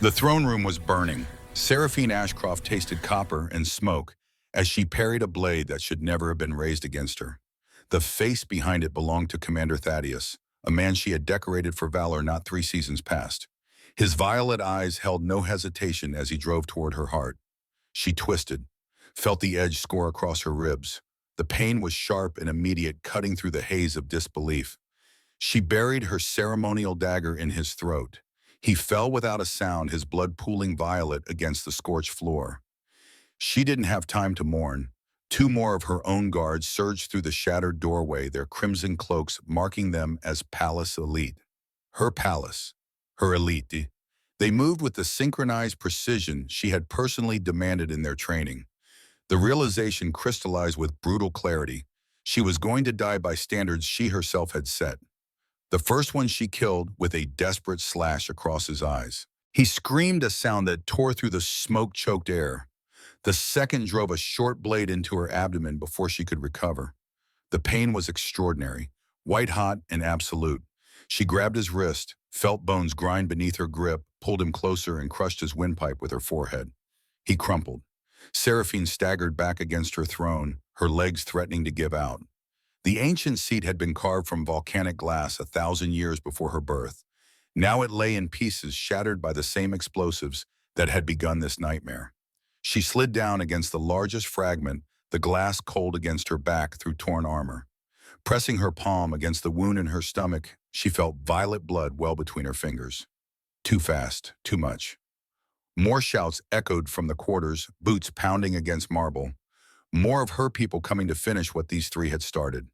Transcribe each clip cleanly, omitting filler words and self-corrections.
The throne room was burning. Seraphine Ashcroft tasted copper and smoke as she parried a blade that should never have been raised against her. The face behind it belonged to Commander Thaddeus, a man she had decorated for valor not 3 seasons past. His violet eyes held no hesitation as he drove toward her heart. She twisted, felt the edge score across her ribs. The pain was sharp and immediate, cutting through the haze of disbelief. She buried her ceremonial dagger in his throat. He fell without a sound, his blood pooling violet against the scorched floor. She didn't have time to mourn. 2 more of her own guards surged through the shattered doorway, their crimson cloaks marking them as palace elite. Her palace, her elite. They moved with the synchronized precision she had personally demanded in their training. The realization crystallized with brutal clarity. She was going to die by standards she herself had set. The first one she killed with a desperate slash across his eyes. He screamed a sound that tore through the smoke-choked air. The second drove a short blade into her abdomen before she could recover. The pain was extraordinary, white-hot and absolute. She grabbed his wrist, felt bones grind beneath her grip, pulled him closer and crushed his windpipe with her forehead. He crumpled. Seraphine staggered back against her throne, her legs threatening to give out. The ancient seat had been carved from volcanic glass 1,000 years before her birth. Now it lay in pieces, shattered by the same explosives that had begun this nightmare. She slid down against the largest fragment, the glass cold against her back through torn armor. Pressing her palm against the wound in her stomach, she felt violet blood well between her fingers. Too fast, too much. More shouts echoed from the quarters, boots pounding against marble. More of her people coming to finish what these 3 had started.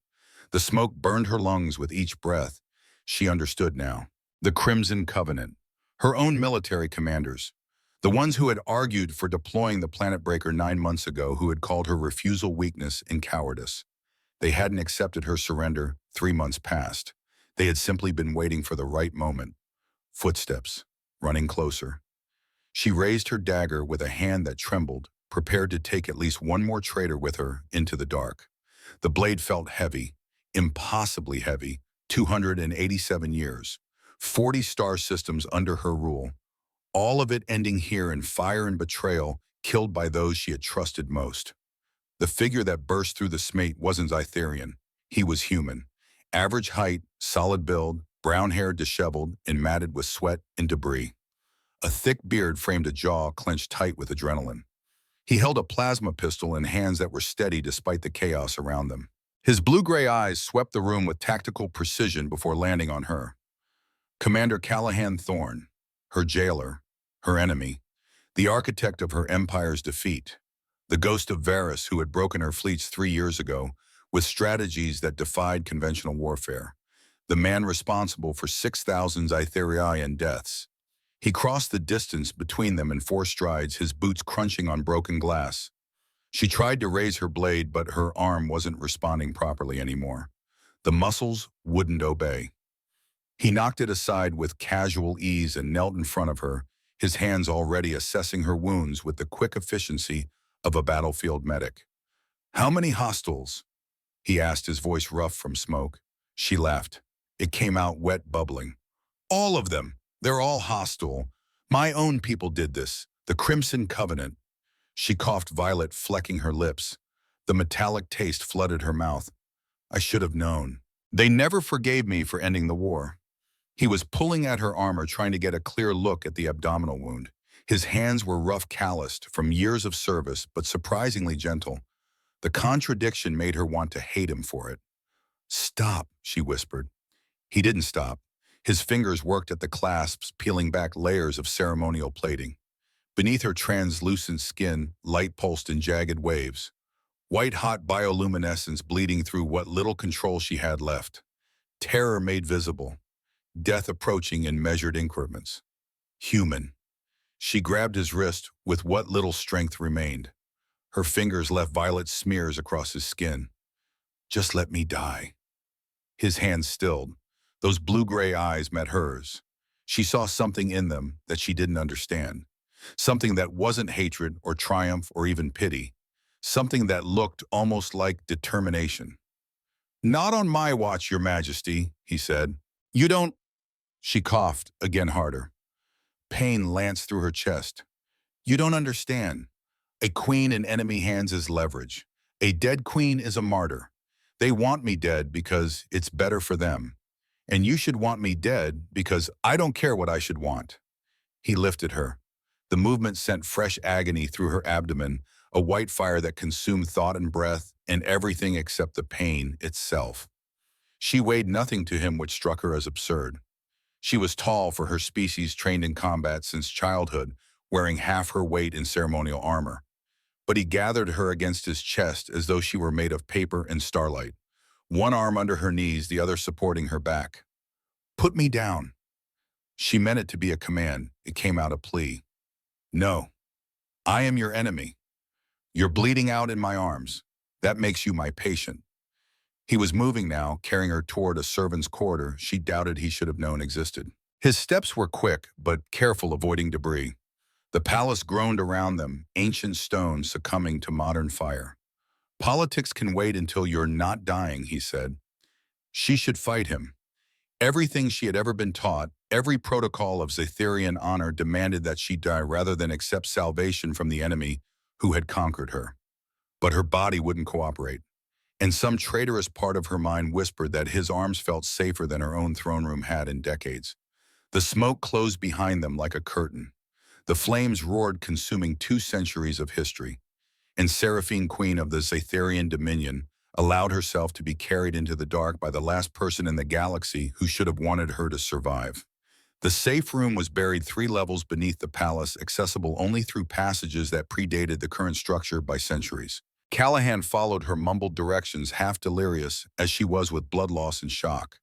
The smoke burned her lungs with each breath. She understood now. The Crimson Covenant. Her own military commanders. The ones who had argued for deploying the Planet Breaker 9 months ago, who had called her refusal weakness and cowardice. They hadn't accepted her surrender 3 months past. They had simply been waiting for the right moment. Footsteps, running closer. She raised her dagger with a hand that trembled, prepared to take at least one more traitor with her into the dark. The blade felt heavy, impossibly heavy, 287 years, 40 star systems under her rule, all of it ending here in fire and betrayal, killed by those she had trusted most. The figure that burst through the smate wasn't Zytherian. He was human. Average height, solid build, brown hair disheveled and matted with sweat and debris. A thick beard framed a jaw clenched tight with adrenaline. He held a plasma pistol in hands that were steady despite the chaos around them. His blue-gray eyes swept the room with tactical precision before landing on her. Commander Callahan Thorne, her jailer, her enemy, the architect of her empire's defeat, the ghost of Varys who had broken her fleets 3 years ago with strategies that defied conventional warfare, the man responsible for 6,000 Zytherian deaths. He crossed the distance between them in 4 strides, his boots crunching on broken glass. She tried to raise her blade, but her arm wasn't responding properly anymore. The muscles wouldn't obey. He knocked it aside with casual ease and knelt in front of her, his hands already assessing her wounds with the quick efficiency of a battlefield medic. "How many hostiles?" he asked, his voice rough from smoke. She laughed. It came out wet, bubbling. "All of them. They're all hostile. My own people did this. The Crimson Covenant." She coughed, violet flecking her lips. The metallic taste flooded her mouth. "I should have known. They never forgave me for ending the war." He was pulling at her armor, trying to get a clear look at the abdominal wound. His hands were rough, calloused from years of service, but surprisingly gentle. The contradiction made her want to hate him for it. "Stop," she whispered. He didn't stop. His fingers worked at the clasps, peeling back layers of ceremonial plating. Beneath her translucent skin, light pulsed in jagged waves. White-hot bioluminescence bleeding through what little control she had left. Terror made visible. Death approaching in measured increments. Human. She grabbed his wrist with what little strength remained. Her fingers left violet smears across his skin. "Just let me die." His hands stilled. Those blue-gray eyes met hers. She saw something in them that she didn't understand. Something that wasn't hatred or triumph or even pity. Something that looked almost like determination. "Not on my watch, Your Majesty," he said. "You don't—" She coughed, again harder. Pain lanced through her chest. You don't understand. A queen in enemy hands is leverage. A dead queen is a martyr. They want me dead because it's better for them. And you should want me dead because I don't care what I should want. He lifted her. The movement sent fresh agony through her abdomen, a white fire that consumed thought and breath and everything except the pain itself. She weighed nothing to him, which struck her as absurd. She was tall for her species, trained in combat since childhood, wearing half her weight in ceremonial armor. But he gathered her against his chest as though she were made of paper and starlight, one arm under her knees, the other supporting her back. Put me down. She meant it to be a command. It came out a plea. No, I am your enemy. You're bleeding out in my arms. That makes you my patient. He was moving now, carrying her toward a servant's corridor she doubted he should have known existed. His steps were quick, but careful, avoiding debris. The palace groaned around them, ancient stone succumbing to modern fire. Politics can wait until you're not dying, he said. She should fight him. Everything she had ever been taught, every protocol of Zetherian honor demanded that she die rather than accept salvation from the enemy who had conquered her. But her body wouldn't cooperate, and some traitorous part of her mind whispered that his arms felt safer than her own throne room had in decades. The smoke closed behind them like a curtain. The flames roared, consuming 2 centuries of history. And Seraphine, queen of the Zetherian dominion, allowed herself to be carried into the dark by the last person in the galaxy who should have wanted her to survive. The safe room was buried 3 levels beneath the palace, accessible only through passages that predated the current structure by centuries. Callahan followed her mumbled directions, half delirious as she was with blood loss and shock.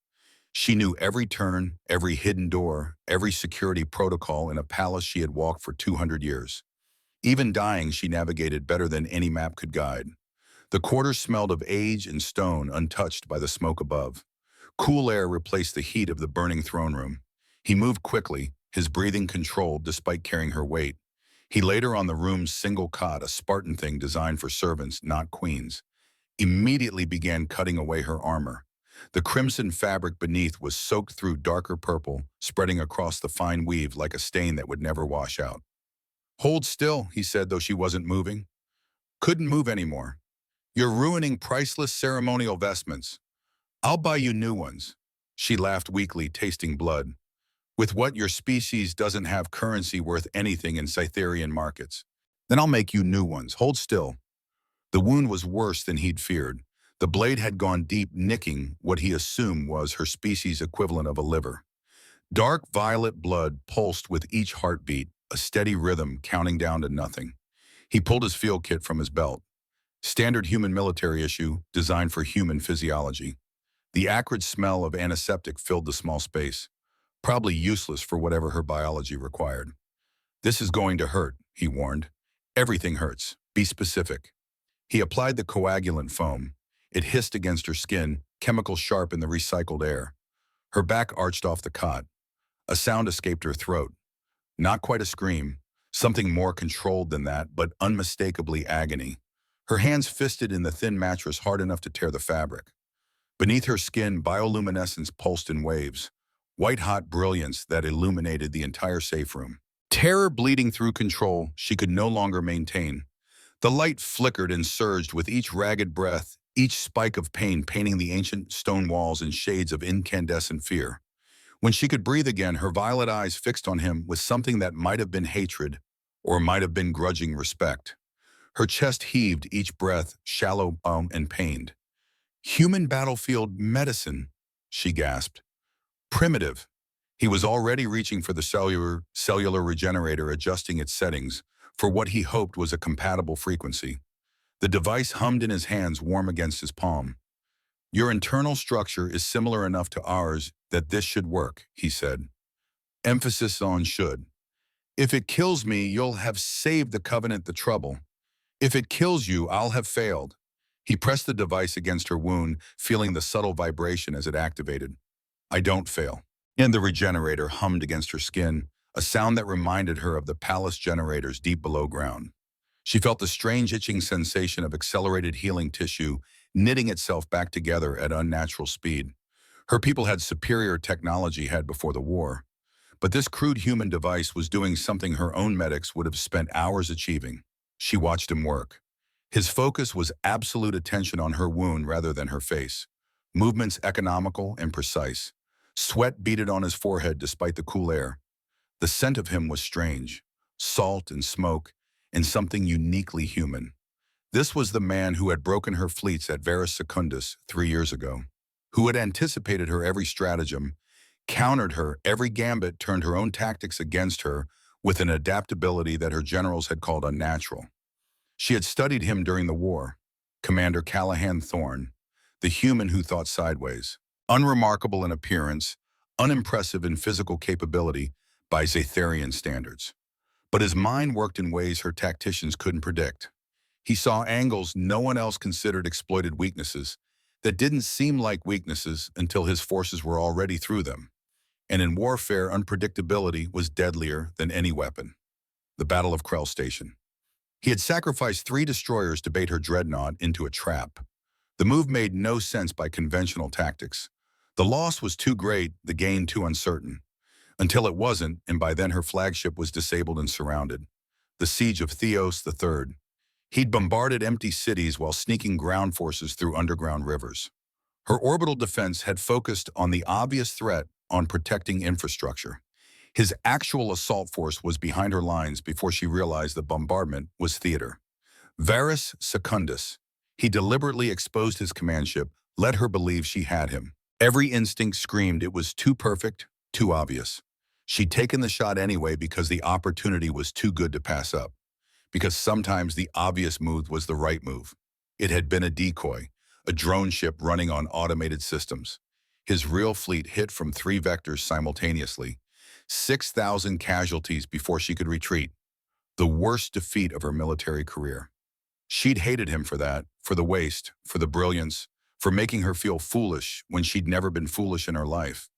She knew every turn, every hidden door, every security protocol in a palace she had walked for 200 years. Even dying, she navigated better than any map could guide. The quarters smelled of age and stone, untouched by the smoke above. Cool air replaced the heat of the burning throne room. He moved quickly, his breathing controlled despite carrying her weight. He laid her on the room's single cot, a Spartan thing designed for servants, not queens. Immediately began cutting away her armor. The crimson fabric beneath was soaked through darker purple, spreading across the fine weave like a stain that would never wash out. Hold still, he said, though she wasn't moving. Couldn't move anymore. You're ruining priceless ceremonial vestments. I'll buy you new ones. She laughed weakly, tasting blood. With what your species doesn't have currency worth anything in Scytherian markets. Then I'll make you new ones. Hold still. The wound was worse than he'd feared. The blade had gone deep, nicking what he assumed was her species' equivalent of a liver. Dark violet blood pulsed with each heartbeat, a steady rhythm counting down to nothing. He pulled his field kit from his belt. Standard human military issue, designed for human physiology. The acrid smell of antiseptic filled the small space, probably useless for whatever her biology required. This is going to hurt, he warned. Everything hurts. Be specific. He applied the coagulant foam. It hissed against her skin, chemical sharp in the recycled air. Her back arched off the cot. A sound escaped her throat. Not quite a scream, something more controlled than that, but unmistakably agony. Her hands fisted in the thin mattress hard enough to tear the fabric. Beneath her skin, bioluminescence pulsed in waves, white-hot brilliance that illuminated the entire safe room. Terror bleeding through control she could no longer maintain. The light flickered and surged with each ragged breath, each spike of pain painting the ancient stone walls in shades of incandescent fear. When she could breathe again, her violet eyes fixed on him with something that might have been hatred or might have been grudging respect. Her chest heaved each breath, shallow and pained. Human battlefield medicine, she gasped. Primitive. He was already reaching for the cellular regenerator, adjusting its settings for what he hoped was a compatible frequency. The device hummed in his hands, warm against his palm. Your internal structure is similar enough to ours that this should work, he said. Emphasis on should. If it kills me, you'll have saved the Covenant the trouble. If it kills you, I'll have failed. He pressed the device against her wound, feeling the subtle vibration as it activated. I don't fail. And the regenerator hummed against her skin, a sound that reminded her of the palace generators deep below ground. She felt the strange itching sensation of accelerated healing tissue knitting itself back together at unnatural speed. Her people had superior technology had before the war, But this crude human device was doing something her own medics would have spent hours achieving. She watched him work. His focus was absolute attention on her wound rather than her face. Movements economical and precise. Sweat beaded on his forehead despite the cool air. The scent of him was strange. Salt and smoke, and something uniquely human. This was the man who had broken her fleets at Varus Secundus 3 years ago, who had anticipated her every stratagem, countered her every gambit, turned her own tactics against her with an adaptability that her generals had called unnatural. She had studied him during the war, Commander Callahan Thorne, the human who thought sideways, unremarkable in appearance, unimpressive in physical capability by Zatharian standards. But his mind worked in ways her tacticians couldn't predict. He saw angles no one else considered exploited weaknesses that didn't seem like weaknesses until his forces were already through them. And in warfare, unpredictability was deadlier than any weapon. The Battle of Krell Station. He had sacrificed 3 destroyers to bait her dreadnought into a trap. The move made no sense by conventional tactics. The loss was too great, the gain too uncertain. Until it wasn't, and by then her flagship was disabled and surrounded. The siege of Theos III. He'd bombarded empty cities while sneaking ground forces through underground rivers. Her orbital defense had focused on the obvious threat on protecting infrastructure. His actual assault force was behind her lines before she realized the bombardment was theater. Varus Secundus. He deliberately exposed his command ship, let her believe she had him. Every instinct screamed it was too perfect, too obvious. She'd taken the shot anyway because the opportunity was too good to pass up. Because sometimes the obvious move was the right move. It had been a decoy, a drone ship running on automated systems. His real fleet hit from 3 vectors simultaneously. 6,000 casualties before she could retreat. The worst defeat of her military career. She'd hated him for that, for the waste, for the brilliance, for making her feel foolish when she'd never been foolish in her life.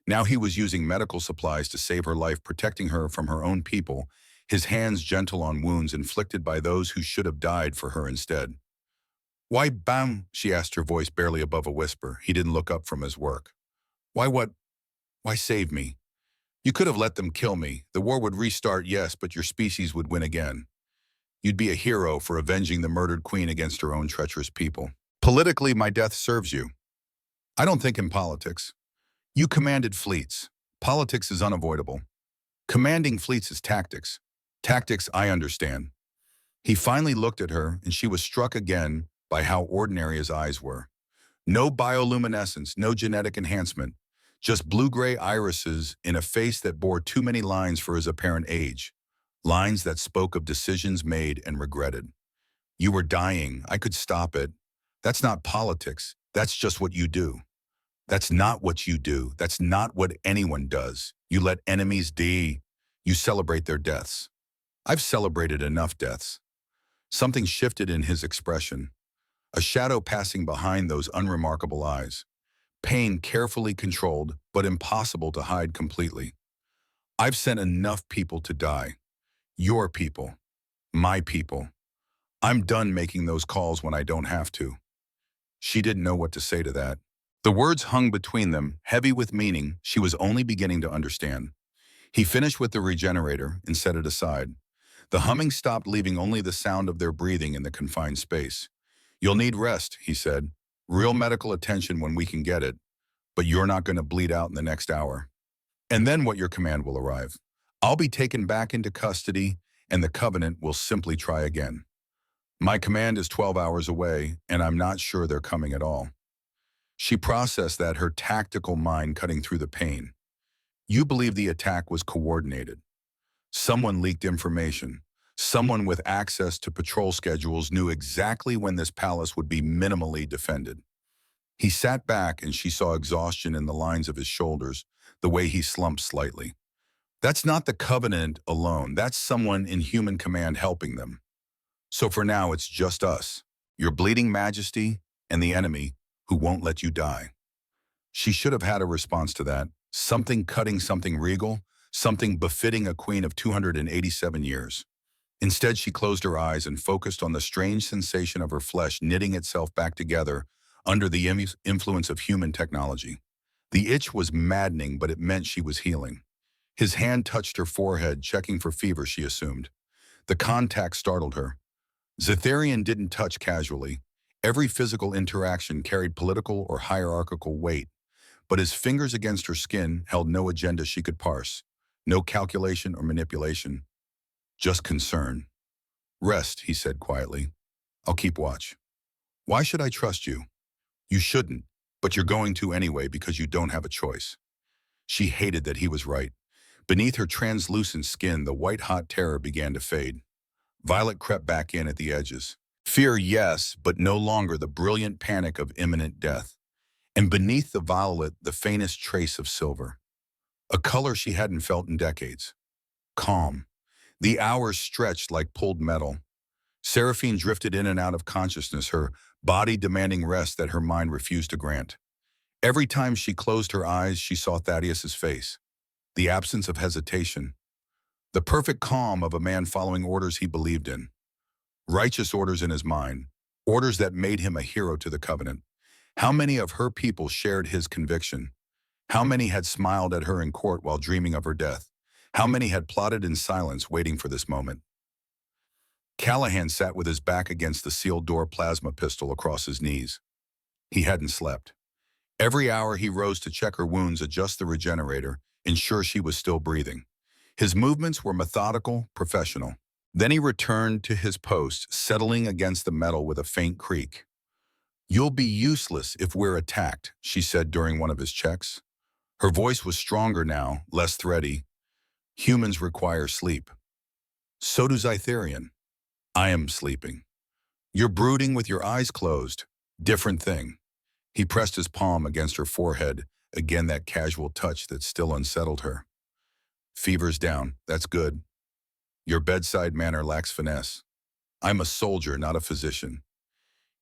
Now he was using medical supplies to save her life, protecting her from her own people, his hands gentle on wounds inflicted by those who should have died for her instead. "Why, bam?" she asked, her voice barely above a whisper. He didn't look up from his work. "Why what? Why save me? You could have let them kill me. The war would restart, yes, but your species would win again. You'd be a hero for avenging the murdered queen against her own treacherous people. Politically, my death serves you. I don't think in politics. You commanded fleets. Politics is unavoidable. Commanding fleets is tactics. Tactics, I understand." He finally looked at her, and she was struck again by how ordinary his eyes were. No bioluminescence, no genetic enhancement, just blue-gray irises in a face that bore too many lines for his apparent age. Lines that spoke of decisions made and regretted. "You were dying. I could stop it. That's not politics. That's just what you do. That's not what you do. That's not what anyone does. You let enemies die. You celebrate their deaths. I've celebrated enough deaths." Something shifted in his expression. A shadow passing behind those unremarkable eyes. Pain carefully controlled, but impossible to hide completely. "I've sent enough people to die. Your people. My people. I'm done making those calls when I don't have to." She didn't know what to say to that. The words hung between them, heavy with meaning she was only beginning to understand. He finished with the regenerator and set it aside. The humming stopped, leaving only the sound of their breathing in the confined space. "You'll need rest," he said. "Real medical attention when we can get it. But you're not going to bleed out in the next hour. And then what your command will arrive. I'll be taken back into custody, and the Covenant will simply try again. My command is 12 hours away, and I'm not sure they're coming at all." She processed that, her tactical mind cutting through the pain. "You believe the attack was coordinated. Someone leaked information. Someone with access to patrol schedules knew exactly when this palace would be minimally defended." He sat back, and she saw exhaustion in the lines of his shoulders, the way he slumped slightly. "That's not the Covenant alone. That's someone in human command helping them. So for now, it's just us, your bleeding majesty, and the enemy who won't let you die." She should have had a response to that. Something cutting, something regal, something befitting a queen of 287 years. Instead, she closed her eyes and focused on the strange sensation of her flesh knitting itself back together under the influence of human technology. The itch was maddening, but it meant she was healing. His hand touched her forehead, checking for fever, she assumed. The contact startled her. Zetharian didn't touch casually. Every physical interaction carried political or hierarchical weight, but his fingers against her skin held no agenda she could parse, no calculation or manipulation, just concern. Rest, he said quietly. I'll keep watch. Why should I trust you? You shouldn't, but you're going to anyway because you don't have a choice. She hated that he was right. Beneath her translucent skin, the white-hot terror began to fade. Violet crept back in at the edges. Fear, yes, but no longer the brilliant panic of imminent death. And beneath the violet, the faintest trace of silver. A color she hadn't felt in decades. Calm. The hours stretched like pulled metal. Seraphine drifted in and out of consciousness, her body demanding rest that her mind refused to grant. Every time she closed her eyes, she saw Thaddeus's face. The absence of hesitation. The perfect calm of a man following orders he believed in. Righteous orders in his mind. Orders that made him a hero to the Covenant. How many of her people shared his conviction? How many had smiled at her in court while dreaming of her death? How many had plotted in silence, waiting for this moment? Callahan sat with his back against the sealed door, plasma pistol across his knees. He hadn't slept. Every hour he rose to check her wounds, adjust the regenerator, ensure she was still breathing. His movements were methodical, professional. Then he returned to his post, settling against the metal with a faint creak. You'll be useless if we're attacked, she said during one of his checks. Her voice was stronger now, less thready. Humans require sleep. So does Itharian. I am sleeping. You're brooding with your eyes closed. Different thing. He pressed his palm against her forehead, again that casual touch that still unsettled her. Fever's down, that's good. Your bedside manner lacks finesse. I'm a soldier, not a physician.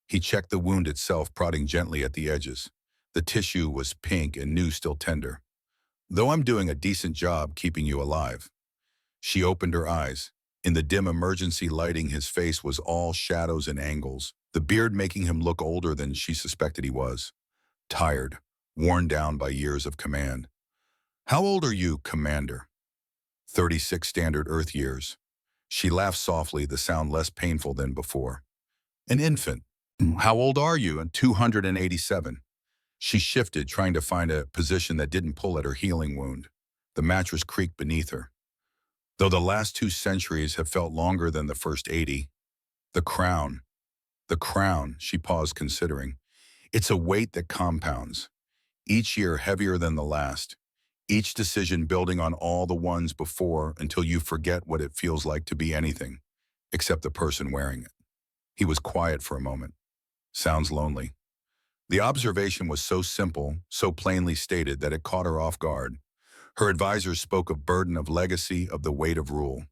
He checked the wound itself, prodding gently at the edges. The tissue was pink and new, still tender. Though I'm doing a decent job keeping you alive. She opened her eyes. In the dim emergency lighting, his face was all shadows and angles, the beard making him look older than she suspected he was. Tired, worn down by years of command. How old are you, Commander? 36 standard Earth years. She laughed softly, the sound less painful than before. An infant. How old are you? And 287. She shifted, trying to find a position that didn't pull at her healing wound. The mattress creaked beneath her. Though the last 2 centuries have felt longer than the first 80, the crown, she paused, considering. It's a weight that compounds, each year heavier than the last, each decision building on all the ones before until you forget what it feels like to be anything, except the person wearing it. He was quiet for a moment. Sounds lonely. The observation was so simple, so plainly stated that it caught her off guard. Her advisors spoke of burden, of legacy, of the weight of rule.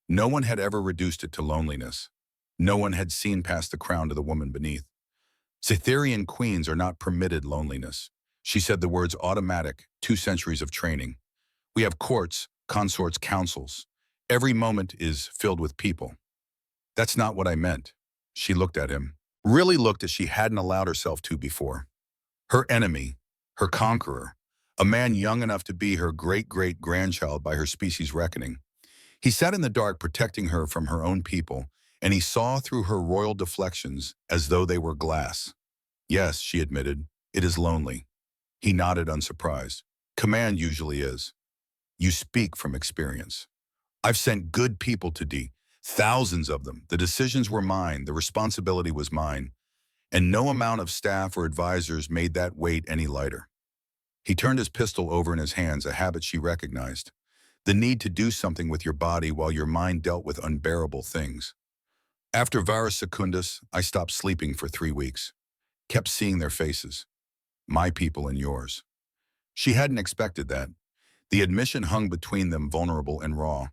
No one had ever reduced it to loneliness. No one had seen past the crown to the woman beneath. Cytherian queens are not permitted loneliness. She said the words automatic, 2 centuries of training. We have courts, consorts, councils. Every moment is filled with people. That's not what I meant. She looked at him, really looked as she hadn't allowed herself to before. Her enemy, her conqueror, a man young enough to be her great-great-grandchild by her species' reckoning. He sat in the dark, protecting her from her own people, and he saw through her royal deflections as though they were glass. Yes, she admitted, it is lonely. He nodded, unsurprised. Command usually is. You speak from experience. I've sent good people to D, thousands of them. The decisions were mine, the responsibility was mine, and no amount of staff or advisors made that weight any lighter. He turned his pistol over in his hands, a habit she recognized. The need to do something with your body while your mind dealt with unbearable things. After Varus Secundus, I stopped sleeping for 3 weeks. Kept seeing their faces. My people and yours. She hadn't expected that. The admission hung between them, vulnerable and raw.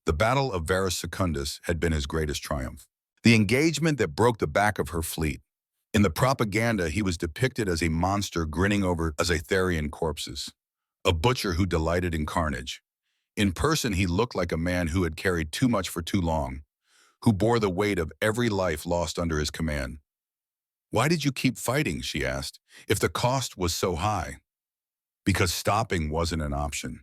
The Battle of Varus Secundus had been his greatest triumph. The engagement that broke the back of her fleet. In the propaganda, he was depicted as a monster grinning over Azatharian corpses, a butcher who delighted in carnage. In person, he looked like a man who had carried too much for too long, who bore the weight of every life lost under his command. Why did you keep fighting, she asked, if the cost was so high? Because stopping wasn't an option.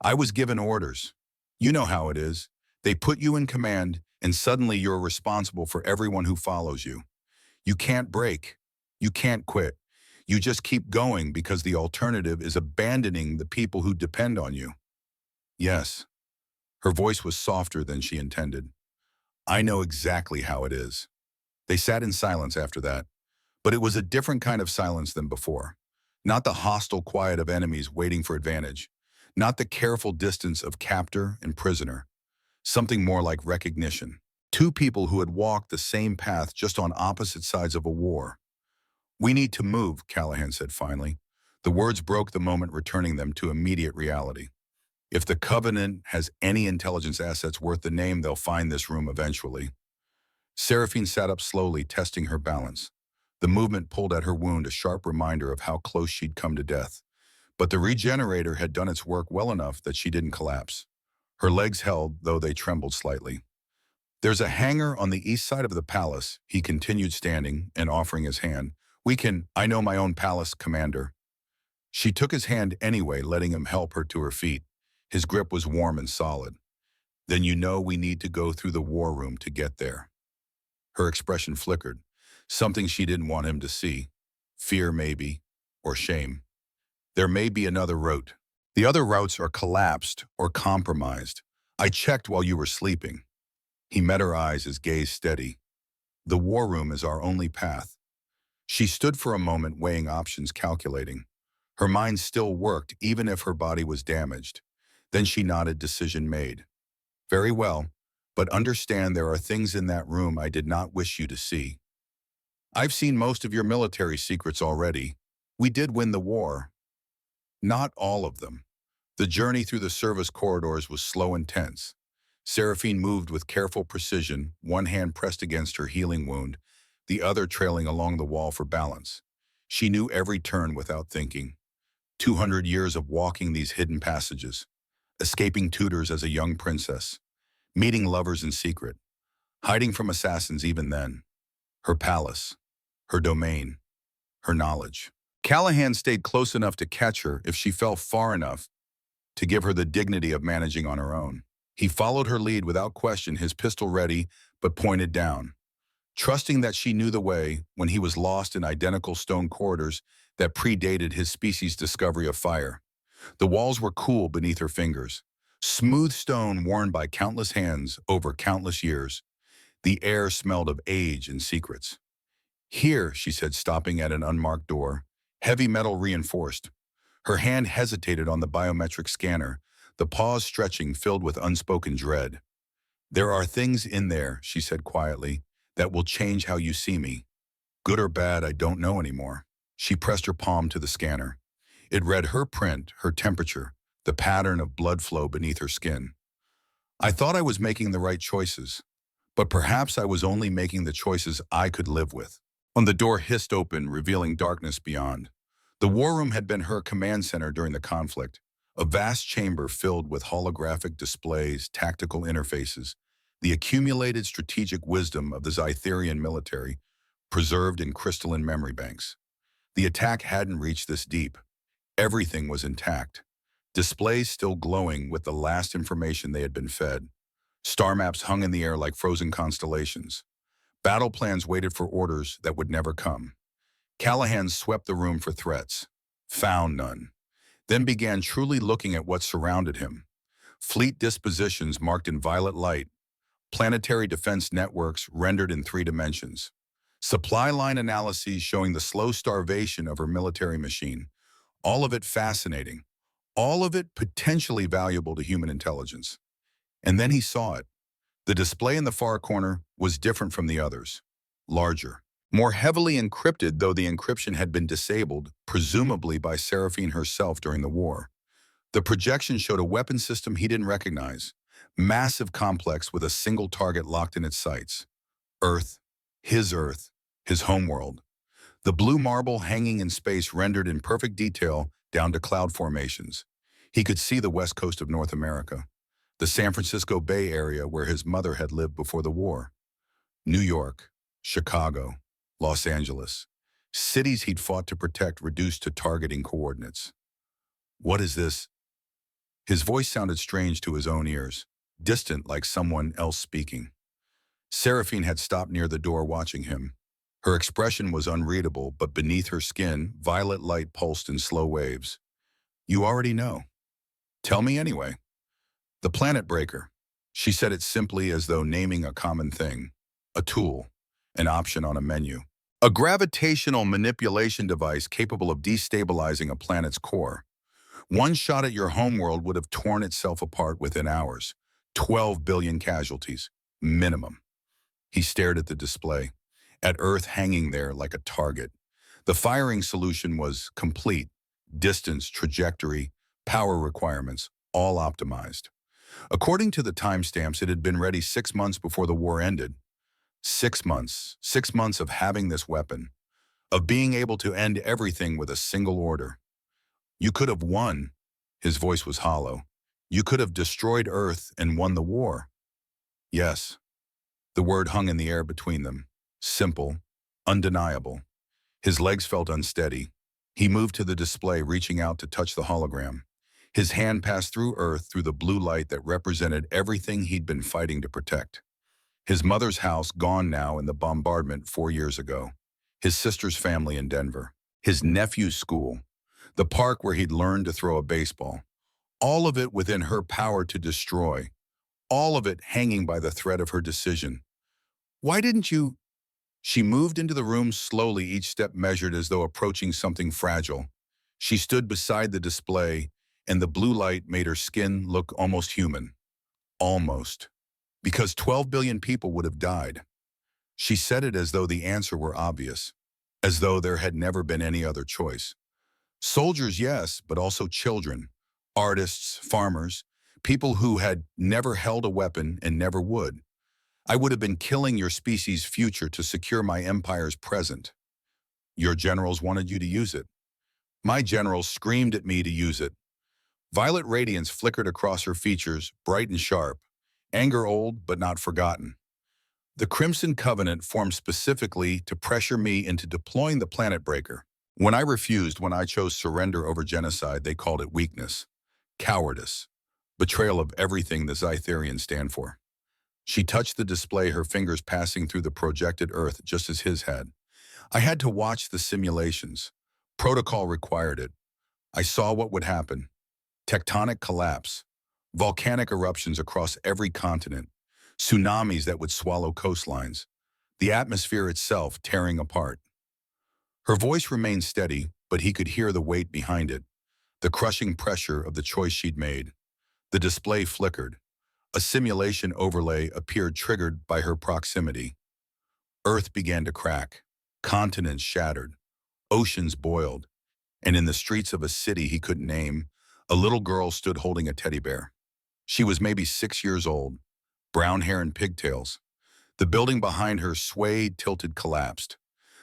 I was given orders. You know how it is. They put you in command, and suddenly you're responsible for everyone who follows you. You can't break. You can't quit. You just keep going because the alternative is abandoning the people who depend on you. Yes, her voice was softer than she intended. I know exactly how it is. They sat in silence after that, but it was a different kind of silence than before. Not the hostile quiet of enemies waiting for advantage. Not the careful distance of captor and prisoner. Something more like recognition. Two people who had walked the same path just on opposite sides of a war. We need to move, Callahan said finally. The words broke the moment, returning them to immediate reality. If the Covenant has any intelligence assets worth the name, they'll find this room eventually. Seraphine sat up slowly, testing her balance. The movement pulled at her wound, a sharp reminder of how close she'd come to death. But the regenerator had done its work well enough that she didn't collapse. Her legs held, though they trembled slightly. There's a hangar on the east side of the palace, he continued, standing and offering his hand. I know my own palace, Commander. She took his hand anyway, letting him help her to her feet. His grip was warm and solid. Then you know we need to go through the war room to get there. Her expression flickered, something she didn't want him to see. Fear, maybe, or shame. There may be another route. The other routes are collapsed or compromised. I checked while you were sleeping. He met her eyes, his gaze steady. The war room is our only path. She stood for a moment, weighing options, calculating. Her mind still worked, even if her body was damaged. Then she nodded, decision made. Very well, but understand there are things in that room I did not wish you to see. I've seen most of your military secrets already. We did win the war. Not all of them. The journey through the service corridors was slow and tense. Seraphine moved with careful precision, one hand pressed against her healing wound, the other trailing along the wall for balance. She knew every turn without thinking. 200 years of walking these hidden passages, escaping tutors as a young princess, meeting lovers in secret, hiding from assassins even then. Her palace, her domain, her knowledge. Callahan stayed close enough to catch her if she fell far enough to give her the dignity of managing on her own. He followed her lead without question, his pistol ready but pointed down, trusting that she knew the way when he was lost in identical stone corridors that predated his species' discovery of fire. The walls were cool beneath her fingers, smooth stone worn by countless hands over countless years. The air smelled of age and secrets. Here, she said, stopping at an unmarked door, heavy metal reinforced. Her hand hesitated on the biometric scanner, the pause stretching, filled with unspoken dread. There are things in there, she said quietly, that will change how you see me. Good or bad, I don't know anymore. She pressed her palm to the scanner. It read her print, her temperature, the pattern of blood flow beneath her skin. I thought I was making the right choices, but perhaps I was only making the choices I could live with. When the door hissed open, revealing darkness beyond. The war room had been her command center during the conflict, a vast chamber filled with holographic displays, tactical interfaces, the accumulated strategic wisdom of the Zytherian military, preserved in crystalline memory banks. The attack hadn't reached this deep. Everything was intact. Displays still glowing with the last information they had been fed. Star maps hung in the air like frozen constellations. Battle plans waited for orders that would never come. Callahan swept the room for threats. Found none. Then began truly looking at what surrounded him. Fleet dispositions marked in violet light. Planetary defense networks rendered in 3 dimensions. Supply line analyses showing the slow starvation of her military machine. All of it fascinating. All of it potentially valuable to human intelligence. And then he saw it. The display in the far corner was different from the others. Larger. More heavily encrypted, though the encryption had been disabled, presumably by Seraphine herself during the war. The projection showed a weapon system he didn't recognize. Massive complex with a single target locked in its sights. Earth, his homeworld. The blue marble hanging in space rendered in perfect detail down to cloud formations. He could see the west coast of North America, the San Francisco Bay Area where his mother had lived before the war. New York, Chicago, Los Angeles. Cities he'd fought to protect reduced to targeting coordinates. What is this? His voice sounded strange to his own ears, distant like someone else speaking. Seraphine had stopped near the door watching him. Her expression was unreadable, but beneath her skin, violet light pulsed in slow waves. You already know. Tell me anyway. The planet breaker. She said it simply as though naming a common thing. A tool. An option on a menu. A gravitational manipulation device capable of destabilizing a planet's core. One shot at your homeworld would have torn itself apart within hours. 12 billion casualties. Minimum. He stared at the display, at Earth hanging there like a target. The firing solution was complete. Distance, trajectory, power requirements, all optimized. According to the timestamps, it had been ready 6 months before the war ended. 6 months. 6 months of having this weapon. Of being able to end everything with a single order. You could have won. His voice was hollow. You could have destroyed Earth and won the war. Yes. The word hung in the air between them. Simple. Undeniable. His legs felt unsteady. He moved to the display, reaching out to touch the hologram. His hand passed through Earth through the blue light that represented everything he'd been fighting to protect. His mother's house gone now in the bombardment 4 years ago. His sister's family in Denver. His nephew's school. The park where he'd learned to throw a baseball. All of it within her power to destroy. All of it hanging by the thread of her decision. Why didn't you? She moved into the room slowly, each step measured as though approaching something fragile. She stood beside the display, and the blue light made her skin look almost human. Almost. Because 12 billion people would have died. She said it as though the answer were obvious, as though there had never been any other choice. Soldiers, yes, but also children, artists, farmers, people who had never held a weapon and never would. I would have been killing your species' future to secure my empire's present. Your generals wanted you to use it. My generals screamed at me to use it. Violet radiance flickered across her features, bright and sharp. Anger old, but not forgotten. The Crimson Covenant formed specifically to pressure me into deploying the planet breaker. When I refused, when I chose surrender over genocide, they called it weakness, cowardice, betrayal of everything the Zytherians stand for. She touched the display, her fingers passing through the projected Earth just as his had. I had to watch the simulations. Protocol required it. I saw what would happen. Tectonic collapse. Volcanic eruptions across every continent. Tsunamis that would swallow coastlines. The atmosphere itself tearing apart. Her voice remained steady, but he could hear the weight behind it. The crushing pressure of the choice she'd made. The display flickered. A simulation overlay appeared, triggered by her proximity. Earth began to crack. Continents shattered. Oceans boiled. And in the streets of a city he couldn't name, a little girl stood holding a teddy bear. She was maybe 6 years old, brown hair and pigtails. The building behind her swayed, tilted, collapsed.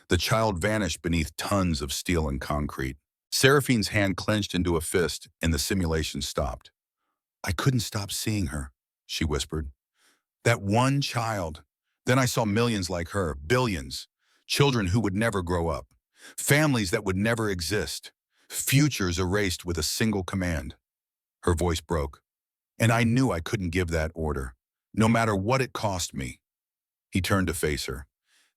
The child vanished beneath tons of steel and concrete. Seraphine's hand clenched into a fist, and the simulation stopped. I couldn't stop seeing her, she whispered. That one child. Then I saw millions like her, billions. Children who would never grow up. Families that would never exist. Futures erased with a single command. Her voice broke. And I knew I couldn't give that order, no matter what it cost me. He turned to face her.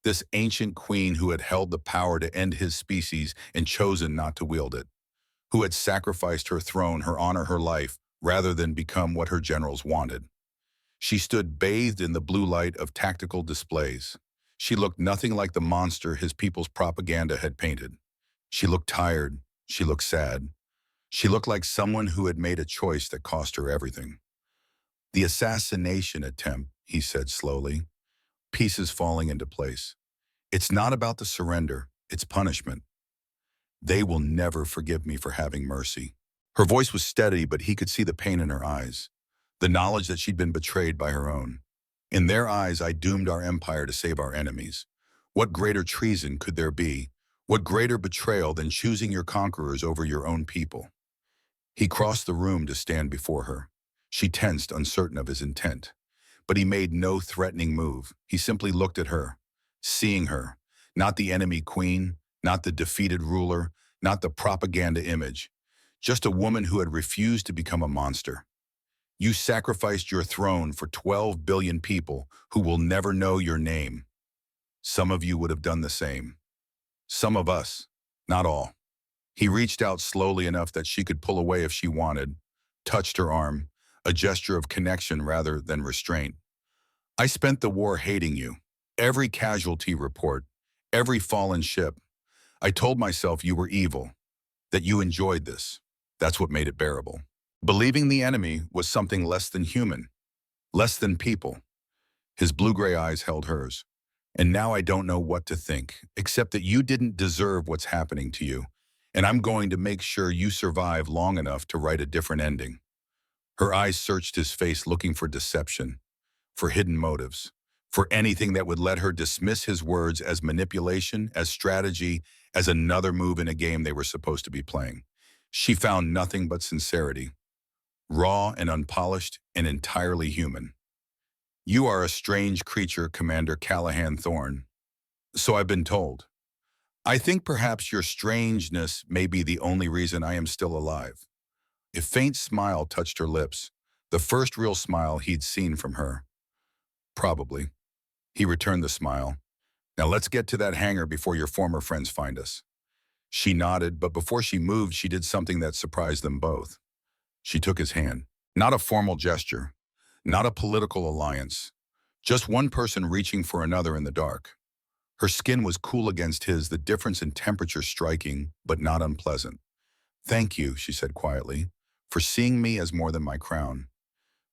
This ancient queen who had held the power to end his species and chosen not to wield it. Who had sacrificed her throne, her honor, her life, rather than become what her generals wanted. She stood bathed in the blue light of tactical displays. She looked nothing like the monster his people's propaganda had painted. She looked tired. She looked sad. She looked like someone who had made a choice that cost her everything. The assassination attempt, he said slowly, pieces falling into place. It's not about the surrender, it's punishment. They will never forgive me for having mercy. Her voice was steady, but he could see the pain in her eyes, the knowledge that she'd been betrayed by her own. In their eyes, I doomed our empire to save our enemies. What greater treason could there be? What greater betrayal than choosing your conquerors over your own people? He crossed the room to stand before her. She tensed, uncertain of his intent. But he made no threatening move. He simply looked at her, seeing her, not the enemy queen, not the defeated ruler, not the propaganda image, just a woman who had refused to become a monster. You sacrificed your throne for 12 billion people who will never know your name. Some of you would have done the same. Some of us, not all. He reached out slowly enough that she could pull away if she wanted, touched her arm, a gesture of connection rather than restraint. I spent the war hating you. Every casualty report, every fallen ship. I told myself you were evil, that you enjoyed this. That's what made it bearable. Believing the enemy was something less than human, less than people. His blue-gray eyes held hers. And now I don't know what to think, except that you didn't deserve what's happening to you, and I'm going to make sure you survive long enough to write a different ending. Her eyes searched his face looking for deception, for hidden motives, for anything that would let her dismiss his words as manipulation, as strategy, as another move in a game they were supposed to be playing. She found nothing but sincerity, raw and unpolished and entirely human. You are a strange creature, Commander Callahan Thorne. So I've been told. I think perhaps your strangeness may be the only reason I am still alive. A faint smile touched her lips, the first real smile he'd seen from her. Probably. He returned the smile. Now let's get to that hangar before your former friends find us. She nodded, but before she moved, she did something that surprised them both. She took his hand. Not a formal gesture, not a political alliance, just one person reaching for another in the dark. Her skin was cool against his, the difference in temperature striking, but not unpleasant. Thank you, she said quietly, for seeing me as more than my crown.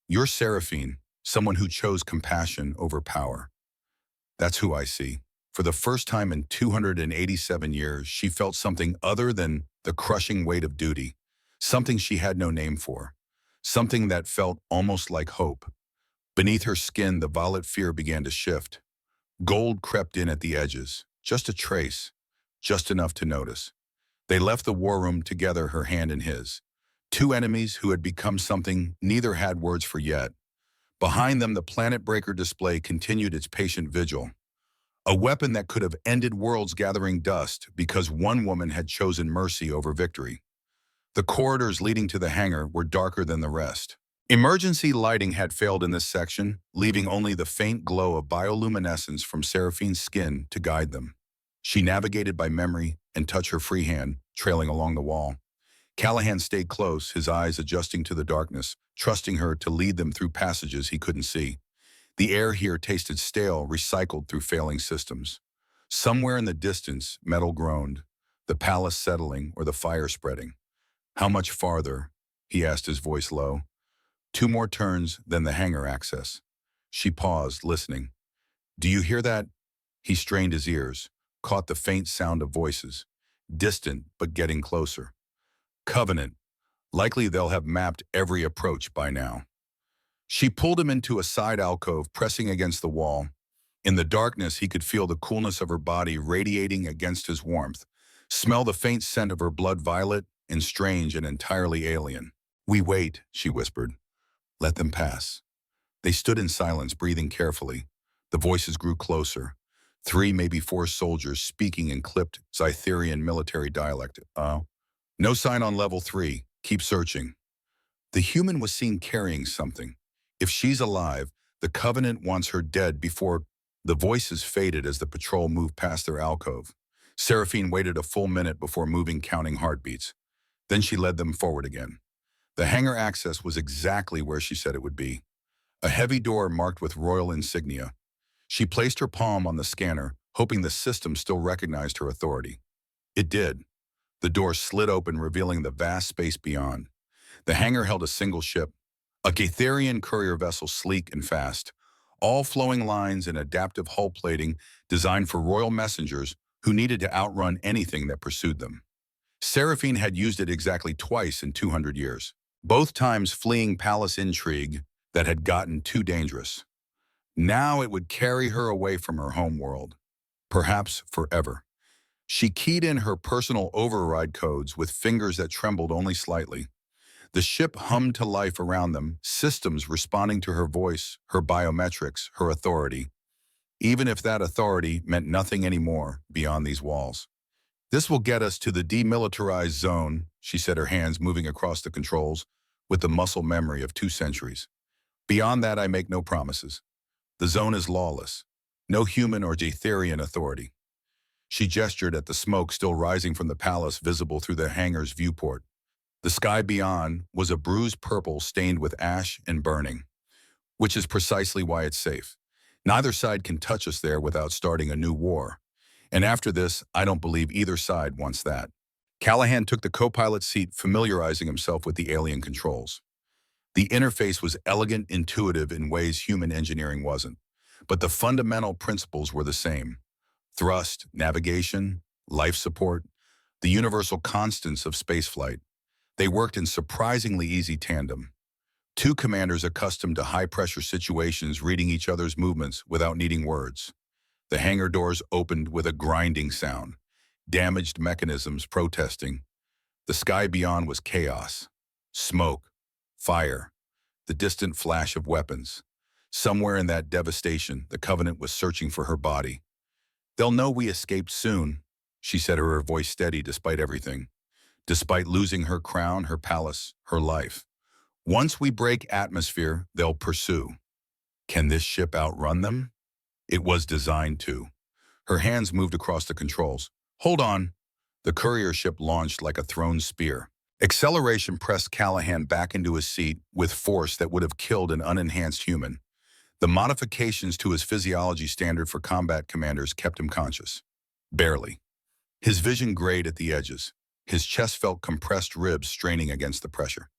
You're Seraphine, someone who chose compassion over power. That's who I see. For the first time in 287 years, she felt something other than the crushing weight of duty, something she had no name for, something that felt almost like hope. Beneath her skin, the violet fear began to shift. Gold crept in at the edges, just a trace, just enough to notice. They left the war room together, her hand in his. Two enemies who had become something neither had words for yet. Behind them, the Planet Breaker display continued its patient vigil. A weapon that could have ended worlds gathering dust because one woman had chosen mercy over victory. The corridors leading to the hangar were darker than the rest. Emergency lighting had failed in this section, leaving only the faint glow of bioluminescence from Seraphine's skin to guide them. She navigated by memory and touched her free hand, trailing along the wall. Callahan stayed close, his eyes adjusting to the darkness, trusting her to lead them through passages he couldn't see. The air here tasted stale, recycled through failing systems. Somewhere in the distance, metal groaned, the palace settling or the fire spreading. How much farther? He asked, his voice low. 2 more turns, then the hangar access. She paused, listening. Do you hear that? He strained his ears, caught the faint sound of voices, distant but getting closer. Covenant. Likely they'll have mapped every approach by now. She pulled him into a side alcove, pressing against the wall. In the darkness, he could feel the coolness of her body radiating against his warmth, smell the faint scent of her blood violet, and strange and entirely alien. We wait, she whispered. Let them pass. They stood in silence, breathing carefully. The voices grew closer. 3, maybe 4 soldiers speaking in clipped Scytherian military dialect. No sign on level 3. Keep searching. The human was seen carrying something. If she's alive, the Covenant wants her dead before... The voices faded as the patrol moved past their alcove. Seraphine waited a full minute before moving, counting heartbeats. Then she led them forward again. The hangar access was exactly where she said it would be. A heavy door marked with royal insignia. She placed her palm on the scanner, hoping the system still recognized her authority. It did. The door slid open, revealing the vast space beyond. The hangar held a single ship, a Gaetherian courier vessel, sleek and fast, all flowing lines and adaptive hull plating designed for royal messengers who needed to outrun anything that pursued them. Seraphine had used it exactly twice in 200 years, both times fleeing palace intrigue that had gotten too dangerous. Now it would carry her away from her home world, perhaps forever. She keyed in her personal override codes with fingers that trembled only slightly. The ship hummed to life around them, systems responding to her voice, her biometrics, her authority, even if that authority meant nothing anymore beyond these walls. This will get us to the demilitarized zone, she said, her hands moving across the controls with the muscle memory of 2 centuries. Beyond that, I make no promises. The zone is lawless. No human or Jatherian authority. She gestured at the smoke still rising from the palace visible through the hangar's viewport. The sky beyond was a bruised purple stained with ash and burning, which is precisely why it's safe. Neither side can touch us there without starting a new war. And after this, I don't believe either side wants that. Callahan took the co-pilot seat, familiarizing himself with the alien controls. The interface was elegant, intuitive in ways human engineering wasn't. But the fundamental principles were the same. Thrust, navigation, life support, the universal constants of spaceflight. They worked in surprisingly easy tandem. Two commanders accustomed to high-pressure situations reading each other's movements without needing words. The hangar doors opened with a grinding sound, damaged mechanisms protesting. The sky beyond was chaos. Smoke, fire, the distant flash of weapons. Somewhere in that devastation, the Covenant was searching for her body. They'll know we escaped soon, she said, her voice steady despite everything. Despite losing her crown, her palace, her life. Once we break atmosphere, they'll pursue. Can this ship outrun them? It was designed to. Her hands moved across the controls. Hold on. The courier ship launched like a thrown spear. Acceleration pressed Callahan back into his seat with force that would have killed an unenhanced human. The modifications to his physiology standard for combat commanders kept him conscious. Barely. His vision grayed at the edges. His chest felt compressed ribs straining against the pressure.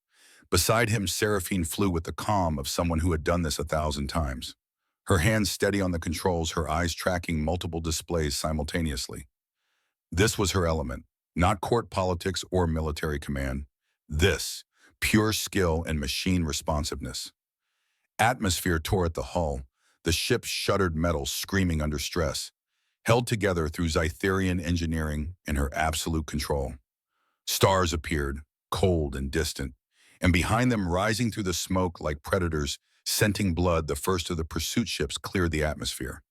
Beside him, Seraphine flew with the calm of someone who had done this 1,000 times. Her hands steady on the controls, her eyes tracking multiple displays simultaneously. This was her element, not court politics or military command. This, pure skill and machine responsiveness. Atmosphere tore at the hull. The ship's shuttered metal screaming under stress, held together through Zytherian engineering and her absolute control. Stars appeared, cold and distant, and behind them, rising through the smoke like predators, scenting blood, the first of the pursuit ships cleared the atmosphere.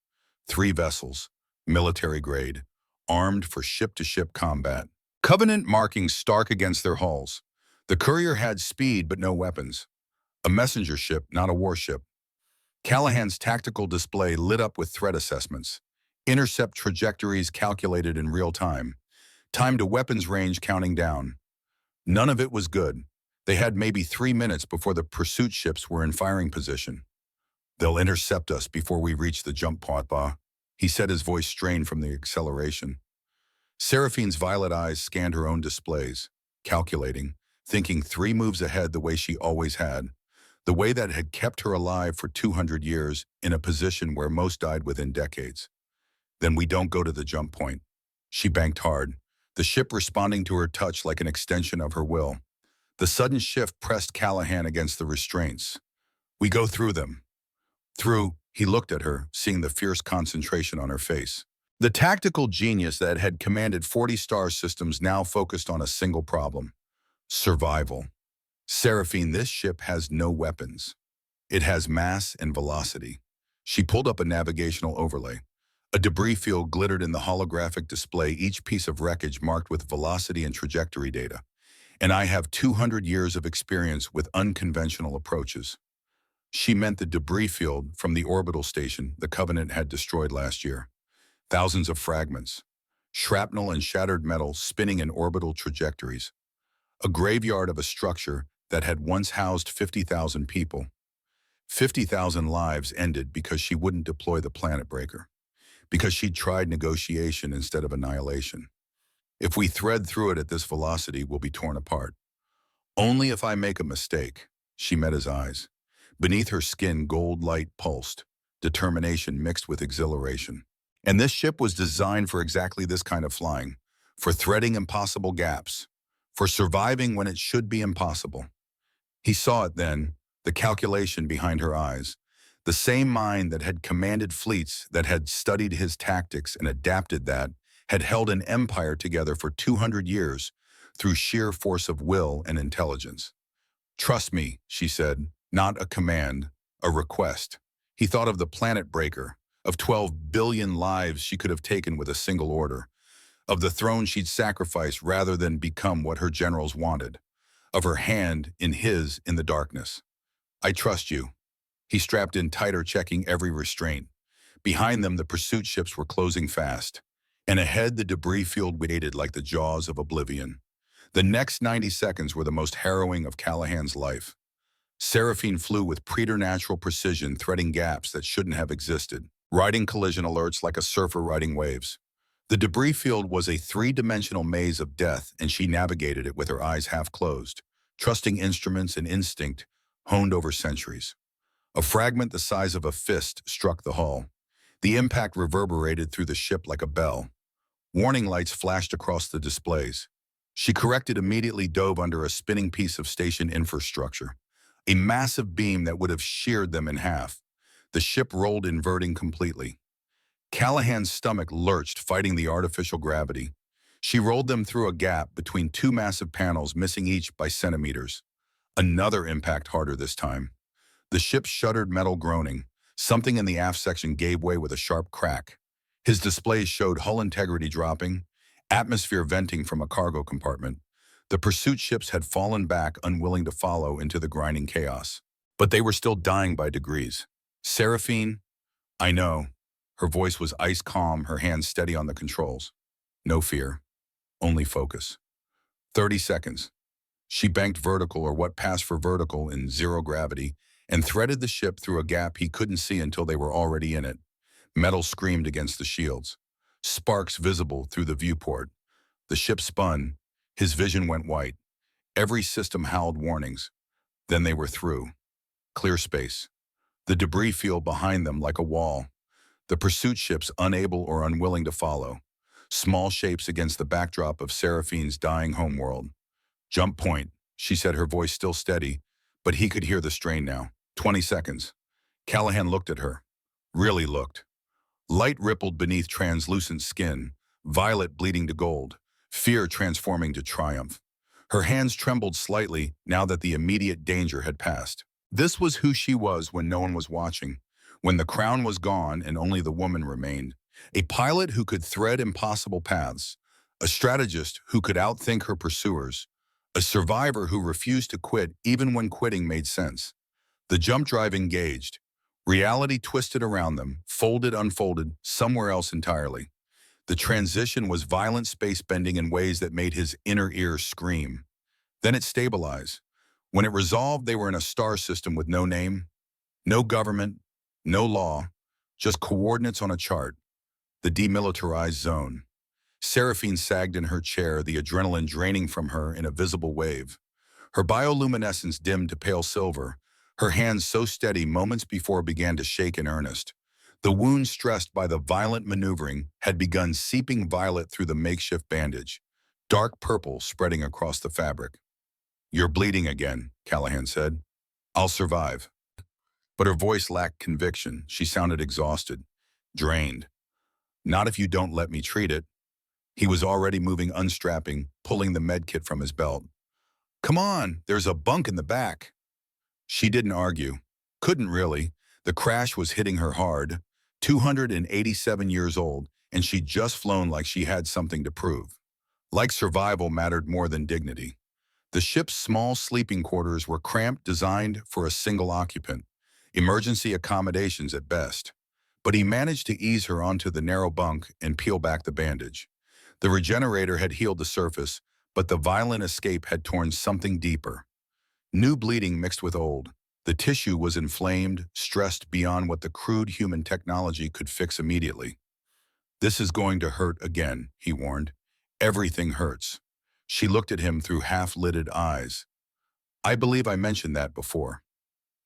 3 vessels, military grade, armed for ship-to-ship combat. Covenant markings stark against their hulls. The courier had speed but no weapons. A messenger ship, not a warship. Callahan's tactical display lit up with threat assessments. Intercept trajectories calculated in real time. Time to weapons range counting down. None of it was good. They had maybe 3 minutes before the pursuit ships were in firing position. They'll intercept us before we reach the jump point, he said, his voice strained from the acceleration. Seraphine's violet eyes scanned her own displays, calculating, thinking 3 moves ahead the way she always had, the way that had kept her alive for 200 years in a position where most died within decades. Then we don't go to the jump point. She banked hard, the ship responding to her touch like an extension of her will. The sudden shift pressed Callahan against the restraints. We go through them. Through, he looked at her, seeing the fierce concentration on her face. The tactical genius that had commanded 40 star systems now focused on a single problem: survival. Seraphine, this ship has no weapons. It has mass and velocity. She pulled up a navigational overlay. A debris field glittered in the holographic display, each piece of wreckage marked with velocity and trajectory data. And I have 200 years of experience with unconventional approaches. She meant the debris field from the orbital station the Covenant had destroyed last year. Thousands of fragments, shrapnel and shattered metal spinning in orbital trajectories. A graveyard of a structure that had once housed 50,000 people. 50,000 lives ended because she wouldn't deploy the planet breaker. Because she'd tried negotiation instead of annihilation. If we thread through it at this velocity, we'll be torn apart. Only if I make a mistake. She met his eyes. Beneath her skin, gold light pulsed, determination mixed with exhilaration. And this ship was designed for exactly this kind of flying, for threading impossible gaps, for surviving when it should be impossible. He saw it then, the calculation behind her eyes, the same mind that had commanded fleets, that had studied his tactics and adapted that, had held an empire together for 200 years through sheer force of will and intelligence. Trust me, she said, not a command, a request. He thought of the planet breaker, of 12 billion lives she could have taken with a single order, of the throne she'd sacrificed rather than become what her generals wanted, of her hand in his in the darkness. "I trust you." He strapped in tighter, checking every restraint. Behind them, the pursuit ships were closing fast, and ahead the debris field waited like the jaws of oblivion. The next 90 seconds were the most harrowing of Callahan's life. Seraphine flew with preternatural precision, threading gaps that shouldn't have existed, riding collision alerts like a surfer riding waves. The debris field was a three-dimensional maze of death, and she navigated it with her eyes half closed, trusting instruments and instinct honed over centuries. A fragment the size of a fist struck the hull. The impact reverberated through the ship like a bell. Warning lights flashed across the displays. She corrected, immediately dove under a spinning piece of station infrastructure, a massive beam that would have sheared them in half. The ship rolled, inverting completely. Callahan's stomach lurched, fighting the artificial gravity. She rolled them through a gap between two massive panels, missing each by centimeters. Another impact, harder this time. The ship shuddered, metal groaning. Something in the aft section gave way with a sharp crack. His displays showed hull integrity dropping, atmosphere venting from a cargo compartment. The pursuit ships had fallen back, unwilling to follow into the grinding chaos. But they were still dying by degrees. "Seraphine, I know." Her voice was ice calm, her hands steady on the controls. "No fear, only focus." 30 seconds. She banked vertical, or what passed for vertical, in zero gravity, and threaded the ship through a gap he couldn't see until they were already in it. Metal screamed against the shields, sparks visible through the viewport. The ship spun. His vision went white. Every system howled warnings. Then they were through. Clear space. The debris field behind them like a wall. The pursuit ships unable or unwilling to follow. Small shapes against the backdrop of Seraphine's dying homeworld. "Jump point," she said, her voice still steady, but he could hear the strain now. 20 seconds. Callahan looked at her. Really looked. Light rippled beneath translucent skin, violet bleeding to gold, fear transforming to triumph. Her hands trembled slightly now that the immediate danger had passed. This was who she was when no one was watching, when the crown was gone and only the woman remained. A pilot who could thread impossible paths, a strategist who could outthink her pursuers, a survivor who refused to quit even when quitting made sense. The jump drive engaged. Reality twisted around them, folded, unfolded, somewhere else entirely. The transition was violent, space bending in ways that made his inner ear scream. Then it stabilized. When it resolved, they were in a star system with no name, no government, no law, just coordinates on a chart. The demilitarized zone. Seraphine sagged in her chair, the adrenaline draining from her in a visible wave. Her bioluminescence dimmed to pale silver, her hands so steady moments before began to shake in earnest. The wound, stressed by the violent maneuvering, had begun seeping violet through the makeshift bandage, dark purple spreading across the fabric. "You're bleeding again," Callahan said. "I'll survive." But her voice lacked conviction. She sounded exhausted, drained. "Not if you don't let me treat it." He was already moving, unstrapping, pulling the medkit from his belt. "Come on, there's a bunk in the back." She didn't argue. Couldn't really. The crash was hitting her hard. 287 years old, and she'd just flown like she had something to prove. Like survival mattered more than dignity. The ship's small sleeping quarters were cramped, designed for a single occupant. Emergency accommodations at best. But he managed to ease her onto the narrow bunk and peel back the bandage. The regenerator had healed the surface, but the violent escape had torn something deeper. New bleeding mixed with old. The tissue was inflamed, stressed beyond what the crude human technology could fix immediately. "This is going to hurt again," he warned. "Everything hurts." She looked at him through half-lidded eyes. "I believe I mentioned that before."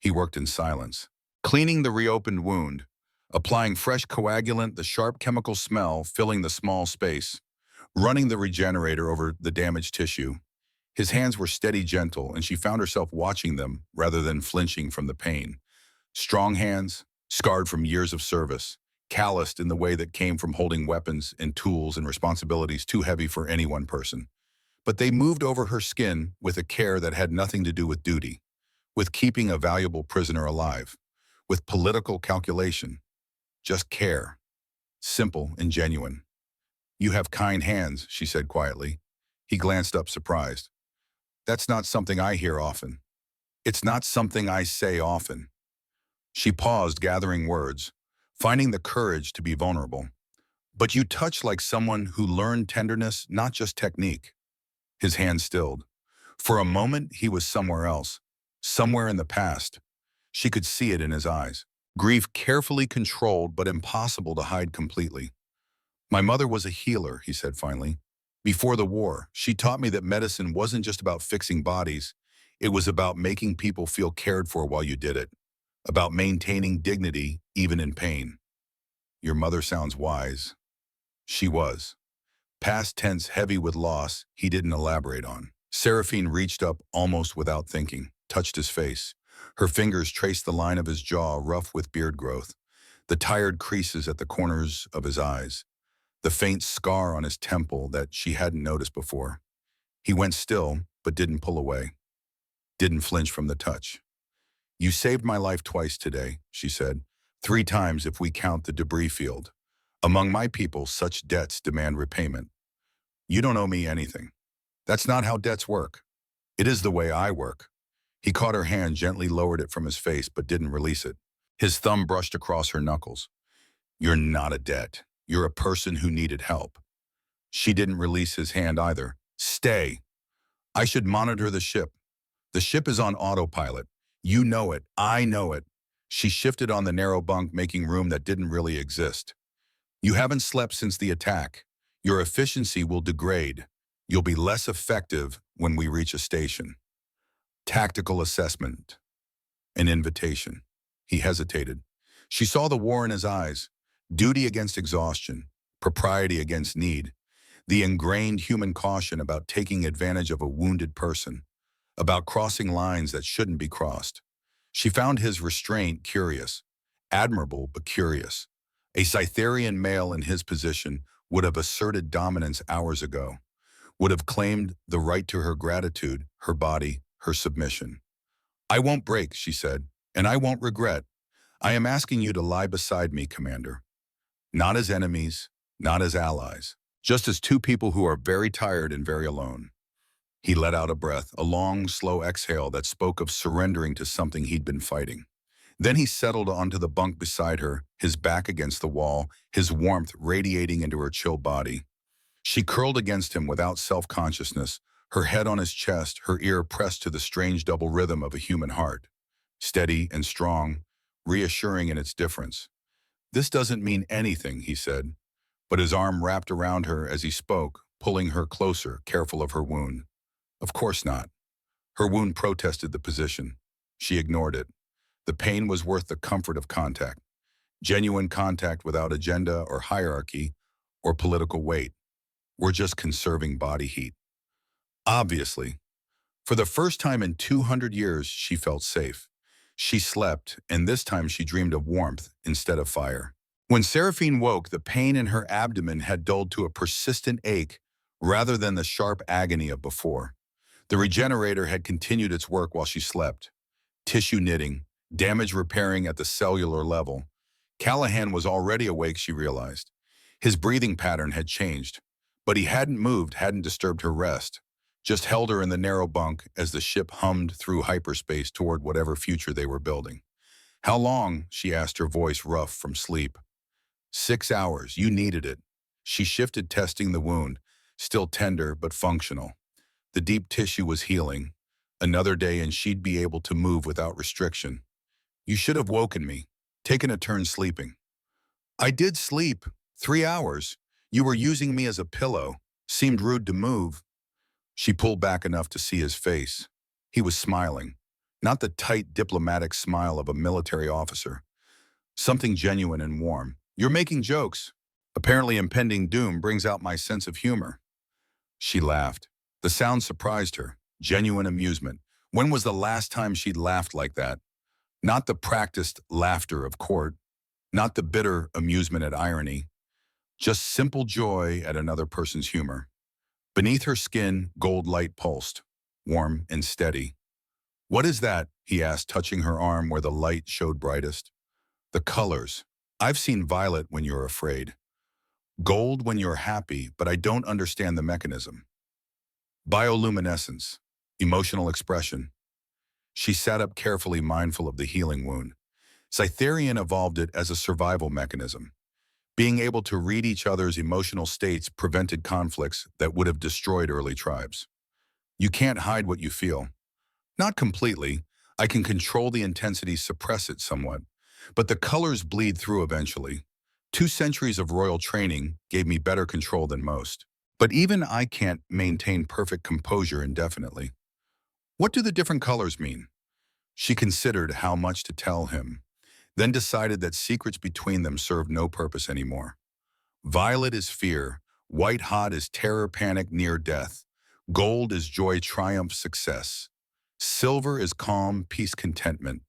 He worked in silence, cleaning the reopened wound, applying fresh coagulant, the sharp chemical smell filling the small space, running the regenerator over the damaged tissue. His hands were steady, gentle, and she found herself watching them rather than flinching from the pain. Strong hands, scarred from years of service, calloused in the way that came from holding weapons and tools and responsibilities too heavy for any one person. But they moved over her skin with a care that had nothing to do with duty, with keeping a valuable prisoner alive, with political calculation. Just care. Simple and genuine. You have kind hands, she said quietly. He glanced up surprised. That's not something I hear often. It's not something I say often. She paused, gathering words, finding the courage to be vulnerable. But you touch like someone who learned tenderness, not just technique. His hand stilled. For a moment, he was somewhere else, somewhere in the past. She could see it in his eyes. Grief carefully controlled but impossible to hide completely. My mother was a healer, he said finally. Before the war, she taught me that medicine wasn't just about fixing bodies. It was about making people feel cared for while you did it, about maintaining dignity even in pain. Your mother sounds wise. She was. Past tense heavy with loss, he didn't elaborate on. Seraphine reached up almost without thinking, touched his face. Her fingers traced the line of his jaw, rough with beard growth, the tired creases at the corners of his eyes, the faint scar on his temple that she hadn't noticed before. He went still, but didn't pull away, didn't flinch from the touch. You saved my life twice today, she said, 3 times if we count the debris field. Among my people, such debts demand repayment. You don't owe me anything. That's not how debts work. It is the way I work. He caught her hand, gently lowered it from his face, but didn't release it. His thumb brushed across her knuckles. You're not a debt. You're a person who needed help. She didn't release his hand either. Stay. I should monitor the ship. The ship is on autopilot. You know it. I know it. She shifted on the narrow bunk, making room that didn't really exist. You haven't slept since the attack. Your efficiency will degrade. You'll be less effective when we reach a station. Tactical assessment. An invitation. He hesitated. She saw the war in his eyes. Duty against exhaustion. Propriety against need. The ingrained human caution about taking advantage of a wounded person. About crossing lines that shouldn't be crossed. She found his restraint curious. Admirable, but curious. A Cytherian male in his position would have asserted dominance hours ago. Would have claimed the right to her gratitude, her body, her submission. I won't break, she said, and I won't regret. I am asking you to lie beside me, Commander. Not as enemies, not as allies. Just as 2 people who are very tired and very alone. He let out a breath, a long, slow exhale that spoke of surrendering to something he'd been fighting. Then he settled onto the bunk beside her, his back against the wall, his warmth radiating into her chill body. She curled against him without self-consciousness, her head on his chest, her ear pressed to the strange double rhythm of a human heart. Steady and strong, reassuring in its difference. This doesn't mean anything, he said, but his arm wrapped around her as he spoke, pulling her closer, careful of her wound. Of course not. Her wound protested the position. She ignored it. The pain was worth the comfort of contact. Genuine contact without agenda or hierarchy or political weight. We're just conserving body heat. Obviously. For the first time in 200 years, she felt safe. She slept, and this time she dreamed of warmth instead of fire. When Seraphine woke, the pain in her abdomen had dulled to a persistent ache rather than the sharp agony of before. The regenerator had continued its work while she slept. Tissue knitting, damage repairing at the cellular level. Callahan was already awake, she realized. His breathing pattern had changed, but he hadn't moved, hadn't disturbed her rest. Just held her in the narrow bunk as the ship hummed through hyperspace toward whatever future they were building. How long? She asked, her voice rough from sleep. 6 hours. You needed it. She shifted, testing the wound, still tender but functional. The deep tissue was healing. Another day and she'd be able to move without restriction. You should have woken me, taken a turn sleeping. I did sleep. 3 hours. You were using me as a pillow. Seemed rude to move. She pulled back enough to see his face. He was smiling. Not the tight, diplomatic smile of a military officer. Something genuine and warm. You're making jokes. Apparently impending doom brings out my sense of humor. She laughed. The sound surprised her. Genuine amusement. When was the last time she'd laughed like that? Not the practiced laughter of court. Not the bitter amusement at irony. Just simple joy at another person's humor. Beneath her skin, gold light pulsed, warm and steady. What is that? He asked, touching her arm where the light showed brightest. The colors. I've seen violet when you're afraid. Gold when you're happy, but I don't understand the mechanism. Bioluminescence. Emotional expression. She sat up carefully, mindful of the healing wound. Cytherian evolved it as a survival mechanism. Being able to read each other's emotional states prevented conflicts that would have destroyed early tribes. You can't hide what you feel. Not completely. I can control the intensity, suppress it somewhat. But the colors bleed through eventually. 2 centuries of royal training gave me better control than most. But even I can't maintain perfect composure indefinitely. What do the different colors mean? She considered how much to tell him, then decided that secrets between them served no purpose anymore. Violet is fear, white hot is terror, panic, near death. Gold is joy, triumph, success. Silver is calm, peace, contentment.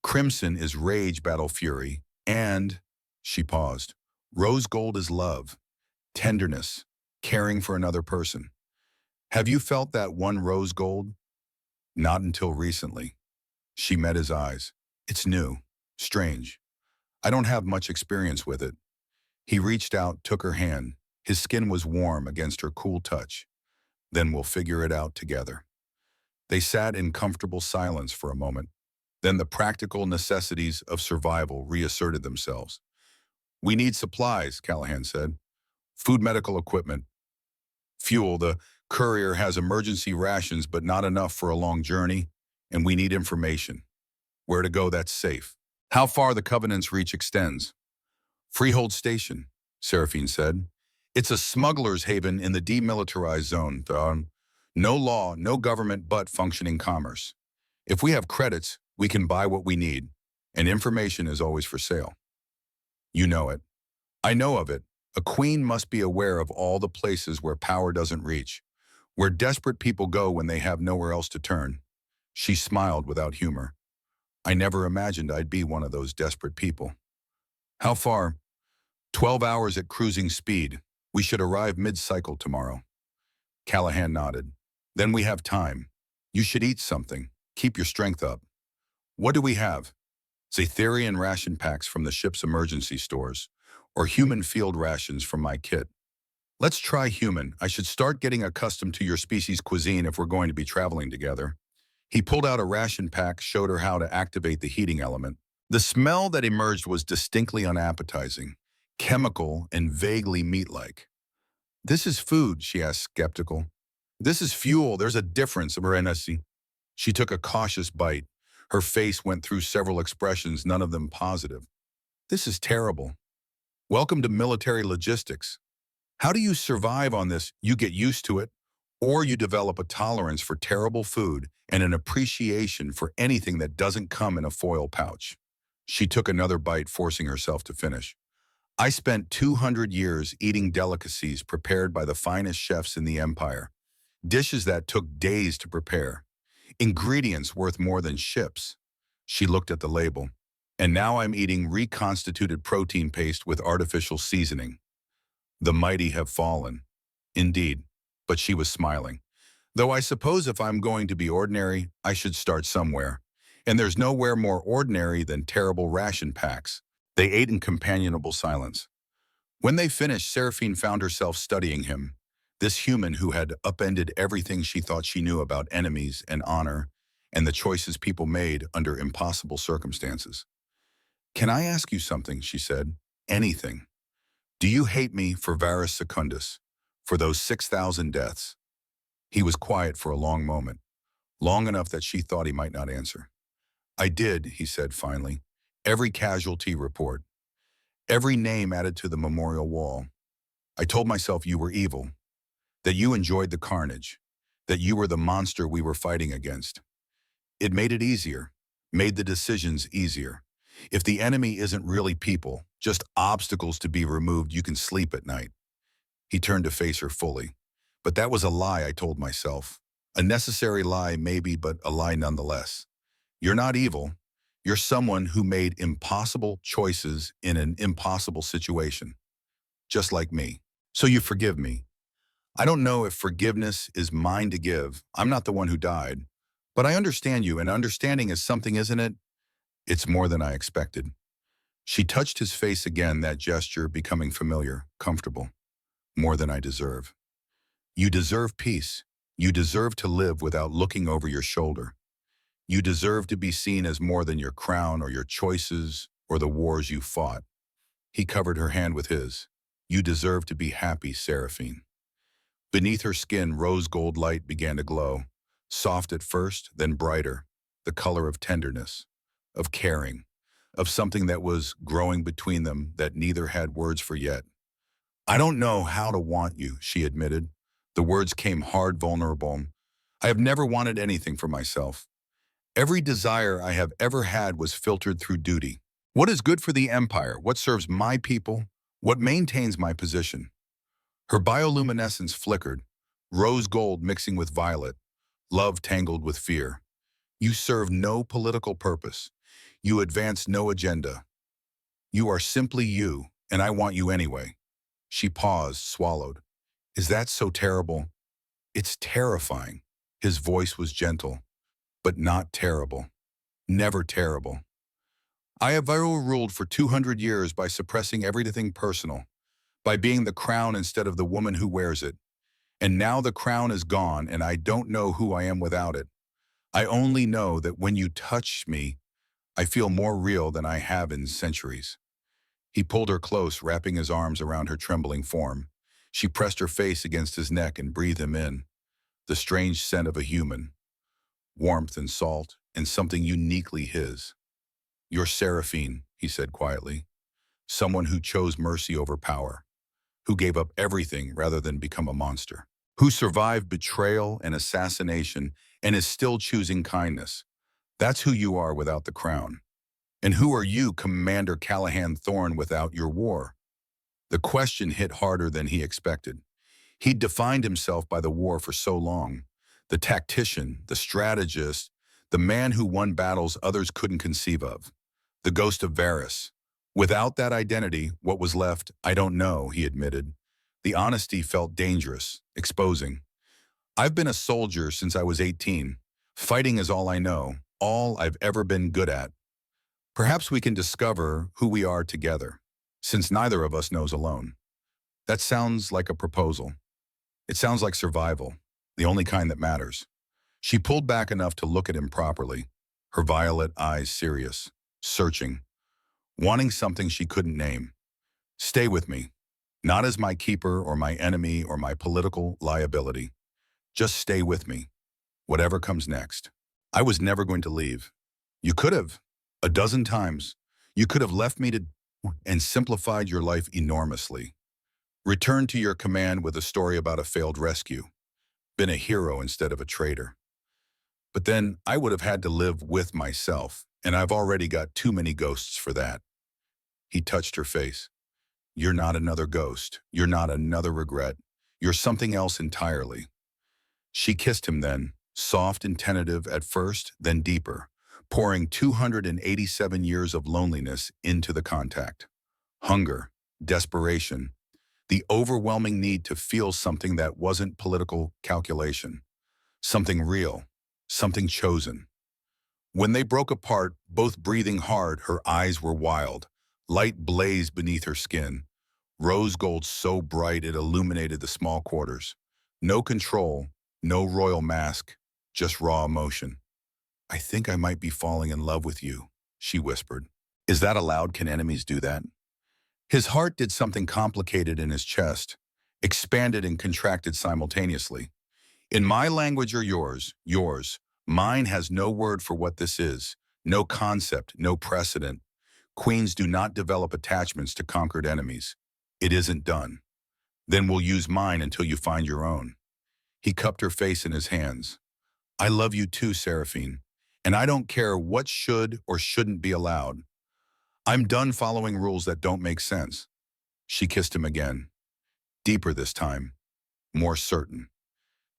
Crimson is rage, battle, fury. And, she paused, rose gold is love, tenderness, caring for another person. Have you felt that one rose gold? Not until recently. She met his eyes. It's new, strange. I don't have much experience with it. He reached out, took her hand. His skin was warm against her cool touch. Then we'll figure it out together. They sat in comfortable silence for a moment. Then the practical necessities of survival reasserted themselves. We need supplies, Callahan said. Food, medical equipment. Fuel, the courier has emergency rations but not enough for a long journey, and we need information. Where to go that's safe. How far the Covenant's reach extends. Freehold Station, Seraphine said. It's a smuggler's haven in the demilitarized zone. No law, no government, but functioning commerce. If we have credits, we can buy what we need, and information is always for sale. You know it. I know of it. A queen must be aware of all the places where power doesn't reach, where desperate people go when they have nowhere else to turn. She smiled without humor. I never imagined I'd be one of those desperate people. How far? 12 hours at cruising speed. We should arrive mid-cycle tomorrow. Callahan nodded. Then we have time. You should eat something. Keep your strength up. What do we have? Cytherian ration packs from the ship's emergency stores, or human field rations from my kit. Let's try human. I should start getting accustomed to your species' cuisine if we're going to be traveling together. He pulled out a ration pack, showed her how to activate the heating element. The smell that emerged was distinctly unappetizing, chemical and vaguely meat-like. This is food, she asked, skeptical. This is fuel. There's a difference, Marenesi. She took a cautious bite. Her face went through several expressions, none of them positive. This is terrible. Welcome to military logistics. How do you survive on this? You get used to it, or you develop a tolerance for terrible food and an appreciation for anything that doesn't come in a foil pouch. She took another bite, forcing herself to finish. I spent 200 years eating delicacies prepared by the finest chefs in the empire. Dishes that took days to prepare. Ingredients worth more than ships. She looked at the label. And now I'm eating reconstituted protein paste with artificial seasoning. The mighty have fallen. Indeed. But she was smiling. Though I suppose if I'm going to be ordinary, I should start somewhere. And there's nowhere more ordinary than terrible ration packs. They ate in companionable silence. When they finished, Seraphine found herself studying him. This human who had upended everything she thought she knew about enemies and honor and the choices people made under impossible circumstances. Can I ask you something, she said. Anything. Do you hate me for Varus Secundus, for those 6,000 deaths? He was quiet for a long moment, long enough that she thought he might not answer. I did, he said finally. Every casualty report. Every name added to the memorial wall. I told myself you were evil, that you enjoyed the carnage, that you were the monster we were fighting against. It made it easier, made the decisions easier. If the enemy isn't really people, just obstacles to be removed, you can sleep at night. He turned to face her fully. But that was a lie, I told myself. A necessary lie, maybe, but a lie nonetheless. You're not evil. You're someone who made impossible choices in an impossible situation. Just like me. So you forgive me. I don't know if forgiveness is mine to give. I'm not the one who died. But I understand you, and understanding is something, isn't it? It's more than I expected. She touched his face again, that gesture becoming familiar, comfortable. More than I deserve. You deserve peace. You deserve to live without looking over your shoulder. You deserve to be seen as more than your crown or your choices or the wars you fought. He covered her hand with his. You deserve to be happy, Seraphine. Beneath her skin, rose gold light began to glow, soft at first, then brighter, the color of tenderness, of caring, of something that was growing between them that neither had words for yet. I don't know how to want you, she admitted. The words came hard, vulnerable. I have never wanted anything for myself. Every desire I have ever had was filtered through duty. What is good for the empire? What serves my people? What maintains my position? Her bioluminescence flickered, rose gold mixing with violet, love tangled with fear. You serve no political purpose. You advance no agenda. You are simply you, and I want you anyway. She paused, swallowed. Is that so terrible? It's terrifying. His voice was gentle, but not terrible. Never terrible. I have ruled for 200 years by suppressing everything personal, by being the crown instead of the woman who wears it. And now the crown is gone, and I don't know who I am without it. I only know that when you touch me, I feel more real than I have in centuries. He pulled her close, wrapping his arms around her trembling form. She pressed her face against his neck and breathed him in, the strange scent of a human, warmth and salt, and something uniquely his. You're Seraphine, he said quietly, someone who chose mercy over power, who gave up everything rather than become a monster, who survived betrayal and assassination and is still choosing kindness. That's who you are without the crown. And who are you, Commander Callahan Thorne, without your war? The question hit harder than he expected. He'd defined himself by the war for so long. The tactician, the strategist, the man who won battles others couldn't conceive of. The ghost of Varys. Without that identity, what was left, I don't know, he admitted. The honesty felt dangerous, exposing. I've been a soldier since I was 18. Fighting is all I know, all I've ever been good at. Perhaps we can discover who we are together, since neither of us knows alone. That sounds like a proposal. It sounds like survival, the only kind that matters. She pulled back enough to look at him properly, her violet eyes serious, searching, wanting something she couldn't name. Stay with me, not as my keeper or my enemy or my political liability. Just stay with me, whatever comes next. I was never going to leave. You could have, a dozen times. You could have left me to and simplified your life enormously. Returned to your command with a story about a failed rescue. Been a hero instead of a traitor. But then I would have had to live with myself, and I've already got too many ghosts for that. He touched her face. You're not another ghost. You're not another regret. You're something else entirely. She kissed him then, soft and tentative at first, then deeper, pouring 287 years of loneliness into the contact. Hunger, desperation, the overwhelming need to feel something that wasn't political calculation, something real, something chosen. When they broke apart, both breathing hard, her eyes were wild. Light blazed beneath her skin, rose gold so bright it illuminated the small quarters. No control, no royal mask, just raw emotion. I think I might be falling in love with you, she whispered. Is that allowed? Can enemies do that? His heart did something complicated in his chest, expanded and contracted simultaneously. In my language or yours, yours. Mine has no word for what this is, no concept, no precedent. Queens do not develop attachments to conquered enemies. It isn't done. Then we'll use mine until you find your own. He cupped her face in his hands. I love you too, Seraphine, and I don't care what should or shouldn't be allowed. I'm done following rules that don't make sense. She kissed him again, deeper this time, more certain.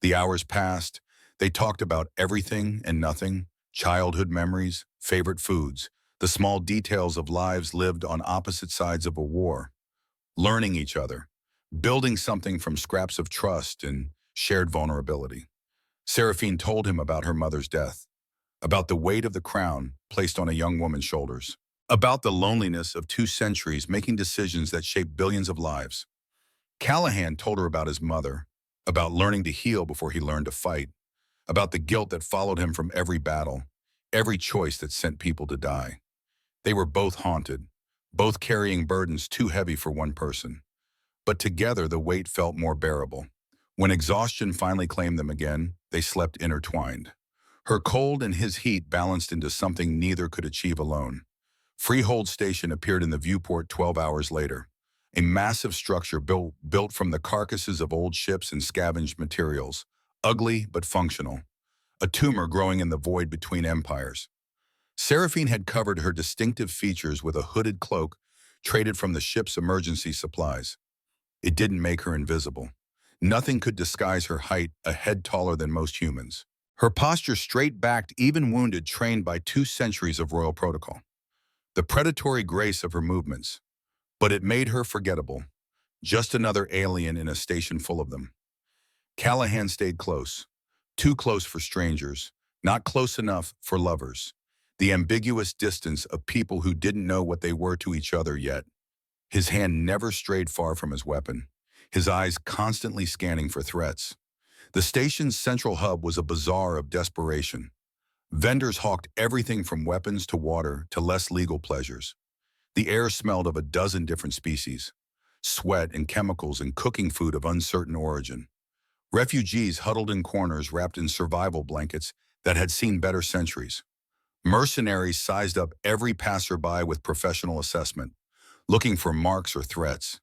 The hours passed. They talked about everything and nothing, childhood memories, favorite foods, the small details of lives lived on opposite sides of a war, learning each other, building something from scraps of trust and shared vulnerability. Seraphine told him about her mother's death, about the weight of the crown placed on a young woman's shoulders, about the loneliness of 2 centuries making decisions that shape billions of lives. Callahan told her about his mother, about learning to heal before he learned to fight, about the guilt that followed him from every battle, every choice that sent people to die. They were both haunted, both carrying burdens too heavy for one person. But together the weight felt more bearable. When exhaustion finally claimed them again, they slept intertwined. Her cold and his heat balanced into something neither could achieve alone. Freehold Station appeared in the viewport 12 hours later, a massive structure built from the carcasses of old ships and scavenged materials, ugly but functional, a tumor growing in the void between empires. Seraphine had covered her distinctive features with a hooded cloak traded from the ship's emergency supplies. It didn't make her invisible. Nothing could disguise her height, a head taller than most humans. Her posture straight-backed, even wounded, trained by 2 centuries of royal protocol. The predatory grace of her movements. But it made her forgettable. Just another alien in a station full of them. Callahan stayed close. Too close for strangers, not close enough for lovers. The ambiguous distance of people who didn't know what they were to each other yet. His hand never strayed far from his weapon, his eyes constantly scanning for threats. The station's central hub was a bazaar of desperation. Vendors hawked everything from weapons to water to less legal pleasures. The air smelled of a dozen different species, sweat and chemicals and cooking food of uncertain origin. Refugees huddled in corners wrapped in survival blankets that had seen better centuries. Mercenaries sized up every passerby with professional assessment, looking for marks or threats.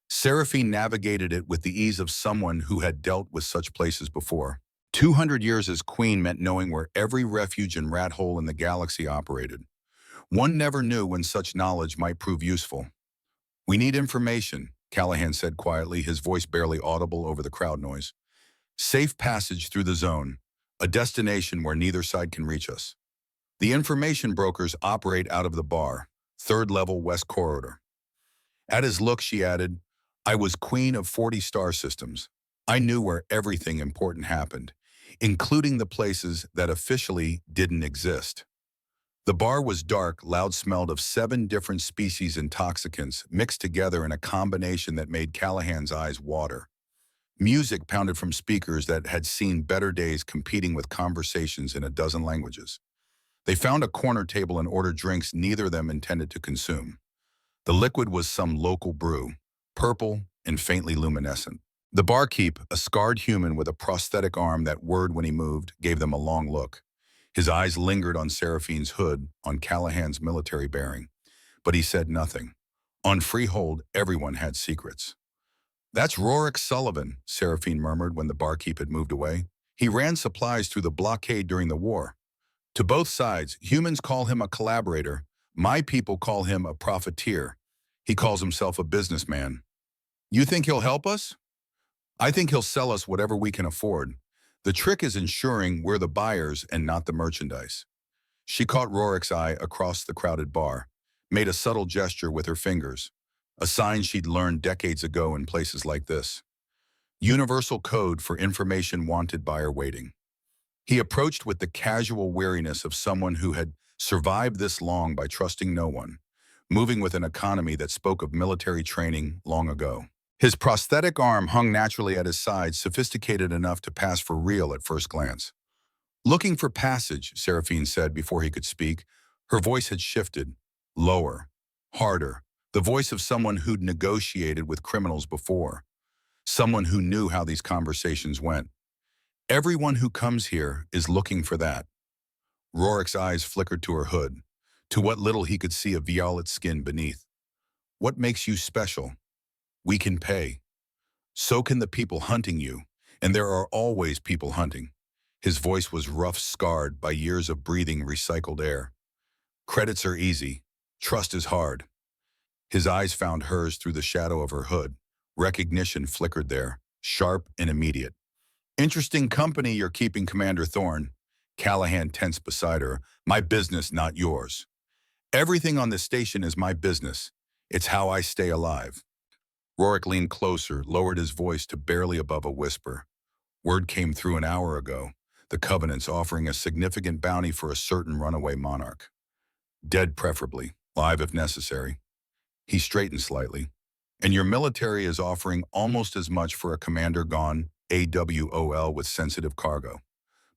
Seraphine navigated it with the ease of someone who had dealt with such places before. 200 years as queen meant knowing where every refuge and rat hole in the galaxy operated. One never knew when such knowledge might prove useful. "We need information," Callahan said quietly, his voice barely audible over the crowd noise. "Safe passage through the zone, a destination where neither side can reach us. The information brokers operate out of the bar, 3rd level West Corridor." At his look, she added, "I was queen of 40 star systems. I knew where everything important happened, including the places that officially didn't exist." The bar was dark, loud, smelled of 7 different species intoxicants mixed together in a combination that made Callahan's eyes water. Music pounded from speakers that had seen better days, competing with conversations in a dozen languages. They found a corner table and ordered drinks neither of them intended to consume. The liquid was some local brew, purple and faintly luminescent. The barkeep, a scarred human with a prosthetic arm that whirred when he moved, gave them a long look. His eyes lingered on Seraphine's hood, on Callahan's military bearing. But he said nothing. On Freehold, everyone had secrets. "That's Rorik Sullivan," Seraphine murmured when the barkeep had moved away. "He ran supplies through the blockade during the war. To both sides, humans call him a collaborator. My people call him a profiteer. He calls himself a businessman. You think he'll help us? I think he'll sell us whatever we can afford. The trick is ensuring we're the buyers and not the merchandise." She caught Rorik's eye across the crowded bar, made a subtle gesture with her fingers, a sign she'd learned decades ago in places like this. Universal code for information wanted buyer waiting. He approached with the casual weariness of someone who had survived this long by trusting no one, moving with an economy that spoke of military training long ago. His prosthetic arm hung naturally at his side, sophisticated enough to pass for real at first glance. "Looking for passage," Seraphine said before he could speak. Her voice had shifted, lower, harder, the voice of someone who'd negotiated with criminals before, someone who knew how these conversations went. "Everyone who comes here is looking for that." Rorik's eyes flickered to her hood, to what little he could see of violet skin beneath. "What makes you special? We can pay. So can the people hunting you, and there are always people hunting." His voice was rough, scarred by years of breathing recycled air. "Credits are easy. Trust is hard." His eyes found hers through the shadow of her hood. Recognition flickered there, sharp and immediate. "Interesting company you're keeping, Commander Thorne." Callahan tensed beside her. "My business, not yours. Everything on this station is my business. It's how I stay alive." Rorik leaned closer, lowered his voice to barely above a whisper. "Word came through an hour ago. The Covenant's offering a significant bounty for a certain runaway monarch. Dead, preferably. live if necessary. He straightened slightly. And your military is offering almost as much for a commander gone AWOL with sensitive cargo.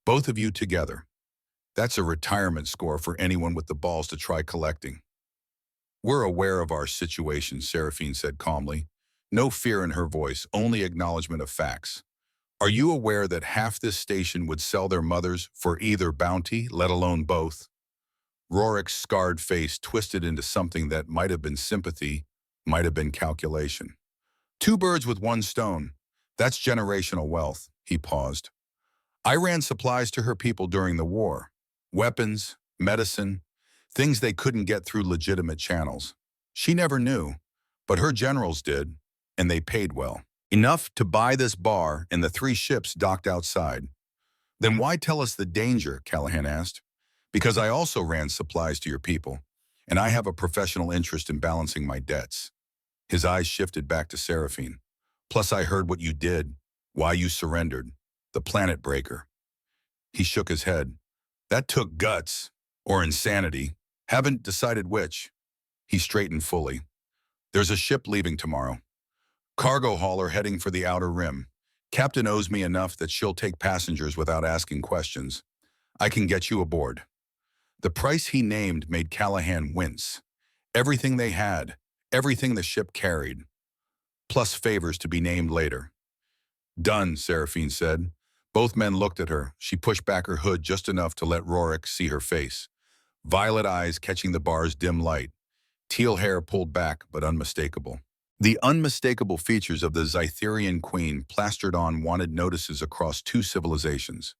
Both of you together. That's a retirement score for anyone with the balls to try collecting. We're aware of our situation, Seraphine said calmly. No fear in her voice, only acknowledgement of facts. Are you aware that half this station would sell their mothers for either bounty, let alone both? Rorik's scarred face twisted into something that might have been sympathy, might have been calculation. Two birds with one stone. That's generational wealth, he paused. I ran supplies to her people during the war. Weapons, medicine, things they couldn't get through legitimate channels. She never knew, but her generals did, and they paid well. Enough to buy this bar and the 3 ships docked outside. Then why tell us the danger, Callahan asked. Because I also ran supplies to your people, and I have a professional interest in balancing my debts. His eyes shifted back to Seraphine. Plus I heard what you did, why you surrendered, the planet breaker. He shook his head. That took guts, or insanity. Haven't decided which. He straightened fully. There's a ship leaving tomorrow. Cargo hauler heading for the outer rim. Captain owes me enough that she'll take passengers without asking questions. I can get you aboard. The price he named made Callahan wince. Everything they had, everything the ship carried. Plus favors to be named later. Done, Seraphine said. Both men looked at her. She pushed back her hood just enough to let Rorik see her face. Violet eyes catching the bar's dim light. Teal hair pulled back, but unmistakable. The unmistakable features of the Zytherian queen plastered on wanted notices across 2 civilizations.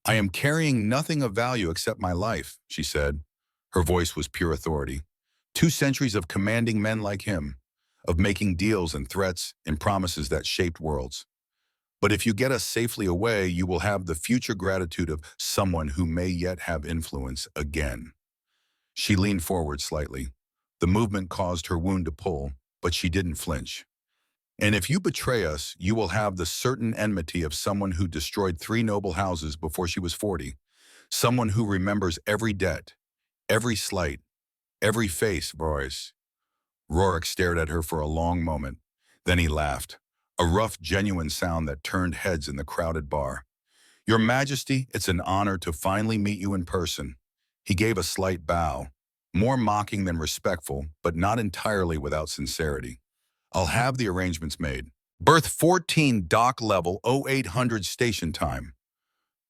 I am carrying nothing of value except my life, she said. Her voice was pure authority. 2 centuries of commanding men like him, of making deals and threats and promises that shaped worlds. But if you get us safely away, you will have the future gratitude of someone who may yet have influence again. She leaned forward slightly. The movement caused her wound to pull, but she didn't flinch. And if you betray us, you will have the certain enmity of someone who destroyed 3 noble houses before she was 40. Someone who remembers every debt, every slight, every face, voice. Rorik stared at her for a long moment. Then he laughed, a rough, genuine sound that turned heads in the crowded bar. Your Majesty, it's an honor to finally meet you in person. He gave a slight bow, more mocking than respectful, but not entirely without sincerity. I'll have the arrangements made. Berth 14, dock level 0800 station time.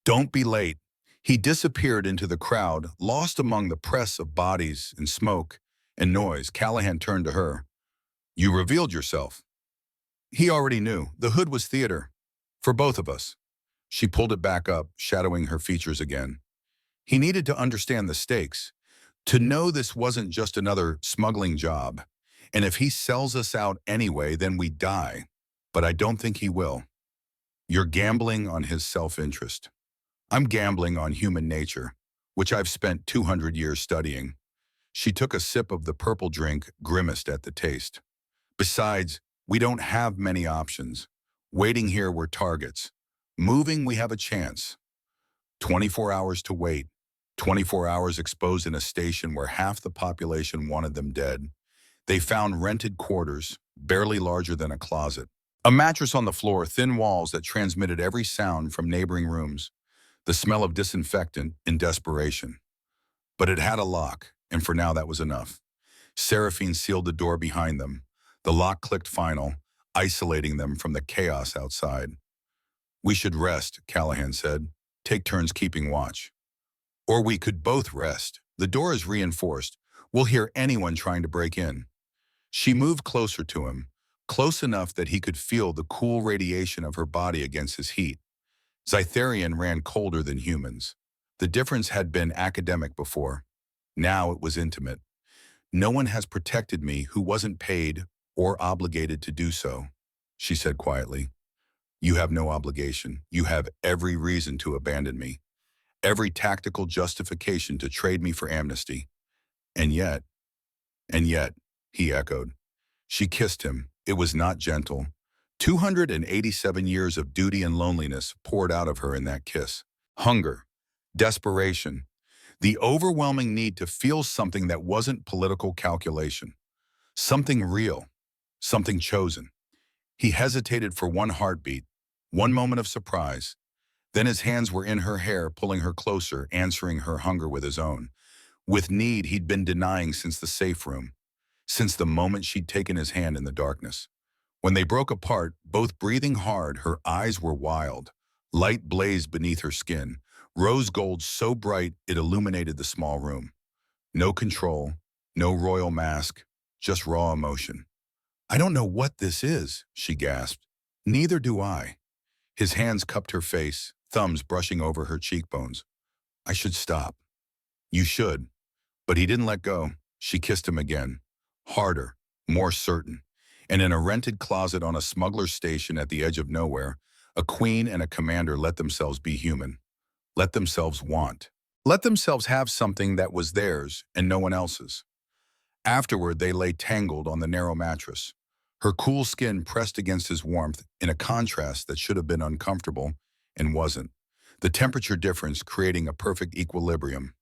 Don't be late. He disappeared into the crowd, lost among the press of bodies and smoke and noise. Callahan turned to her. You revealed yourself. He already knew. The hood was theater. For both of us. She pulled it back up, shadowing her features again. He needed to understand the stakes. To know this wasn't just another smuggling job. And if he sells us out anyway, then we die. But I don't think he will. You're gambling on his self-interest. I'm gambling on human nature, which I've spent 200 years studying. She took a sip of the purple drink, grimaced at the taste. Besides, we don't have many options. Waiting here, we're targets. Moving, we have a chance. 24 hours to wait. 24 hours exposed in a station where half the population wanted them dead. They found rented quarters, barely larger than a closet. A mattress on the floor, thin walls that transmitted every sound from neighboring rooms. The smell of disinfectant in desperation. But it had a lock, and for now that was enough. Seraphine sealed the door behind them. The lock clicked final, isolating them from the chaos outside. We should rest, Callahan said. Take turns keeping watch. Or we could both rest. The door is reinforced. We'll hear anyone trying to break in. She moved closer to him, close enough that he could feel the cool radiation of her body against his heat. Zytherian ran colder than humans. The difference had been academic before. Now it was intimate. No one has protected me who wasn't paid or obligated to do so, she said quietly. You have no obligation. You have every reason to abandon me. Every tactical justification to trade me for amnesty. And yet, he echoed. She kissed him. It was not gentle. 287 years of duty and loneliness poured out of her in that kiss. Hunger, desperation. The overwhelming need to feel something that wasn't political calculation. Something real. Something chosen. He hesitated for one heartbeat, one moment of surprise. Then his hands were in her hair, pulling her closer, answering her hunger with his own. With need he'd been denying since the safe room, since the moment she'd taken his hand in the darkness. When they broke apart, both breathing hard, her eyes were wild. Light blazed beneath her skin, rose gold so bright it illuminated the small room. No control, no royal mask, just raw emotion. "I don't know what this is," she gasped. "Neither do I." His hands cupped her face, thumbs brushing over her cheekbones. "I should stop." "You should." But he didn't let go. She kissed him again. Harder, more certain. And in a rented closet on a smuggler's station at the edge of nowhere, a queen and a commander let themselves be human. Let themselves want. Let themselves have something that was theirs and no one else's. Afterward, they lay tangled on the narrow mattress. Her cool skin pressed against his warmth in a contrast that should have been uncomfortable and wasn't. The temperature difference creating a perfect equilibrium.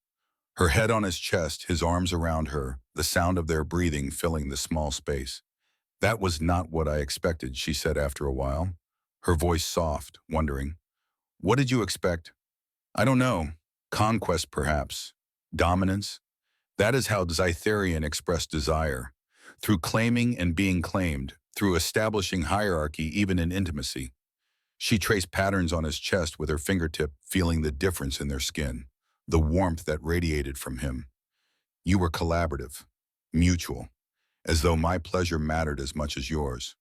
Her head on his chest, his arms around her, the sound of their breathing filling the small space. "That was not what I expected," she said after a while, her voice soft, wondering. "What did you expect?" "I don't know. Conquest, perhaps. Dominance. That is how Zytharian expressed desire. Through claiming and being claimed, through establishing hierarchy even in intimacy." She traced patterns on his chest with her fingertip, feeling the difference in their skin, the warmth that radiated from him. "You were collaborative, mutual, as though my pleasure mattered as much as yours."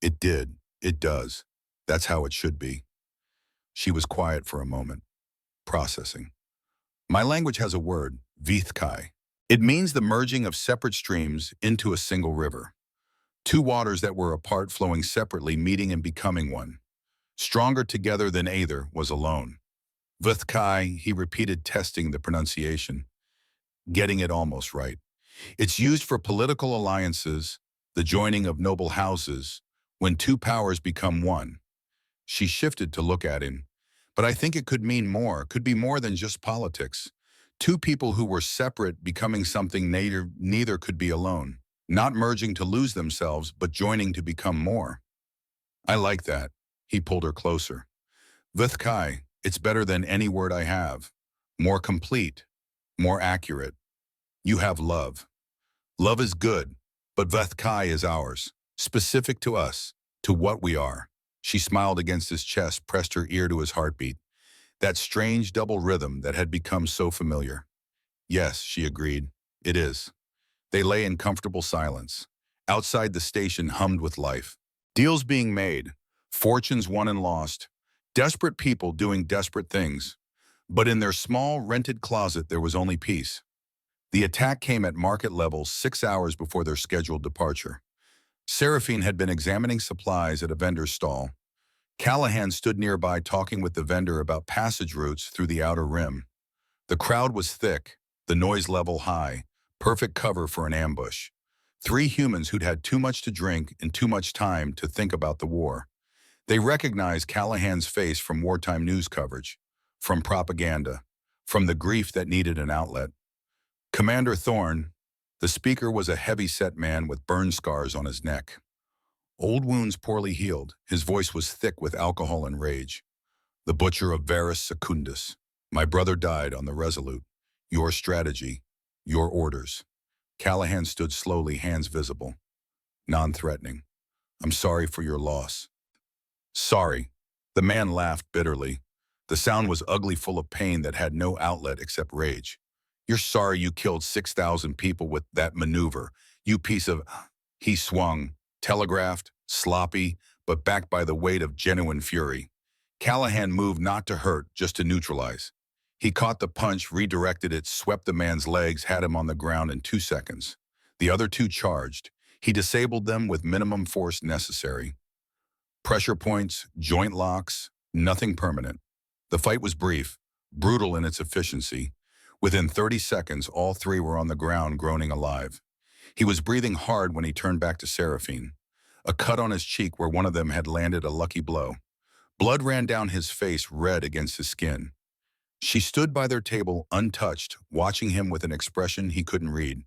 "It did. It does. That's how it should be." She was quiet for a moment, processing. "My language has a word, vithkai. It means the merging of separate streams into a single river. Two waters that were apart flowing separately, meeting and becoming one. Stronger together than either was alone." Vithkai, he repeated, testing the pronunciation, getting it almost right. "It's used for political alliances, the joining of noble houses, when two powers become one." She shifted to look at him. "But I think it could mean more, could be more than just politics. Two people who were separate becoming something neither could be alone. Not merging to lose themselves, but joining to become more." "I like that." He pulled her closer. "Vithkai, it's better than any word I have. More complete, more accurate. You have love. Love is good, but Vethkai is ours, specific to us, to what we are." She smiled against his chest, pressed her ear to his heartbeat. That strange double rhythm that had become so familiar. "Yes," she agreed, "it is." They lay in comfortable silence. Outside the station hummed with life. Deals being made, fortunes won and lost, desperate people doing desperate things. But in their small, rented closet there was only peace. The attack came at market level 6 hours before their scheduled departure. Seraphine had been examining supplies at a vendor's stall. Callahan stood nearby talking with the vendor about passage routes through the outer rim. The crowd was thick, the noise level high, perfect cover for an ambush. Three humans who'd had too much to drink and too much time to think about the war. They recognized Callahan's face from wartime news coverage, from propaganda, from the grief that needed an outlet. Commander Thorne, the speaker, was a heavy-set man with burn scars on his neck. Old wounds poorly healed, his voice was thick with alcohol and rage. "The butcher of Varus Secundus. My brother died on the Resolute. Your strategy, your orders." Callahan stood slowly, hands visible, non-threatening. "I'm sorry for your loss." "Sorry." The man laughed bitterly. The sound was ugly, full of pain that had no outlet except rage. "You're sorry you killed 6,000 people with that maneuver, you piece of—" He swung, telegraphed, sloppy, but backed by the weight of genuine fury. Callahan moved not to hurt, just to neutralize. He caught the punch, redirected it, swept the man's legs, had him on the ground in 2 seconds. The other two charged. He disabled them with minimum force necessary. Pressure points, joint locks, nothing permanent. The fight was brief, brutal in its efficiency. Within 30 seconds, all three were on the ground, groaning alive. He was breathing hard when he turned back to Seraphine. A cut on his cheek where one of them had landed a lucky blow. Blood ran down his face, red against his skin. She stood by their table untouched, watching him with an expression he couldn't read.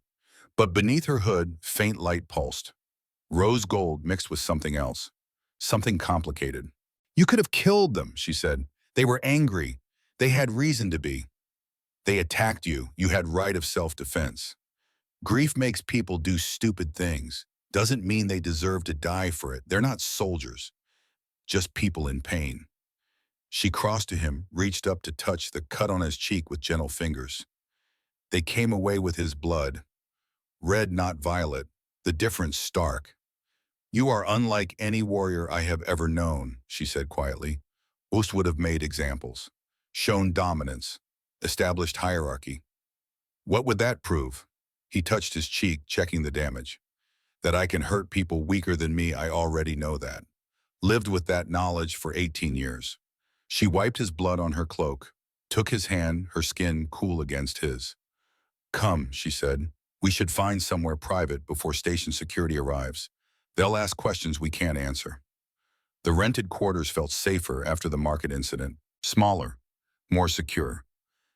But beneath her hood, faint light pulsed. Rose gold mixed with something else. Something complicated. You could have killed them, she said. They were angry. They had reason to be. They attacked you. You had right of self-defense. Grief makes people do stupid things. Doesn't mean they deserve to die for it. They're not soldiers, just people in pain. She crossed to him, reached up to touch the cut on his cheek with gentle fingers. They came away with his blood. Red, not violet. The difference stark. You are unlike any warrior I have ever known, she said quietly. Most would have made examples, shown dominance, established hierarchy. What would that prove? He touched his cheek, checking the damage. That I can hurt people weaker than me, I already know that. Lived with that knowledge for 18 years. She wiped his blood on her cloak, took his hand, her skin cool against his. Come, she said. We should find somewhere private before station security arrives. They'll ask questions we can't answer. The rented quarters felt safer after the market incident. Smaller, more secure.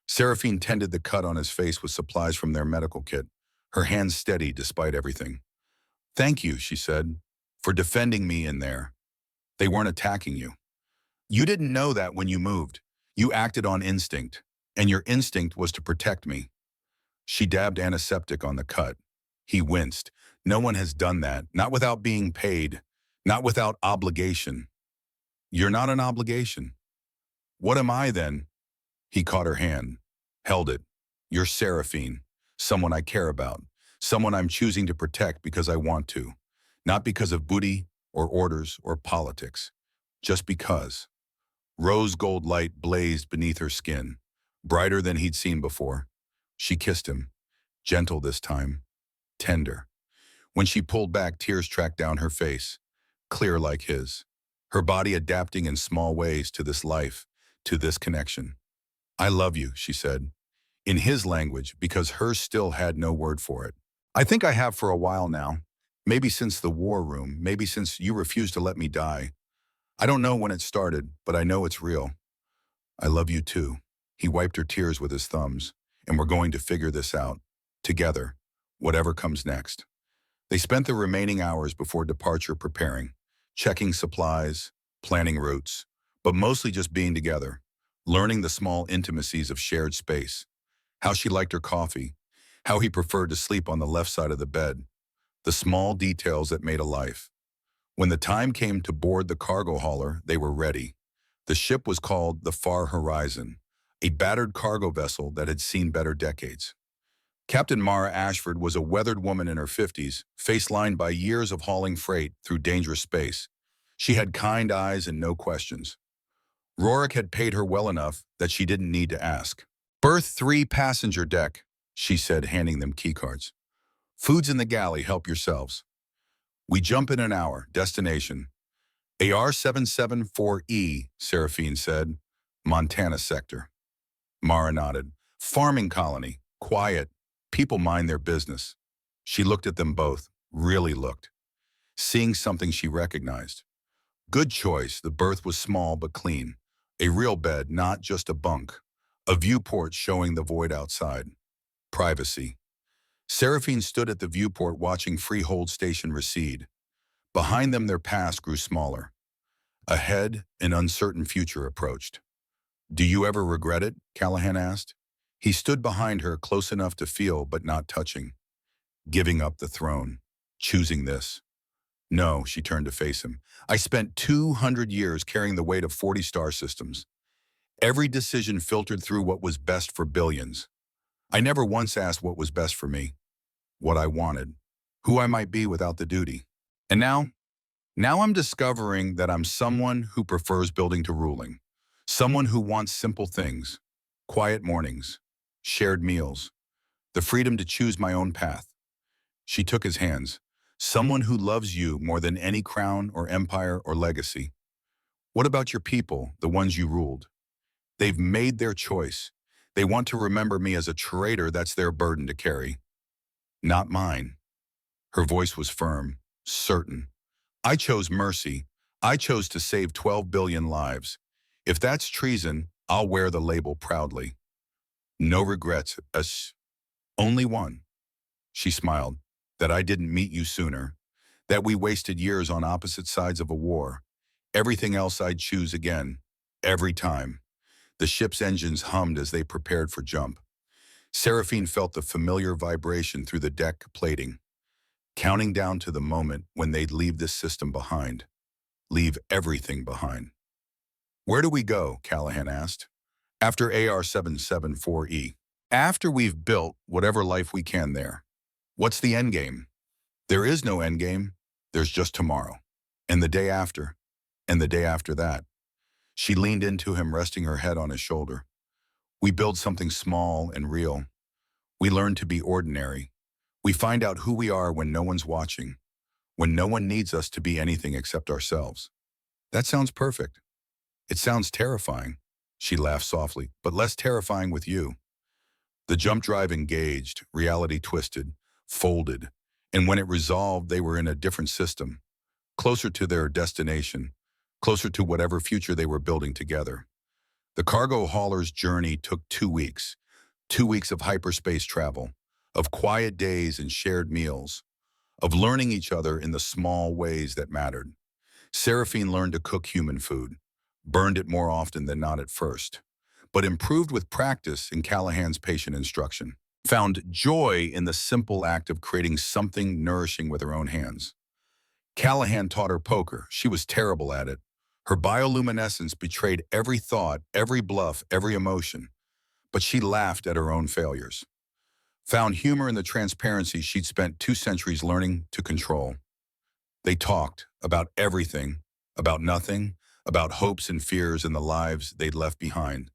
Seraphine tended the cut on his face with supplies from their medical kit, her hands steady despite everything. Thank you, she said, for defending me in there. They weren't attacking you. You didn't know that when you moved. You acted on instinct, and your instinct was to protect me. She dabbed antiseptic on the cut. He winced. No one has done that, not without being paid, not without obligation. You're not an obligation. What am I then? He caught her hand, held it. You're Seraphine, someone I care about, someone I'm choosing to protect because I want to, not because of booty or orders or politics, just because. Rose gold light blazed beneath her skin, brighter than he'd seen before. She kissed him, gentle this time, tender. When she pulled back, tears tracked down her face, clear like his, her body adapting in small ways to this life, to this connection. I love you, she said, in his language because hers still had no word for it. I think I have for a while now, maybe since the war room, maybe since you refused to let me die. I don't know when it started, but I know it's real. I love you too. He wiped her tears with his thumbs, and we're going to figure this out, together, whatever comes next. They spent the remaining hours before departure preparing, checking supplies, planning routes, but mostly just being together, learning the small intimacies of shared space, how she liked her coffee, how he preferred to sleep on the left side of the bed, the small details that made a life. When the time came to board the cargo hauler, they were ready. The ship was called the Far Horizon, a battered cargo vessel that had seen better decades. Captain Mara Ashford was a weathered woman in her 50s, face lined by years of hauling freight through dangerous space. She had kind eyes and no questions. Rorik had paid her well enough that she didn't need to ask. Berth 3 passenger deck, she said, handing them keycards. Food's in the galley, help yourselves. We jump in an hour, destination. AR-774E, Seraphine said. Montana sector. Mara nodded. Farming colony, quiet. People mind their business. She looked at them both, really looked, seeing something she recognized. Good choice, the berth was small but clean. A real bed, not just a bunk. A viewport showing the void outside. Privacy. Seraphine stood at the viewport watching Freehold Station recede. Behind them their past grew smaller. Ahead, an uncertain future approached. Do you ever regret it? Callahan asked. He stood behind her, close enough to feel but not touching. Giving up the throne. Choosing this. No, she turned to face him. I spent 200 years carrying the weight of 40 star systems. Every decision filtered through what was best for billions. I never once asked what was best for me, what I wanted, who I might be without the duty. And now I'm discovering that I'm someone who prefers building to ruling. Someone who wants simple things, quiet mornings, shared meals, the freedom to choose my own path. She took his hands. Someone who loves you more than any crown or empire or legacy. What about your people, the ones you ruled? They've made their choice. They want to remember me as a traitor. That's their burden to carry. Not mine. Her voice was firm, certain. I chose mercy. I chose to save 12 billion lives. If that's treason, I'll wear the label proudly. No regrets, only one. She smiled. That I didn't meet you sooner. That we wasted years on opposite sides of a war. Everything else I'd choose again. Every time. The ship's engines hummed as they prepared for jump. Seraphine felt the familiar vibration through the deck plating, counting down to the moment when they'd leave this system behind. Leave everything behind. Where do we go? Callahan asked. After AR-774E. After we've built whatever life we can there. What's the end game? There is no end game. There's just tomorrow. And the day after. And the day after that. She leaned into him, resting her head on his shoulder. We build something small and real. We learn to be ordinary. We find out who we are when no one's watching, when no one needs us to be anything except ourselves. That sounds perfect. It sounds terrifying. She laughed softly, but less terrifying with you. The jump drive engaged, reality twisted, folded, and when it resolved, they were in a different system, closer to their destination, closer to whatever future they were building together. The cargo hauler's journey took 2 weeks, 2 weeks of hyperspace travel, of quiet days and shared meals, of learning each other in the small ways that mattered. Seraphine learned to cook human food, burned it more often than not at first, but improved with practice in Callahan's patient instruction, found joy in the simple act of creating something nourishing with her own hands. Callahan taught her poker. She was terrible at it. Her bioluminescence betrayed every thought, every bluff, every emotion, but she laughed at her own failures. Found humor in the transparency she'd spent 2 centuries learning to control. They talked about everything, about nothing, about hopes and fears and the lives they'd left behind.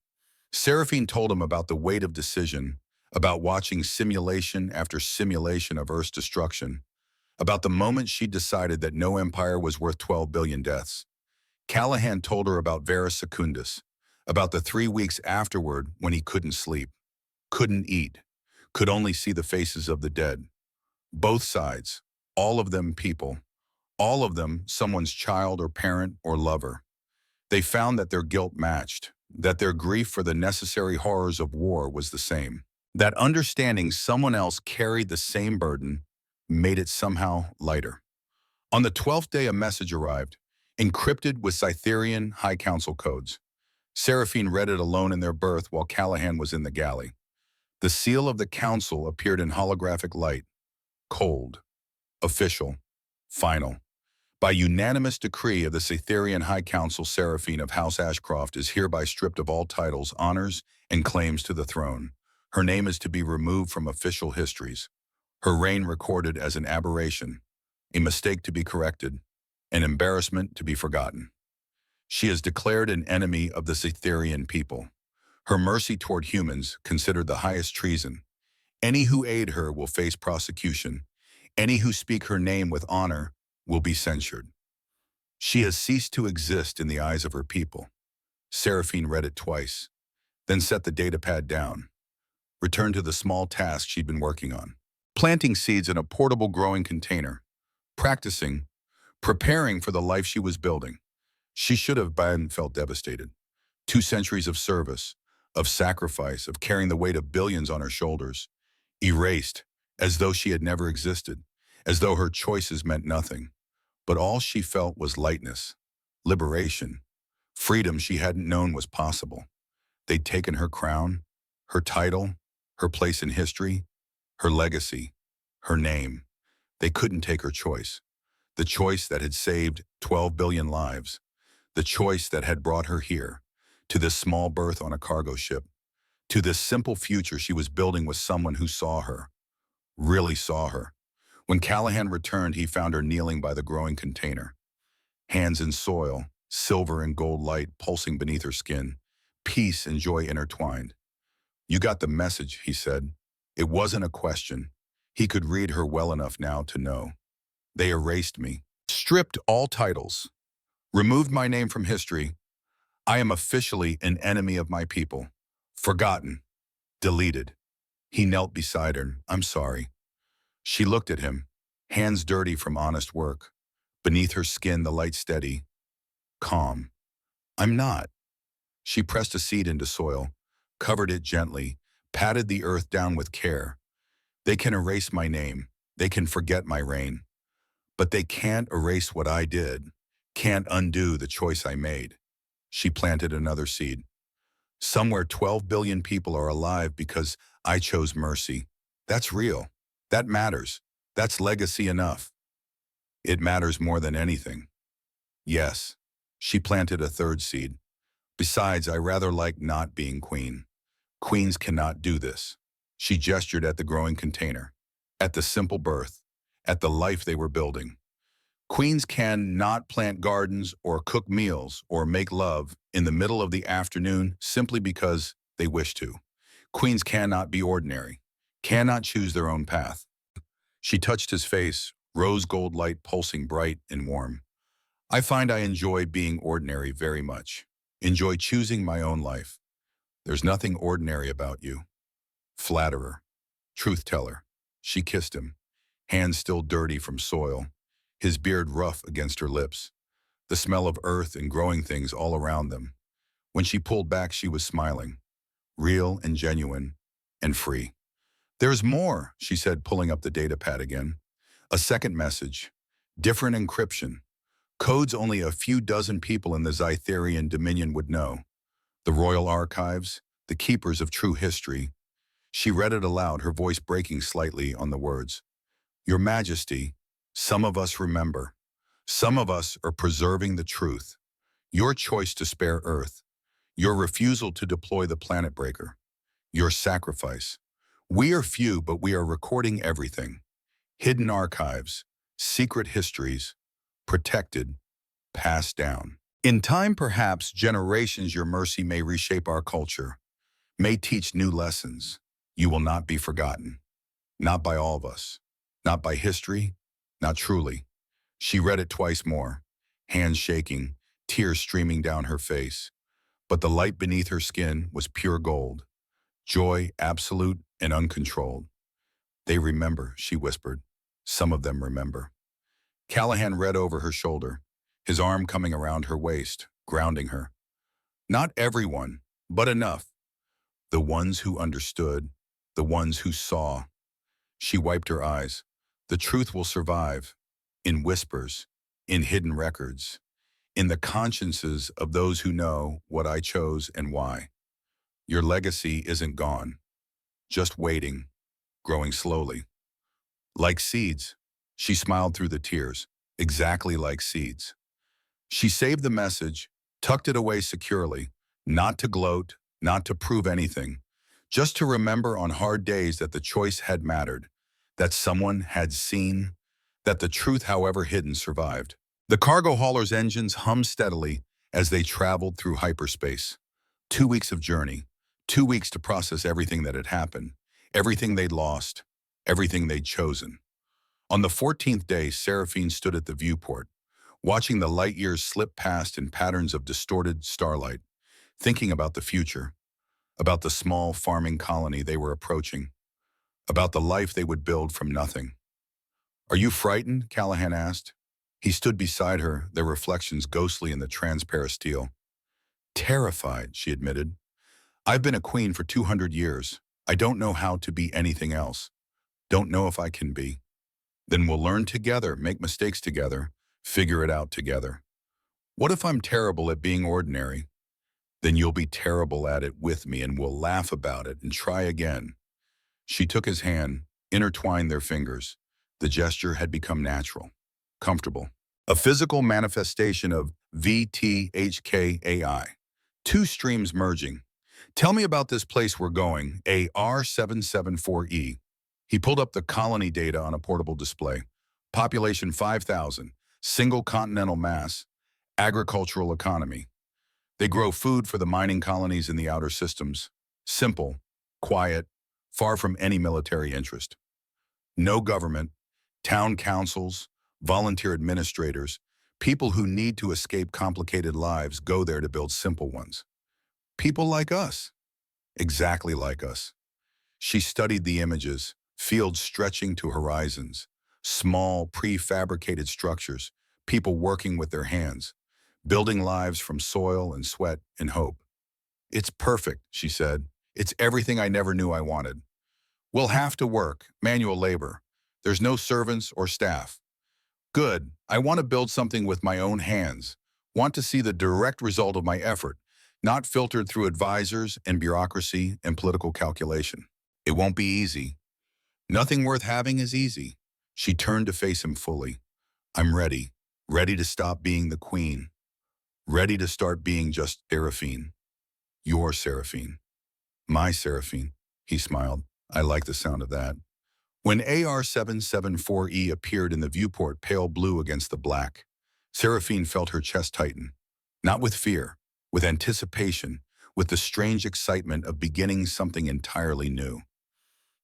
Seraphine told him about the weight of decision, about watching simulation after simulation of Earth's destruction, about the moment she decided that no empire was worth 12 billion deaths. Callahan told her about Vera Secundus, about the 3 weeks afterward when he couldn't sleep, couldn't eat, could only see the faces of the dead. Both sides, all of them people, all of them someone's child or parent or lover. They found that their guilt matched, that their grief for the necessary horrors of war was the same, that understanding someone else carried the same burden made it somehow lighter. On the 12th day, a message arrived, encrypted with Cytherian High Council codes. Seraphine read it alone in their berth while Callahan was in the galley. The seal of the council appeared in holographic light, cold, official, final. By unanimous decree of the Cytherian High Council, Seraphine of House Ashcroft is hereby stripped of all titles, honors, and claims to the throne. Her name is to be removed from official histories. Her reign recorded as an aberration, a mistake to be corrected, an embarrassment to be forgotten. She is declared an enemy of the Cytherian people. Her mercy toward humans considered the highest treason. Any who aid her will face prosecution. Any who speak her name with honor will be censured. She has ceased to exist in the eyes of her people. Seraphine read it twice, then set the datapad down, returned to the small task she'd been working on, planting seeds in a portable growing container, practicing, preparing for the life she was building. She should have felt devastated. 2 centuries of service, of sacrifice, of carrying the weight of billions on her shoulders, erased, as though she had never existed, as though her choices meant nothing. But all she felt was lightness, liberation, freedom she hadn't known was possible. They'd taken her crown, her title, her place in history, her legacy, her name. They couldn't take her choice. The choice that had saved 12 billion lives. The choice that had brought her here, to this small berth on a cargo ship, to this simple future she was building with someone who saw her, really saw her. When Callahan returned, he found her kneeling by the growing container. Hands in soil, silver and gold light pulsing beneath her skin, peace and joy intertwined. You got the message, he said. It wasn't a question. He could read her well enough now to know. They erased me, stripped all titles, removed my name from history. I am officially an enemy of my people. Forgotten, deleted. He knelt beside her. I'm sorry. She looked at him, hands dirty from honest work. Beneath her skin, the light steady, calm. I'm not. She pressed a seed into soil, covered it gently, patted the earth down with care. They can erase my name. They can forget my reign. But they can't erase what I did, can't undo the choice I made. She planted another seed. Somewhere 12 billion people are alive because I chose mercy. That's real. That matters. That's legacy enough. It matters more than anything. Yes. She planted a third seed. Besides, I rather like not being queen. Queens cannot do this. She gestured at the growing container, at the simple birth, at the life they were building. Queens can not plant gardens or cook meals or make love in the middle of the afternoon simply because they wish to. Queens cannot be ordinary, cannot choose their own path. She touched his face, rose gold light pulsing bright and warm. I find I enjoy being ordinary very much. Enjoy choosing my own life. There's nothing ordinary about you. Flatterer, truth teller. She kissed him, hands still dirty from soil, his beard rough against her lips, the smell of earth and growing things all around them. When she pulled back, she was smiling, real and genuine and free. There's more, she said, pulling up the data pad again. A second message, different encryption, codes only a few dozen people in the Zytherian Dominion would know. The Royal Archives, the keepers of true history. She read it aloud, her voice breaking slightly on the words. Your Majesty, some of us remember. Some of us are preserving the truth. Your choice to spare Earth. Your refusal to deploy the planet breaker. Your sacrifice. We are few, but we are recording everything. Hidden archives, secret histories, protected, passed down. In time, perhaps, generations, your mercy may reshape our culture, may teach new lessons. You will not be forgotten. Not by all of us. Not by history. Not truly. She read it twice more, hands shaking, tears streaming down her face. But the light beneath her skin was pure gold. Joy, absolute and uncontrolled. They remember, she whispered. Some of them remember. Callahan read over her shoulder, his arm coming around her waist, grounding her. Not everyone, but enough. The ones who understood, the ones who saw. She wiped her eyes. The truth will survive, in whispers, in hidden records, in the consciences of those who know what I chose and why. Your legacy isn't gone, just waiting, growing slowly. Like seeds, she smiled through the tears, exactly like seeds. She saved the message, tucked it away securely, not to gloat, not to prove anything, just to remember on hard days that the choice had mattered, that someone had seen, that the truth, however hidden, survived. The cargo hauler's engines hummed steadily as they traveled through hyperspace. 2 weeks of journey, 2 weeks to process everything that had happened, everything they'd lost, everything they'd chosen. On the 14th day, Seraphine stood at the viewport, watching the light years slip past in patterns of distorted starlight, thinking about the future, about the small farming colony they were approaching, about the life they would build from nothing. Are you frightened? Callahan asked. He stood beside her, their reflections ghostly in the transparent steel. Terrified, she admitted. I've been a queen for 200 years. I don't know how to be anything else. Don't know if I can be. Then we'll learn together, make mistakes together, figure it out together. What if I'm terrible at being ordinary? Then you'll be terrible at it with me and we'll laugh about it and try again. She took his hand, intertwined their fingers. The gesture had become natural, comfortable. A physical manifestation of VTHKAI. Two streams merging. Tell me about this place we're going, AR774E. He pulled up the colony data on a portable display. Population 5,000, single continental mass, agricultural economy. They grow food for the mining colonies in the outer systems. Simple, quiet, far from any military interest. No government, town councils, volunteer administrators, people who need to escape complicated lives go there to build simple ones. People like us. Exactly like us. She studied the images, fields stretching to horizons, small, prefabricated structures, people working with their hands, building lives from soil and sweat and hope. It's perfect, she said. It's everything I never knew I wanted. We'll have to work, manual labor. There's no servants or staff. Good. I want to build something with my own hands. Want to see the direct result of my effort, not filtered through advisors and bureaucracy and political calculation. It won't be easy. Nothing worth having is easy. She turned to face him fully. I'm ready. Ready to stop being the queen. Ready to start being just Seraphine. Your Seraphine. My Seraphine. He smiled. I like the sound of that. When AR-774E appeared in the viewport pale blue against the black, Seraphine felt her chest tighten. Not with fear, with anticipation, with the strange excitement of beginning something entirely new.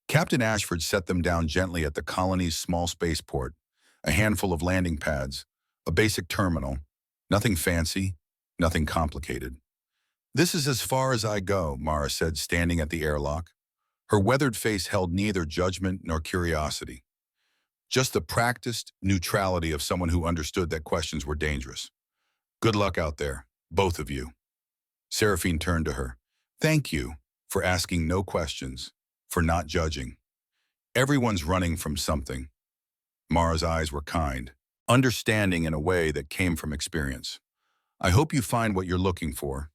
Captain Ashford set them down gently at the colony's small spaceport, a handful of landing pads, a basic terminal, nothing fancy, nothing complicated. This is as far as I go, Mara said, standing at the airlock. Her weathered face held neither judgment nor curiosity, just the practiced neutrality of someone who understood that questions were dangerous. Good luck out there, both of you. Seraphine turned to her. Thank you for asking no questions, for not judging. Everyone's running from something. Mara's eyes were kind, understanding in a way that came from experience. I hope you find what you're looking for,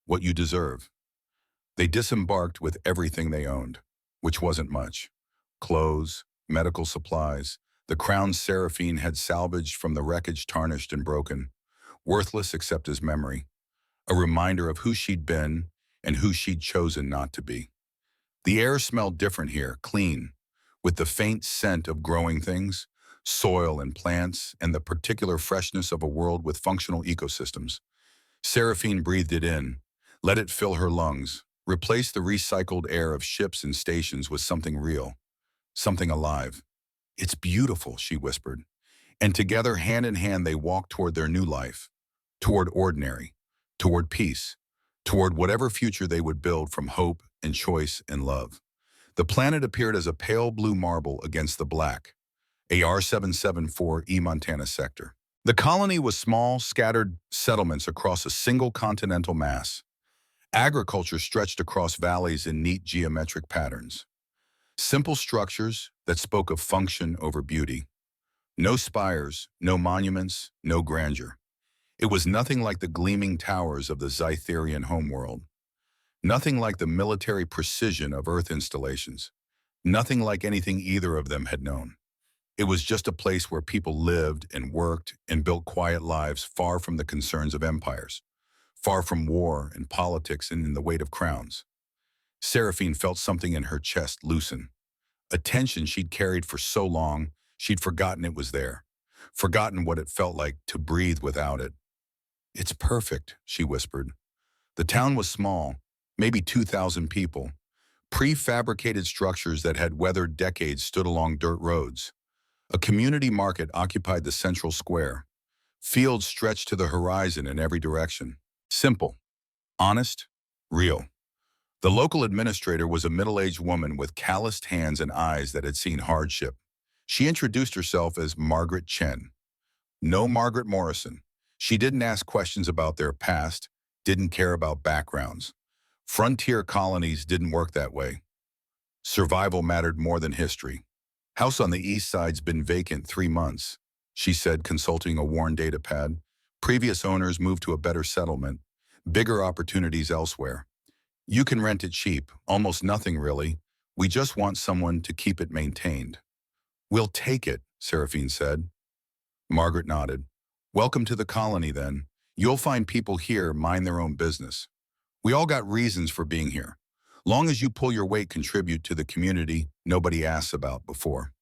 what you deserve. They disembarked with everything they owned, which wasn't much. Clothes, medical supplies, the crowns Seraphine had salvaged from the wreckage tarnished and broken, worthless except as memory, a reminder of who she'd been and who she'd chosen not to be. The air smelled different here, clean, with the faint scent of growing things, soil and plants, and the particular freshness of a world with functional ecosystems. Seraphine breathed it in, let it fill her lungs, replaced the recycled air of ships and stations with something real, something alive. It's beautiful, she whispered. And together, hand in hand, they walked toward their new life, toward ordinary, toward peace, toward whatever future they would build from hope and choice and love. The planet appeared as a pale blue marble against the black, AR-774E Montana sector. The colony was small, scattered settlements across a single continental mass. Agriculture stretched across valleys in neat geometric patterns. Simple structures that spoke of function over beauty. No spires, no monuments, no grandeur. It was nothing like the gleaming towers of the Zytherian homeworld. Nothing like the military precision of Earth installations. Nothing like anything either of them had known. It was just a place where people lived and worked and built quiet lives far from the concerns of empires, far from war and politics and in the weight of crowns. Seraphine felt something in her chest loosen. A tension she'd carried for so long, she'd forgotten it was there, forgotten what it felt like to breathe without it. It's perfect, she whispered. The town was small, maybe 2,000 people. Prefabricated structures that had weathered decades stood along dirt roads. A community market occupied the central square. Fields stretched to the horizon in every direction. Simple, honest, real. The local administrator was a middle-aged woman with calloused hands and eyes that had seen hardship. She introduced herself as Margaret Chen. No Margaret Morrison. She didn't ask questions about their past, didn't care about backgrounds. Frontier colonies didn't work that way. Survival mattered more than history. House on the east side's been vacant 3 months, she said, consulting a worn data pad. Previous owners moved to a better settlement, bigger opportunities elsewhere. You can rent it cheap, almost nothing really. We just want someone to keep it maintained. We'll take it, Seraphine said. Margaret nodded. Welcome to the colony then. You'll find people here mind their own business. We all got reasons for being here. Long as you pull your weight, contribute to the community nobody asks about before.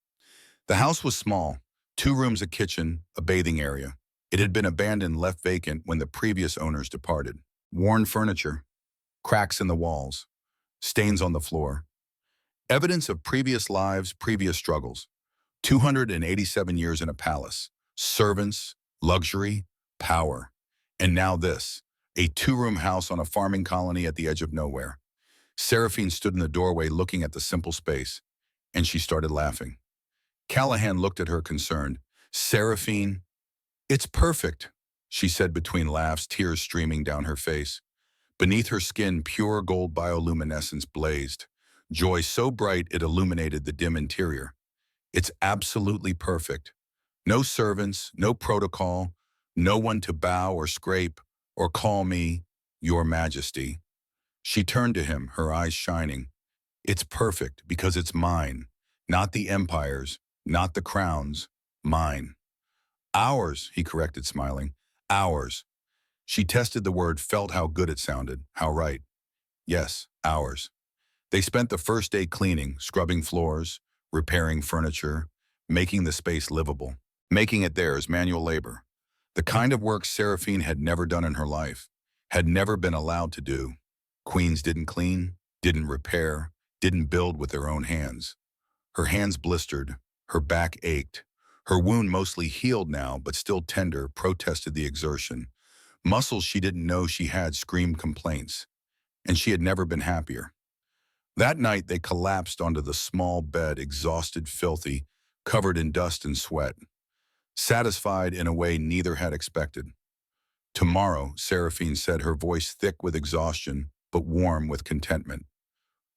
The house was small, 2 rooms, a kitchen, a bathing area. It had been abandoned, left vacant when the previous owners departed. Worn furniture, cracks in the walls, stains on the floor. Evidence of previous lives, previous struggles. 287 years in a palace. Servants, luxury, power. And now this, a 2-room house on a farming colony at the edge of nowhere. Seraphine stood in the doorway looking at the simple space, and she started laughing. Callahan looked at her concerned. Seraphine, it's perfect, she said between laughs, tears streaming down her face. Beneath her skin, pure gold bioluminescence blazed, joy so bright it illuminated the dim interior. It's absolutely perfect. No servants, no protocol, no one to bow or scrape or call me Your Majesty. She turned to him, her eyes shining. It's perfect because it's mine, not the empire's, not the crown's, mine. Ours, he corrected, smiling. Ours. She tested the word, felt how good it sounded, how right. Yes, ours. They spent the first day cleaning, scrubbing floors, repairing furniture, making the space livable, making it theirs, manual labor. The kind of work Seraphine had never done in her life, had never been allowed to do. Queens didn't clean, didn't repair, didn't build with their own hands. Her hands blistered, her back ached. Her wound, mostly healed now, but still tender, protested the exertion. Muscles she didn't know she had screamed complaints, and she had never been happier. That night, they collapsed onto the small bed, exhausted, filthy, covered in dust and sweat, satisfied in a way neither had expected. Tomorrow, Seraphine said, her voice thick with exhaustion, but warm with contentment.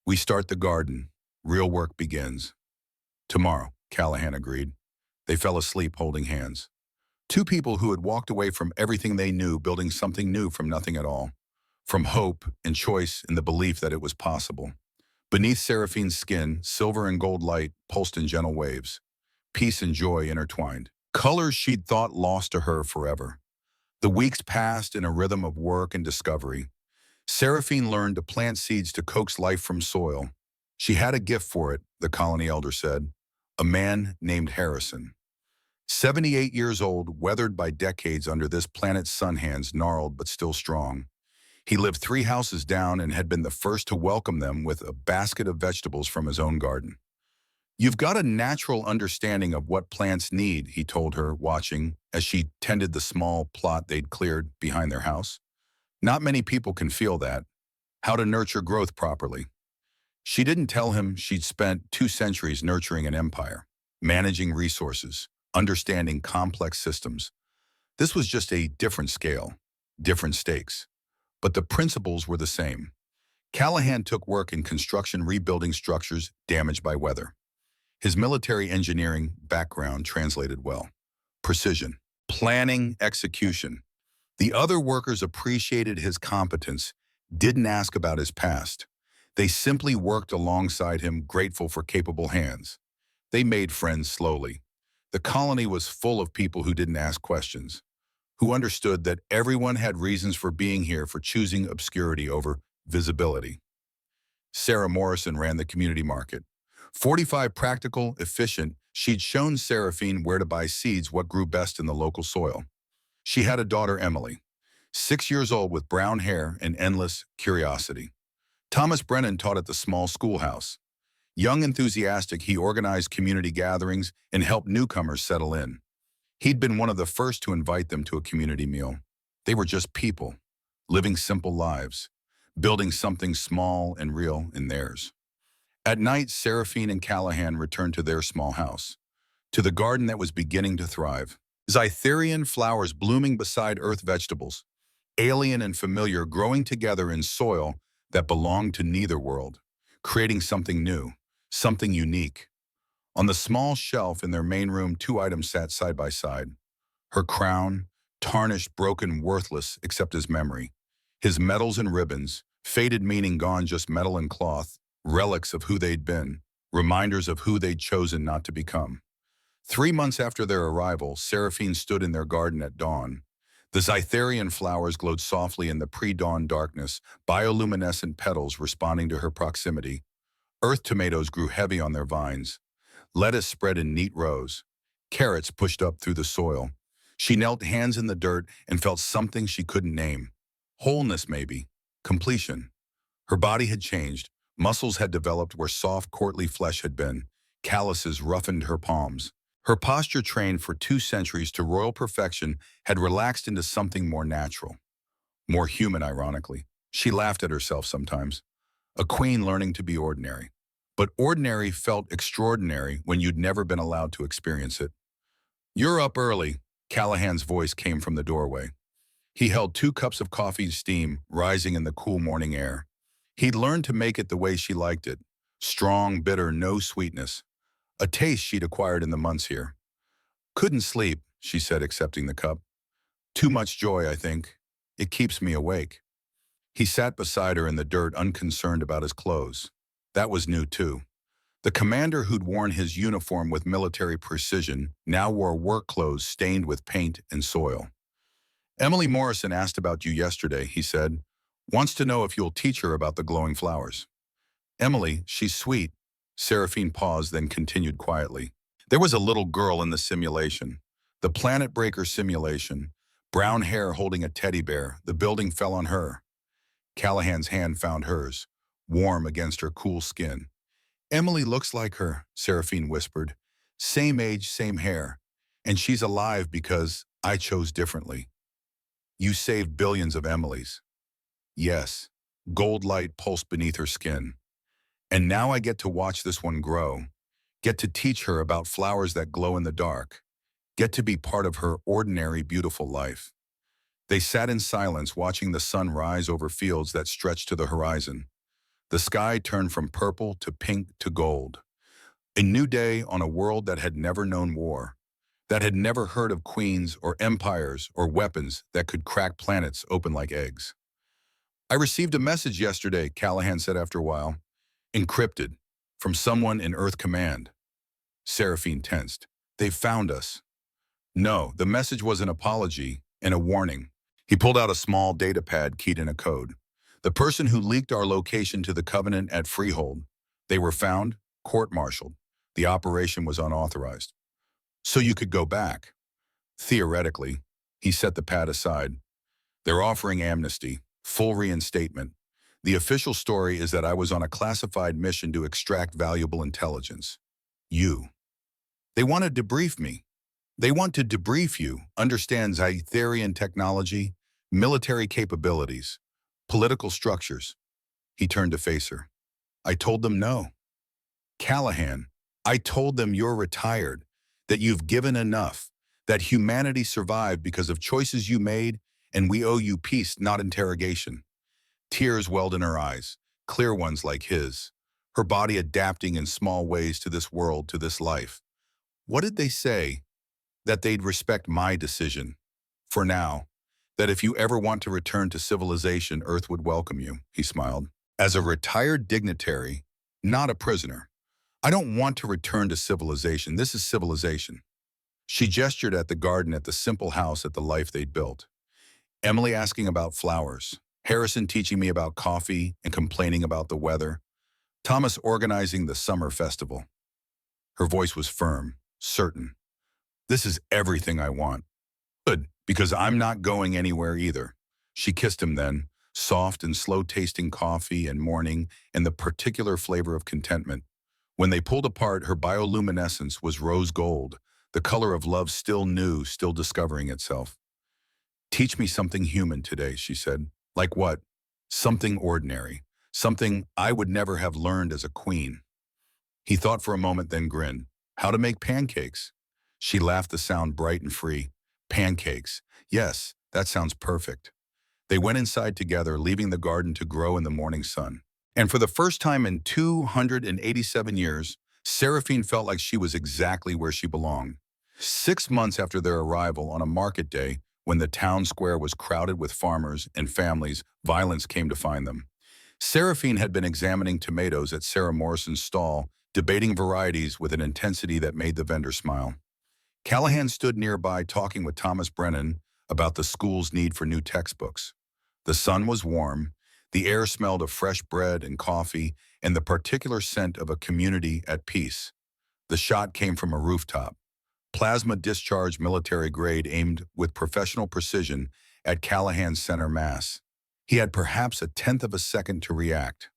We start the garden. Real work begins. Tomorrow, Callahan agreed. They fell asleep holding hands. Two people who had walked away from everything they knew, building something new from nothing at all. From hope and choice in the belief that it was possible. Beneath Seraphine's skin, silver and gold light pulsed in gentle waves. Peace and joy intertwined. Colors she'd thought lost to her forever. The weeks passed in a rhythm of work and discovery. Seraphine learned to plant seeds to coax life from soil. She had a gift for it, the colony elder said. A man named Harrison. 78 years old, weathered by decades under this planet's sun hands, gnarled but still strong. He lived 3 houses down and had been the first to welcome them with a basket of vegetables from his own garden. You've got a natural understanding of what plants need, he told her, watching as she tended the small plot they'd cleared behind their house. Not many people can feel that, how to nurture growth properly. She didn't tell him she'd spent 2 centuries nurturing an empire, managing resources, understanding complex systems. This was just a different scale, different stakes. But the principles were the same. Callahan took work in construction, rebuilding structures damaged by weather. His military engineering background translated well. Precision, planning, execution. The other workers appreciated his competence, didn't ask about his past. They simply worked alongside him, grateful for capable hands. They made friends slowly. The colony was full of people who didn't ask questions, who understood that everyone had reasons for being here, for choosing obscurity over visibility. Sarah Morrison ran the community market. 45 practical, efficient, she'd shown Seraphine where to buy seeds, what grew best in the local soil. She had a daughter, Emily, 6 years old with brown hair and endless curiosity. Thomas Brennan taught at the small schoolhouse. Young, enthusiastic, he organized community gatherings and helped newcomers settle in. He'd been one of the first to invite them to a community meal. They were just people, living simple lives, building something small and real in theirs. At night, Seraphine and Callahan returned to their small house, to the garden that was beginning to thrive. Zytherian flowers blooming beside earth vegetables, alien and familiar, growing together in soil that belonged to neither world, creating something new, something unique. On the small shelf in their main room, 2 items sat side by side. Her crown, tarnished, broken, worthless except as memory. His medals and ribbons, faded meaning gone, just metal and cloth, relics of who they'd been, reminders of who they'd chosen not to become. 3 months after their arrival, Seraphine stood in their garden at dawn. The Zytherian flowers glowed softly in the pre-dawn darkness, bioluminescent petals responding to her proximity. Earth tomatoes grew heavy on their vines. Lettuce spread in neat rows. Carrots pushed up through the soil. She knelt, hands in the dirt, and felt something she couldn't name. Wholeness, maybe. Completion. Her body had changed. Muscles had developed where soft, courtly flesh had been. Calluses roughened her palms. Her posture, trained for 2 centuries to royal perfection, had relaxed into something more natural. More human, ironically. She laughed at herself sometimes. A queen learning to be ordinary. But ordinary felt extraordinary when you'd never been allowed to experience it. "You're up early," Callahan's voice came from the doorway. He held 2 cups of coffee steam rising in the cool morning air. He'd learned to make it the way she liked it. Strong, bitter, no sweetness. A taste she'd acquired in the months here. Couldn't sleep, she said, accepting the cup. Too much joy, I think. It keeps me awake. He sat beside her in the dirt, unconcerned about his clothes. That was new, too. The commander who'd worn his uniform with military precision now wore work clothes stained with paint and soil. Emily Morrison asked about you yesterday, he said. Wants to know if you'll teach her about the glowing flowers. Emily, she's sweet. Seraphine paused, then continued quietly. There was a little girl in the simulation. The Planet Breaker simulation. Brown hair holding a teddy bear. The building fell on her. Callahan's hand found hers, warm against her cool skin. Emily looks like her, Seraphine whispered. Same age, same hair. And she's alive because I chose differently. You saved billions of Emilys. Yes, gold light pulsed beneath her skin. And now I get to watch this one grow, get to teach her about flowers that glow in the dark, get to be part of her ordinary, beautiful life. They sat in silence, watching the sun rise over fields that stretched to the horizon. The sky turned from purple to pink to gold. A new day on a world that had never known war, that had never heard of queens or empires or weapons that could crack planets open like eggs. I received a message yesterday, Callahan said after a while. Encrypted, from someone in Earth Command. Seraphine tensed. They found us. No, the message was an apology and a warning. He pulled out a small data pad keyed in a code. The person who leaked our location to the Covenant at Freehold. They were found, court-martialed. The operation was unauthorized. So you could go back. Theoretically, he set the pad aside. They're offering amnesty, full reinstatement. The official story is that I was on a classified mission to extract valuable intelligence. You. They want to debrief me. They want to debrief you, understand Zytherian technology, military capabilities, political structures. He turned to face her. I told them no. Callahan, I told them you're retired, that you've given enough, that humanity survived because of choices you made, and we owe you peace, not interrogation. Tears welled in her eyes, clear ones like his, her body adapting in small ways to this world, to this life. What did they say? That they'd respect my decision. For now, that if you ever want to return to civilization, Earth would welcome you, he smiled. As a retired dignitary, not a prisoner. I don't want to return to civilization. This is civilization. She gestured at the garden, at the simple house, at the life they'd built. Emily asking about flowers. Harrison teaching me about coffee and complaining about the weather. Thomas organizing the summer festival. Her voice was firm, certain. This is everything I want. Good, because I'm not going anywhere either. She kissed him then, soft and slow-tasting coffee and morning and the particular flavor of contentment. When they pulled apart, her bioluminescence was rose gold, the color of love still new, still discovering itself. Teach me something human today, she said. Like what? Something ordinary. Something I would never have learned as a queen. He thought for a moment, then grinned. How to make pancakes. She laughed, the sound bright and free. Pancakes. Yes, that sounds perfect. They went inside together, leaving the garden to grow in the morning sun. And for the first time in 287 years, Seraphine felt like she was exactly where she belonged. 6 months after their arrival on a market day, when the town square was crowded with farmers and families, violence came to find them. Seraphine had been examining tomatoes at Sarah Morrison's stall, debating varieties with an intensity that made the vendor smile. Callahan stood nearby talking with Thomas Brennan about the school's need for new textbooks. The sun was warm, the air smelled of fresh bread and coffee, and the particular scent of a community at peace. The shot came from a rooftop. Plasma discharge, military grade, aimed with professional precision at Callahan's center mass. He had perhaps a tenth of a second to react.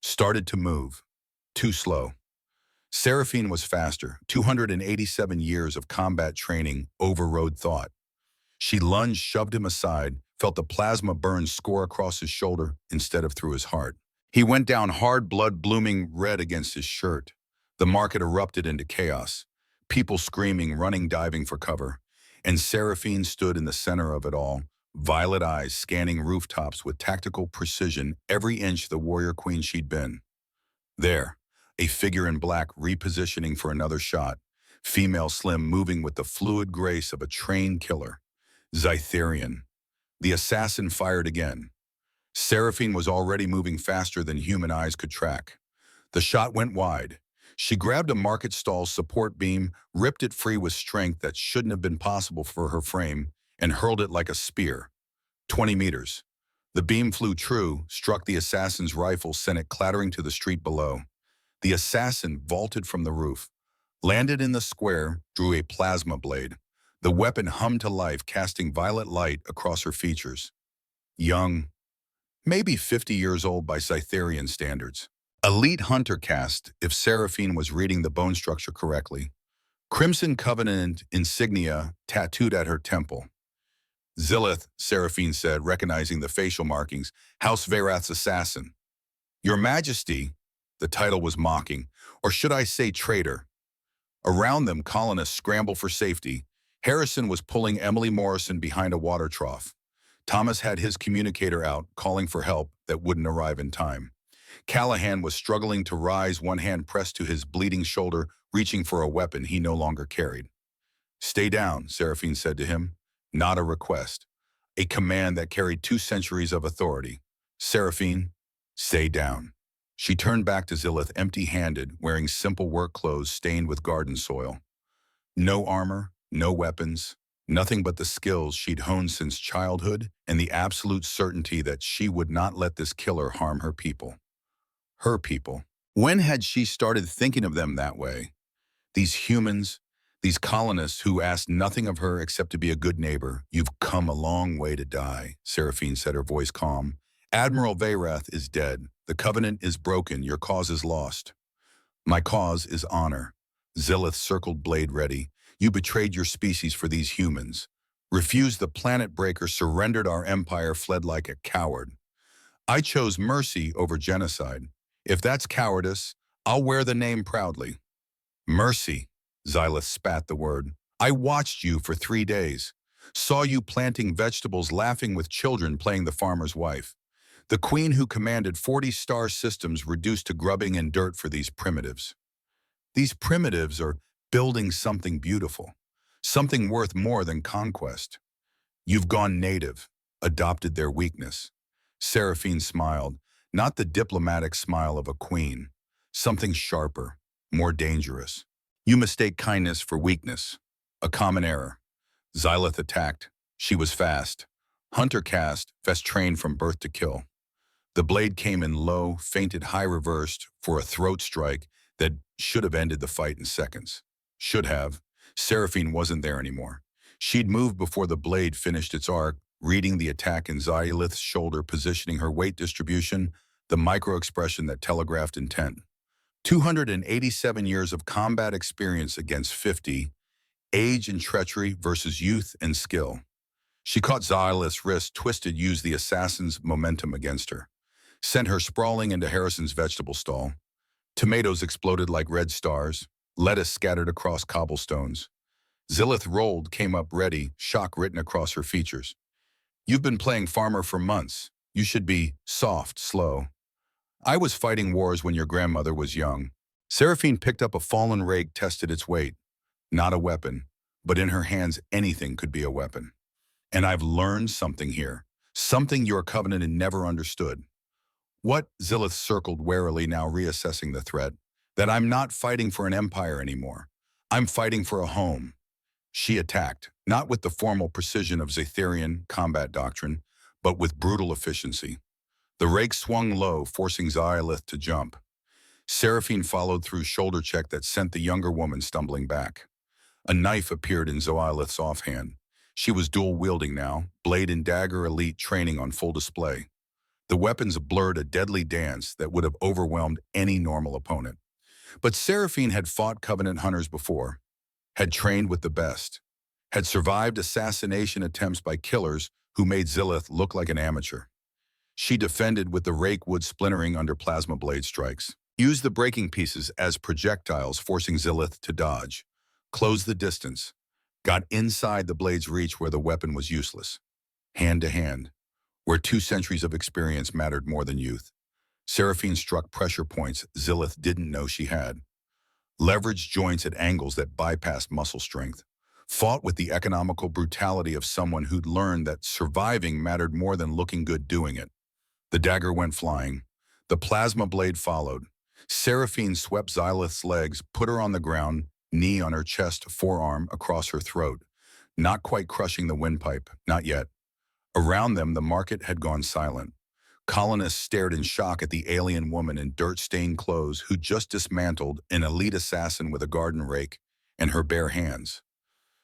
Started to move. Too slow. Seraphine was faster. 287 years of combat training overrode thought. She lunged, shoved him aside, felt the plasma burn score across his shoulder instead of through his heart. He went down hard, blood blooming red against his shirt. The market erupted into chaos. People screaming, running, diving for cover. And Seraphine stood in the center of it all, violet eyes scanning rooftops with tactical precision every inch the warrior queen she'd been. There, a figure in black repositioning for another shot, female slim moving with the fluid grace of a trained killer. Zytherian. The assassin fired again. Seraphine was already moving faster than human eyes could track. The shot went wide. She grabbed a market stall support beam, ripped it free with strength that shouldn't have been possible for her frame, and hurled it like a spear. 20 meters. The beam flew true, struck the assassin's rifle, sent it clattering to the street below. The assassin vaulted from the roof, landed in the square, drew a plasma blade. The weapon hummed to life, casting violet light across her features. Young, maybe 50 years old by Scytherian standards. Elite hunter caste, if Seraphine was reading the bone structure correctly. Crimson Covenant insignia tattooed at her temple. Zilith, Seraphine said, recognizing the facial markings, House Verath's assassin. Your Majesty, the title was mocking, or should I say traitor. Around them, colonists scrambled for safety. Harrison was pulling Emily Morrison behind a water trough. Thomas had his communicator out, calling for help that wouldn't arrive in time. Callahan was struggling to rise, one hand pressed to his bleeding shoulder, reaching for a weapon he no longer carried. Stay down, Seraphine said to him. Not a request. A command that carried 2 centuries of authority. Seraphine, stay down. She turned back to Zilith empty-handed, wearing simple work clothes stained with garden soil. No armor, no weapons, nothing but the skills she'd honed since childhood and the absolute certainty that she would not let this killer harm her people. Her people. When had she started thinking of them that way? These humans, these colonists who asked nothing of her except to be a good neighbor. You've come a long way to die, Seraphine said, her voice calm. Admiral Verath is dead. The Covenant is broken. Your cause is lost. My cause is honor. Zilith circled blade ready. You betrayed your species for these humans. Refused the planet breaker, surrendered our empire, fled like a coward. I chose mercy over genocide. If that's cowardice, I'll wear the name proudly. Mercy, Zilith spat the word. I watched you for 3 days. Saw you planting vegetables, laughing with children, playing the farmer's wife. The queen who commanded 40 star systems reduced to grubbing and dirt for these primitives. These primitives are building something beautiful, something worth more than conquest. You've gone native, adopted their weakness. Seraphine smiled, not the diplomatic smile of a queen, something sharper, more dangerous. You mistake kindness for weakness, a common error. Zilith attacked. She was fast. Hunter caste, vest trained from birth to kill. The blade came in low, feinted high reversed for a throat strike that should have ended the fight in seconds. Should have. Seraphine wasn't there anymore. She'd moved before the blade finished its arc, reading the attack in Zilith's shoulder, positioning her weight distribution, the micro-expression that telegraphed intent. 287 years of combat experience against 50, age and treachery versus youth and skill. She caught Zilith's wrist, twisted, used the assassin's momentum against her. Sent her sprawling into Harrison's vegetable stall. Tomatoes exploded like red stars. Lettuce scattered across cobblestones. Zilith rolled, came up ready, shock written across her features. You've been playing farmer for months. You should be soft, slow. I was fighting wars when your grandmother was young. Seraphine picked up a fallen rake, tested its weight. Not a weapon, but in her hands anything could be a weapon. And I've learned something here, something your Covenant had never understood. What? Zilith circled warily, now reassessing the threat. That I'm not fighting for an empire anymore. I'm fighting for a home. She attacked, not with the formal precision of Zytherian combat doctrine, but with brutal efficiency. The rake swung low, forcing Zilith to jump. Seraphine followed through shoulder check that sent the younger woman stumbling back. A knife appeared in Zilith's offhand. She was dual-wielding now, blade and dagger elite training on full display. The weapons blurred a deadly dance that would have overwhelmed any normal opponent. But Seraphine had fought Covenant hunters before, had trained with the best, had survived assassination attempts by killers who made Zilith look like an amateur. She defended with the rake wood splintering under plasma blade strikes, used the breaking pieces as projectiles, forcing Zilith to dodge, closed the distance, got inside the blade's reach where the weapon was useless. hand to hand, where 2 centuries of experience mattered more than youth. Seraphine struck pressure points Zilith didn't know she had, leveraged joints at angles that bypassed muscle strength, fought with the economical brutality of someone who'd learned that surviving mattered more than looking good doing it. The dagger went flying. The plasma blade followed. Seraphine swept Xylith's legs, put her on the ground, knee on her chest, forearm across her throat, not quite crushing the windpipe, not yet. Around them, the market had gone silent. Colonists stared in shock at the alien woman in dirt-stained clothes who just dismantled an elite assassin with a garden rake and her bare hands.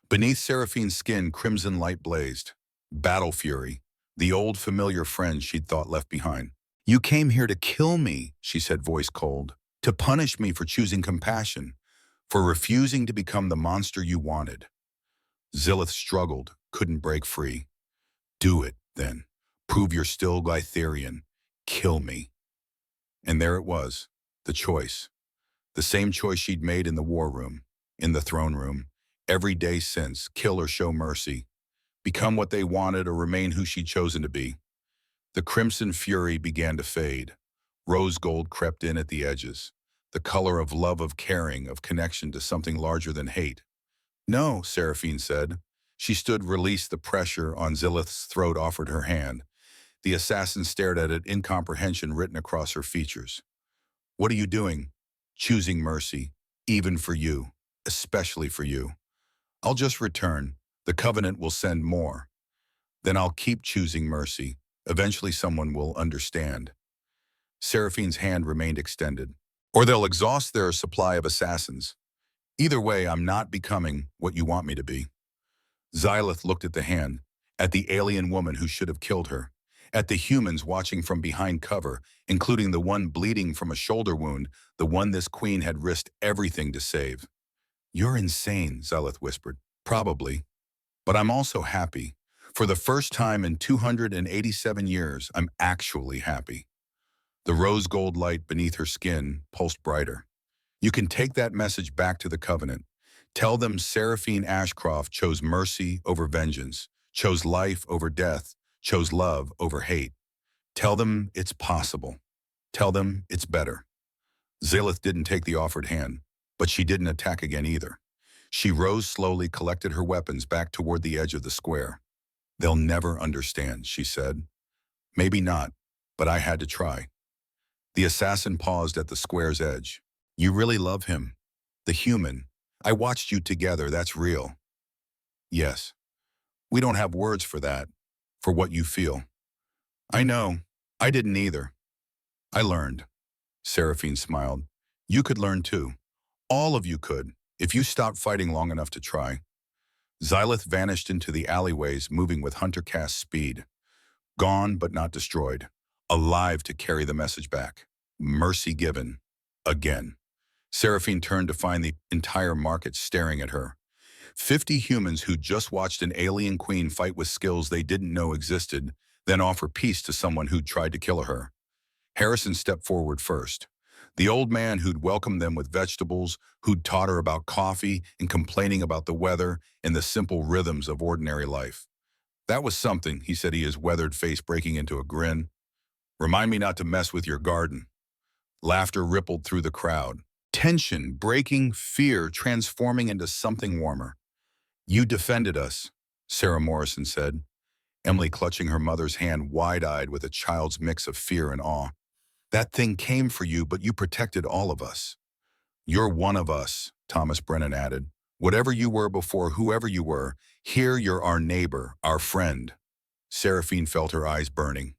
Beneath Seraphine's skin, crimson light blazed. Battle fury, the old familiar friend she'd thought left behind. "You came here to kill me," she said, voice cold, "to punish me for choosing compassion, for refusing to become the monster you wanted." Zilith struggled, couldn't break free. "Do it, then. Prove you're still Glytherian. Kill me." And there it was, the choice. The same choice she'd made in the war room, in the throne room, every day since: kill or show mercy, become what they wanted or remain who she'd chosen to be. The crimson fury began to fade. Rose gold crept in at the edges, the color of love, of caring, of connection to something larger than hate. "No," Seraphine said. She stood, released the pressure on Zilith's throat, offered her hand. The assassin stared at it, incomprehension written across her features. "What are you doing?" "Choosing mercy, even for you, especially for you. I'll just return. The Covenant will send more. Then I'll keep choosing mercy. Eventually someone will understand." Seraphine's hand remained extended. "Or they'll exhaust their supply of assassins. Either way, I'm not becoming what you want me to be." Xylith looked at the hand, at the alien woman who should have killed her, at the humans watching from behind cover, including the one bleeding from a shoulder wound, the one this queen had risked everything to save. "You're insane," Xylith whispered. "Probably. But I'm also happy. For the first time in 287 years, I'm actually happy." The rose gold light beneath her skin pulsed brighter. "You can take that message back to the Covenant. Tell them Seraphine Ashcroft chose mercy over vengeance, chose life over death, chose love over hate. Tell them it's possible. Tell them it's better." Zilith didn't take the offered hand, but she didn't attack again either. She rose slowly, collected her weapons back toward the edge of the square. "They'll never understand," she said. "Maybe not, but I had to try." The assassin paused at the square's edge. "You really love him? The human? I watched you together, that's real." "Yes. We don't have words for that, for what you feel." "I know. I didn't either. I learned." Seraphine smiled. "You could learn too. All of you could, if you stopped fighting long enough to try." Xylith vanished into the alleyways, moving with hunter-cast speed. Gone but not destroyed. Alive to carry the message back. Mercy given. Again. Seraphine turned to find the entire market staring at her. 50 humans who just watched an alien queen fight with skills they didn't know existed, then offer peace to someone who'd tried to kill her. Harrison stepped forward first. The old man who'd welcomed them with vegetables, who'd taught her about coffee and complaining about the weather and the simple rhythms of ordinary life. "That was something," he said, his weathered face breaking into a grin. "Remind me not to mess with your garden." Laughter rippled through the crowd. Tension breaking, fear transforming into something warmer. "You defended us," Sarah Morrison said, Emily clutching her mother's hand wide-eyed with a child's mix of fear and awe. "That thing came for you, but you protected all of us." "You're one of us," Thomas Brennan added. "Whatever you were before, whoever you were, here you're our neighbor, our friend." Seraphine felt her eyes burning,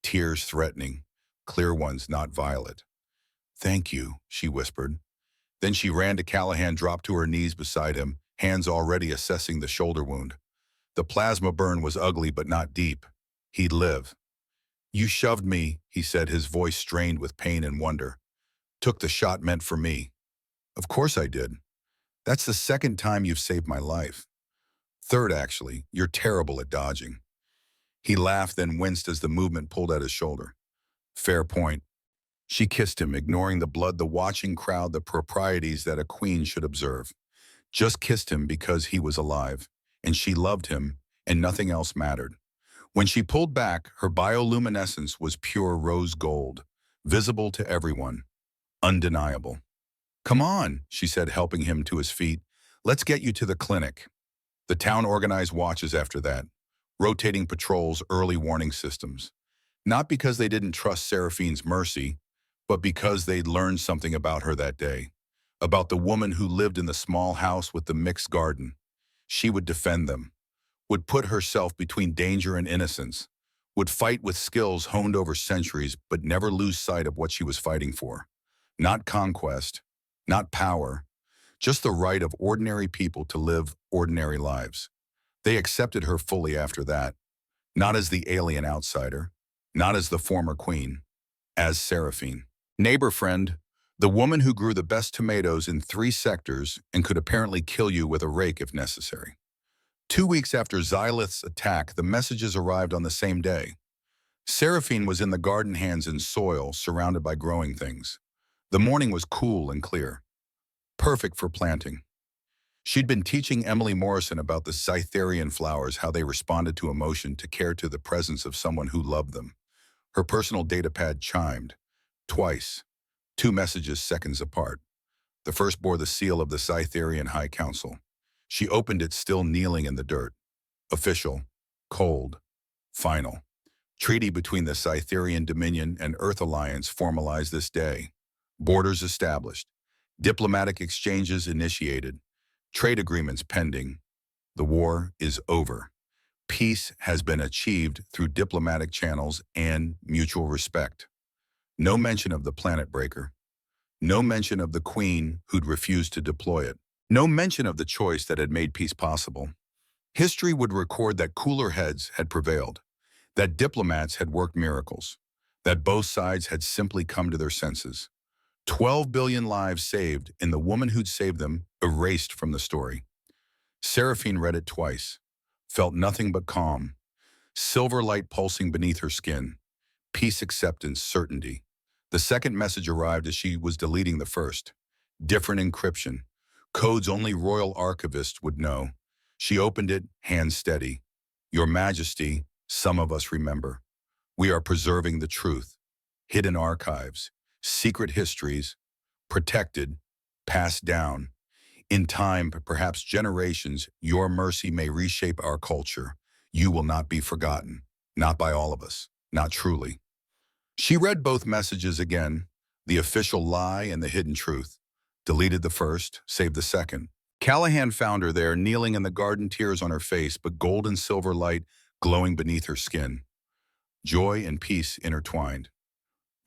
tears threatening, clear ones, not violet. "Thank you," she whispered. Then she ran to Callahan, dropped to her knees beside him, hands already assessing the shoulder wound. The plasma burn was ugly but not deep. He'd live. "You shoved me," he said, his voice strained with pain and wonder. "Took the shot meant for me." "Of course I did. That's the second time you've saved my life. Third, actually. You're terrible at dodging." He laughed, then winced as the movement pulled at his shoulder. "Fair point." She kissed him, ignoring the blood, the watching crowd, the proprieties that a queen should observe. Just kissed him because he was alive, and she loved him, and nothing else mattered. When she pulled back, her bioluminescence was pure rose gold, visible to everyone, undeniable. "Come on," she said, helping him to his feet. "Let's get you to the clinic." The town organized watches after that, rotating patrols, early warning systems. Not because they didn't trust Seraphine's mercy, but because they'd learned something about her that day. About the woman who lived in the small house with the mixed garden. She would defend them, would put herself between danger and innocence, would fight with skills honed over centuries but never lose sight of what she was fighting for. Not conquest, not power, just the right of ordinary people to live ordinary lives. They accepted her fully after that, not as the alien outsider, not as the former queen, as Seraphine. Neighbor friend, the woman who grew the best tomatoes in 3 sectors and could apparently kill you with a rake if necessary. 2 weeks after Xylith's attack, the messages arrived on the same day. Seraphine was in the garden, hands in soil, surrounded by growing things. The morning was cool and clear, perfect for planting. She'd been teaching Emily Morrison about the Cytherean flowers, how they responded to emotion, to care, to the presence of someone who loved them. Her personal datapad chimed. Twice. 2 messages seconds apart. The first bore the seal of the Cytherean High Council. She opened it, still kneeling in the dirt. Official. Cold. Final. Treaty between the Cytherean Dominion and Earth Alliance formalized this day. Borders established. Diplomatic exchanges initiated. Trade agreements pending. The war is over. Peace has been achieved through diplomatic channels and mutual respect. No mention of the planet breaker. No mention of the queen who'd refused to deploy it. No mention of the choice that had made peace possible. History would record that cooler heads had prevailed, that diplomats had worked miracles, that both sides had simply come to their senses. 12 billion lives saved, and the woman who'd saved them erased from the story. Seraphine read it twice, felt nothing but calm, silver light pulsing beneath her skin, peace, acceptance, certainty. The second message arrived as she was deleting the first. Different encryption, codes only royal archivists would know. She opened it, hands steady. Your Majesty, some of us remember. We are preserving the truth. Hidden archives, secret histories, protected, passed down. In time, perhaps generations, your mercy may reshape our culture. You will not be forgotten. Not by all of us. Not truly. She read both messages again, the official lie and the hidden truth. Deleted the first, saved the second. Callahan found her there, kneeling in the garden, tears on her face, but gold and silver light glowing beneath her skin. Joy and peace intertwined.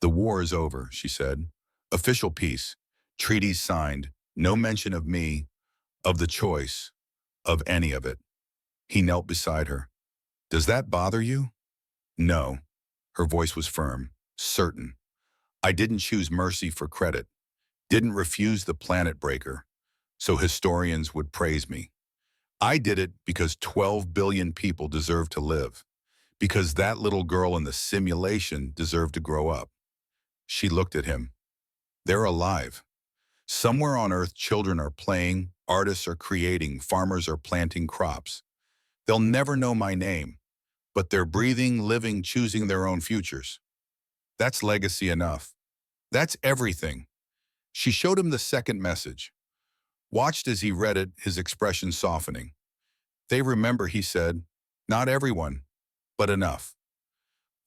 The war is over, she said. Official peace. Treaties signed. No mention of me, of the choice, of any of it. He knelt beside her. Does that bother you? No. Her voice was firm, certain. I didn't choose mercy for credit. Didn't refuse the planet breaker, so historians would praise me. I did it because 12 billion people deserve to live, because that little girl in the simulation deserved to grow up. She looked at him. They're alive. Somewhere on Earth, children are playing, artists are creating, farmers are planting crops. They'll never know my name, but they're breathing, living, choosing their own futures. That's legacy enough. That's everything. She showed him the second message. Watched as he read it, his expression softening. They remember, he said. Not everyone, but enough.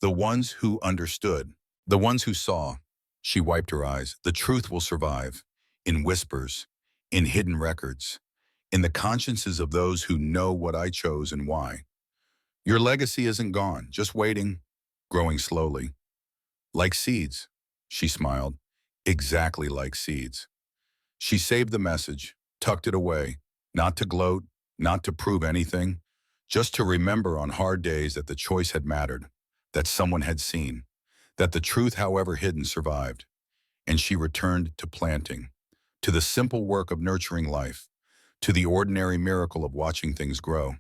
The ones who understood. The ones who saw. She wiped her eyes. The truth will survive. In whispers. In hidden records. In the consciences of those who know what I chose and why. Your legacy isn't gone, just waiting, growing slowly. Like seeds, she smiled. Exactly like seeds. She saved the message, tucked it away, not to gloat, not to prove anything, just to remember on hard days that the choice had mattered, that someone had seen, that the truth, however hidden, survived. And she returned to planting, to the simple work of nurturing life, to the ordinary miracle of watching things grow.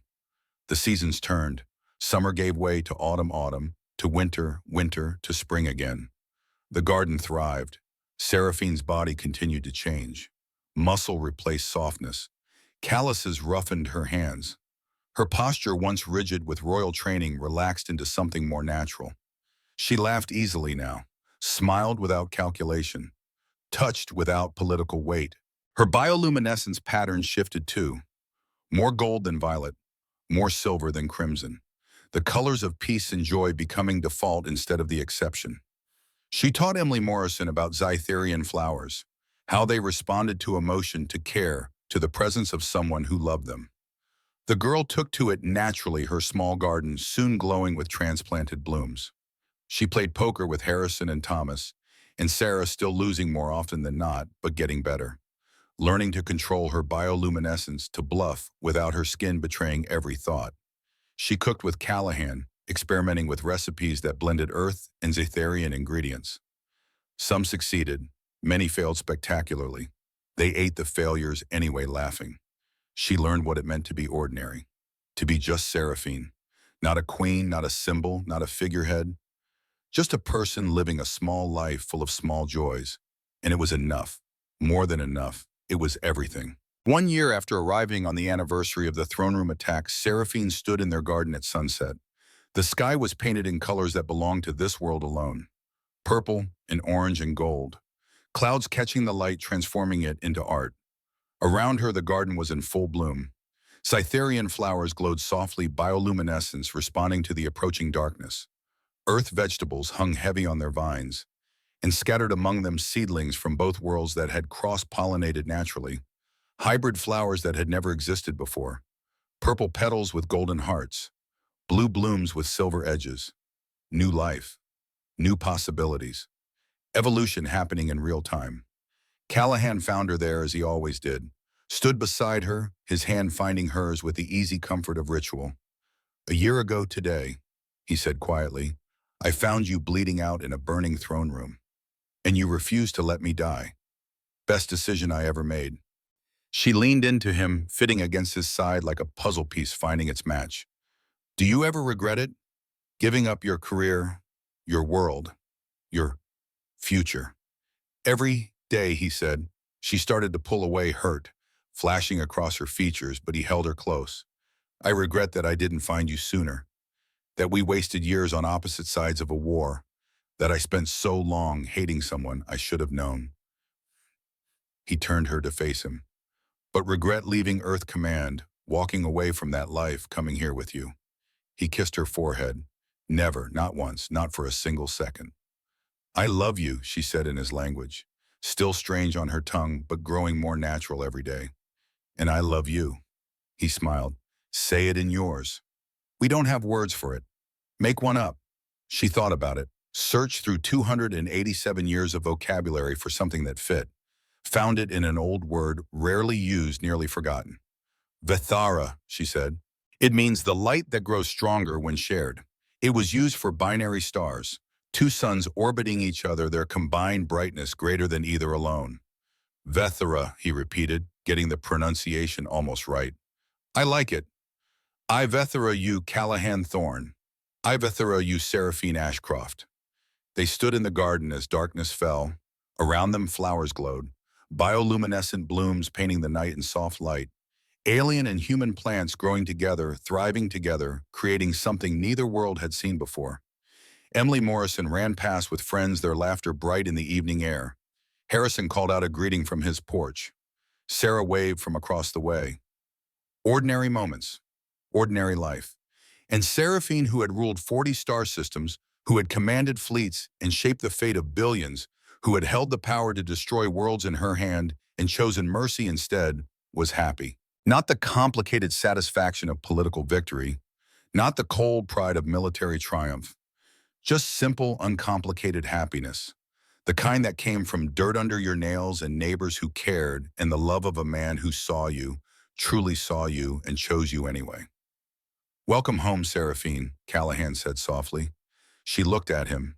The seasons turned. Summer gave way to autumn, to winter, to spring again. The garden thrived. Seraphine's body continued to change. Muscle replaced softness. Calluses roughened her hands. Her posture, once rigid with royal training, relaxed into something more natural. She laughed easily now, smiled without calculation, touched without political weight. Her bioluminescence pattern shifted too, more gold than violet, more silver than crimson, the colors of peace and joy becoming default instead of the exception. She taught Emily Morrison about Zytherian flowers, how they responded to emotion, to care, to the presence of someone who loved them. The girl took to it naturally, her small garden soon glowing with transplanted blooms. She played poker with Harrison and Thomas, and Sarah still losing more often than not, but getting better. Learning to control her bioluminescence, to bluff without her skin betraying every thought. She cooked with Callahan, experimenting with recipes that blended earth and Zytherian ingredients. Some succeeded, many failed spectacularly. They ate the failures anyway, laughing. She learned what it meant to be ordinary, to be just Seraphine. Not a queen, not a symbol, not a figurehead, just a person living a small life full of small joys. And it was enough, more than enough. It was everything. 1 year after arriving on the anniversary of the throne room attack, Seraphine stood in their garden at sunset. The sky was painted in colors that belonged to this world alone. Purple and orange and gold. Clouds catching the light, transforming it into art. Around her, the garden was in full bloom. Cytherian flowers glowed softly, bioluminescence responding to the approaching darkness. Earth vegetables hung heavy on their vines, and scattered among them seedlings from both worlds that had cross-pollinated naturally. Hybrid flowers that had never existed before. Purple petals with golden hearts. Blue blooms with silver edges. New life. New possibilities. Evolution happening in real time. Callahan found her there as he always did. Stood beside her, his hand finding hers with the easy comfort of ritual. "A year ago today," he said quietly, "I found you bleeding out in a burning throne room. And you refused to let me die. Best decision I ever made." She leaned into him, fitting against his side like a puzzle piece finding its match. "Do you ever regret it? Giving up your career, your world, your future?" "Every day," he said. She started to pull away, hurt, flashing across her features, but he held her close. "I regret that I didn't find you sooner, that we wasted years on opposite sides of a war, that I spent so long hating someone I should have known." He turned her to face him. "But regret leaving Earth Command, walking away from that life, coming here with you." He kissed her forehead. "Never, not once, not for a single second." "I love you," she said in his language, still strange on her tongue, but growing more natural every day. "And I love you." He smiled. "Say it in yours." "We don't have words for it. Make one up." She thought about it, searched through 287 years of vocabulary for something that fit. Found it in an old word, rarely used, nearly forgotten. "Vethara," she said. "It means the light that grows stronger when shared." It was used for binary stars, two suns orbiting each other, their combined brightness greater than either alone. "Vethara," he repeated, getting the pronunciation almost right. "I like it. I Vethara you Callahan Thorne. I Vethara you Seraphine Ashcroft." They stood in the garden as darkness fell. Around them flowers glowed, bioluminescent blooms painting the night in soft light. Alien and human plants growing together, thriving together, creating something neither world had seen before. Emily Morrison ran past with friends, their laughter bright in the evening air. Harrison called out a greeting from his porch. Sarah waved from across the way. Ordinary moments, ordinary life. And Seraphine, who had ruled 40 star systems, who had commanded fleets and shaped the fate of billions, who had held the power to destroy worlds in her hand and chosen mercy instead, was happy. Not the complicated satisfaction of political victory, not the cold pride of military triumph, just simple, uncomplicated happiness. The kind that came from dirt under your nails and neighbors who cared and the love of a man who saw you, truly saw you, and chose you anyway. "Welcome home, Seraphine," Callahan said softly. She looked at him,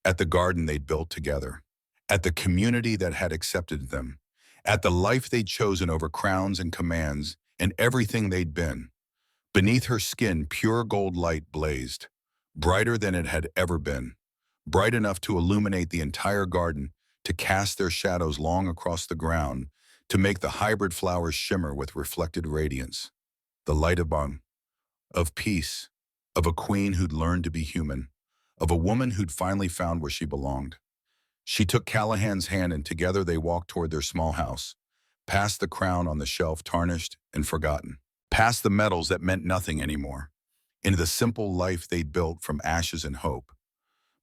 at the garden they'd built together, at the community that had accepted them, at the life they'd chosen over crowns and commands and everything they'd been. Beneath her skin, pure gold light blazed, brighter than it had ever been, bright enough to illuminate the entire garden, to cast their shadows long across the ground, to make the hybrid flowers shimmer with reflected radiance. The light of Bung. of peace, of a queen who'd learned to be human, of a woman who'd finally found where she belonged. She took Callahan's hand and together they walked toward their small house, past the crown on the shelf tarnished and forgotten, past the medals that meant nothing anymore, into the simple life they'd built from ashes and hope.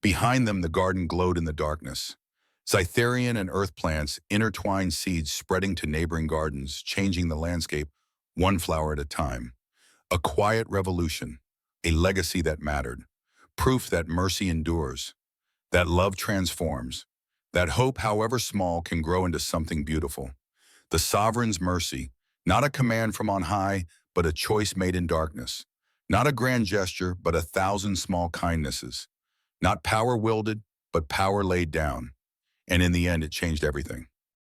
Behind them, the garden glowed in the darkness. Cytherian and earth plants, intertwined seeds spreading to neighboring gardens, changing the landscape one flower at a time. A quiet revolution, a legacy that mattered, proof that mercy endures, that love transforms, that hope, however small, can grow into something beautiful. The sovereign's mercy, not a command from on high, but a choice made in darkness. Not a grand gesture, but 1,000 small kindnesses. Not power wielded, but power laid down. And in the end, it changed everything.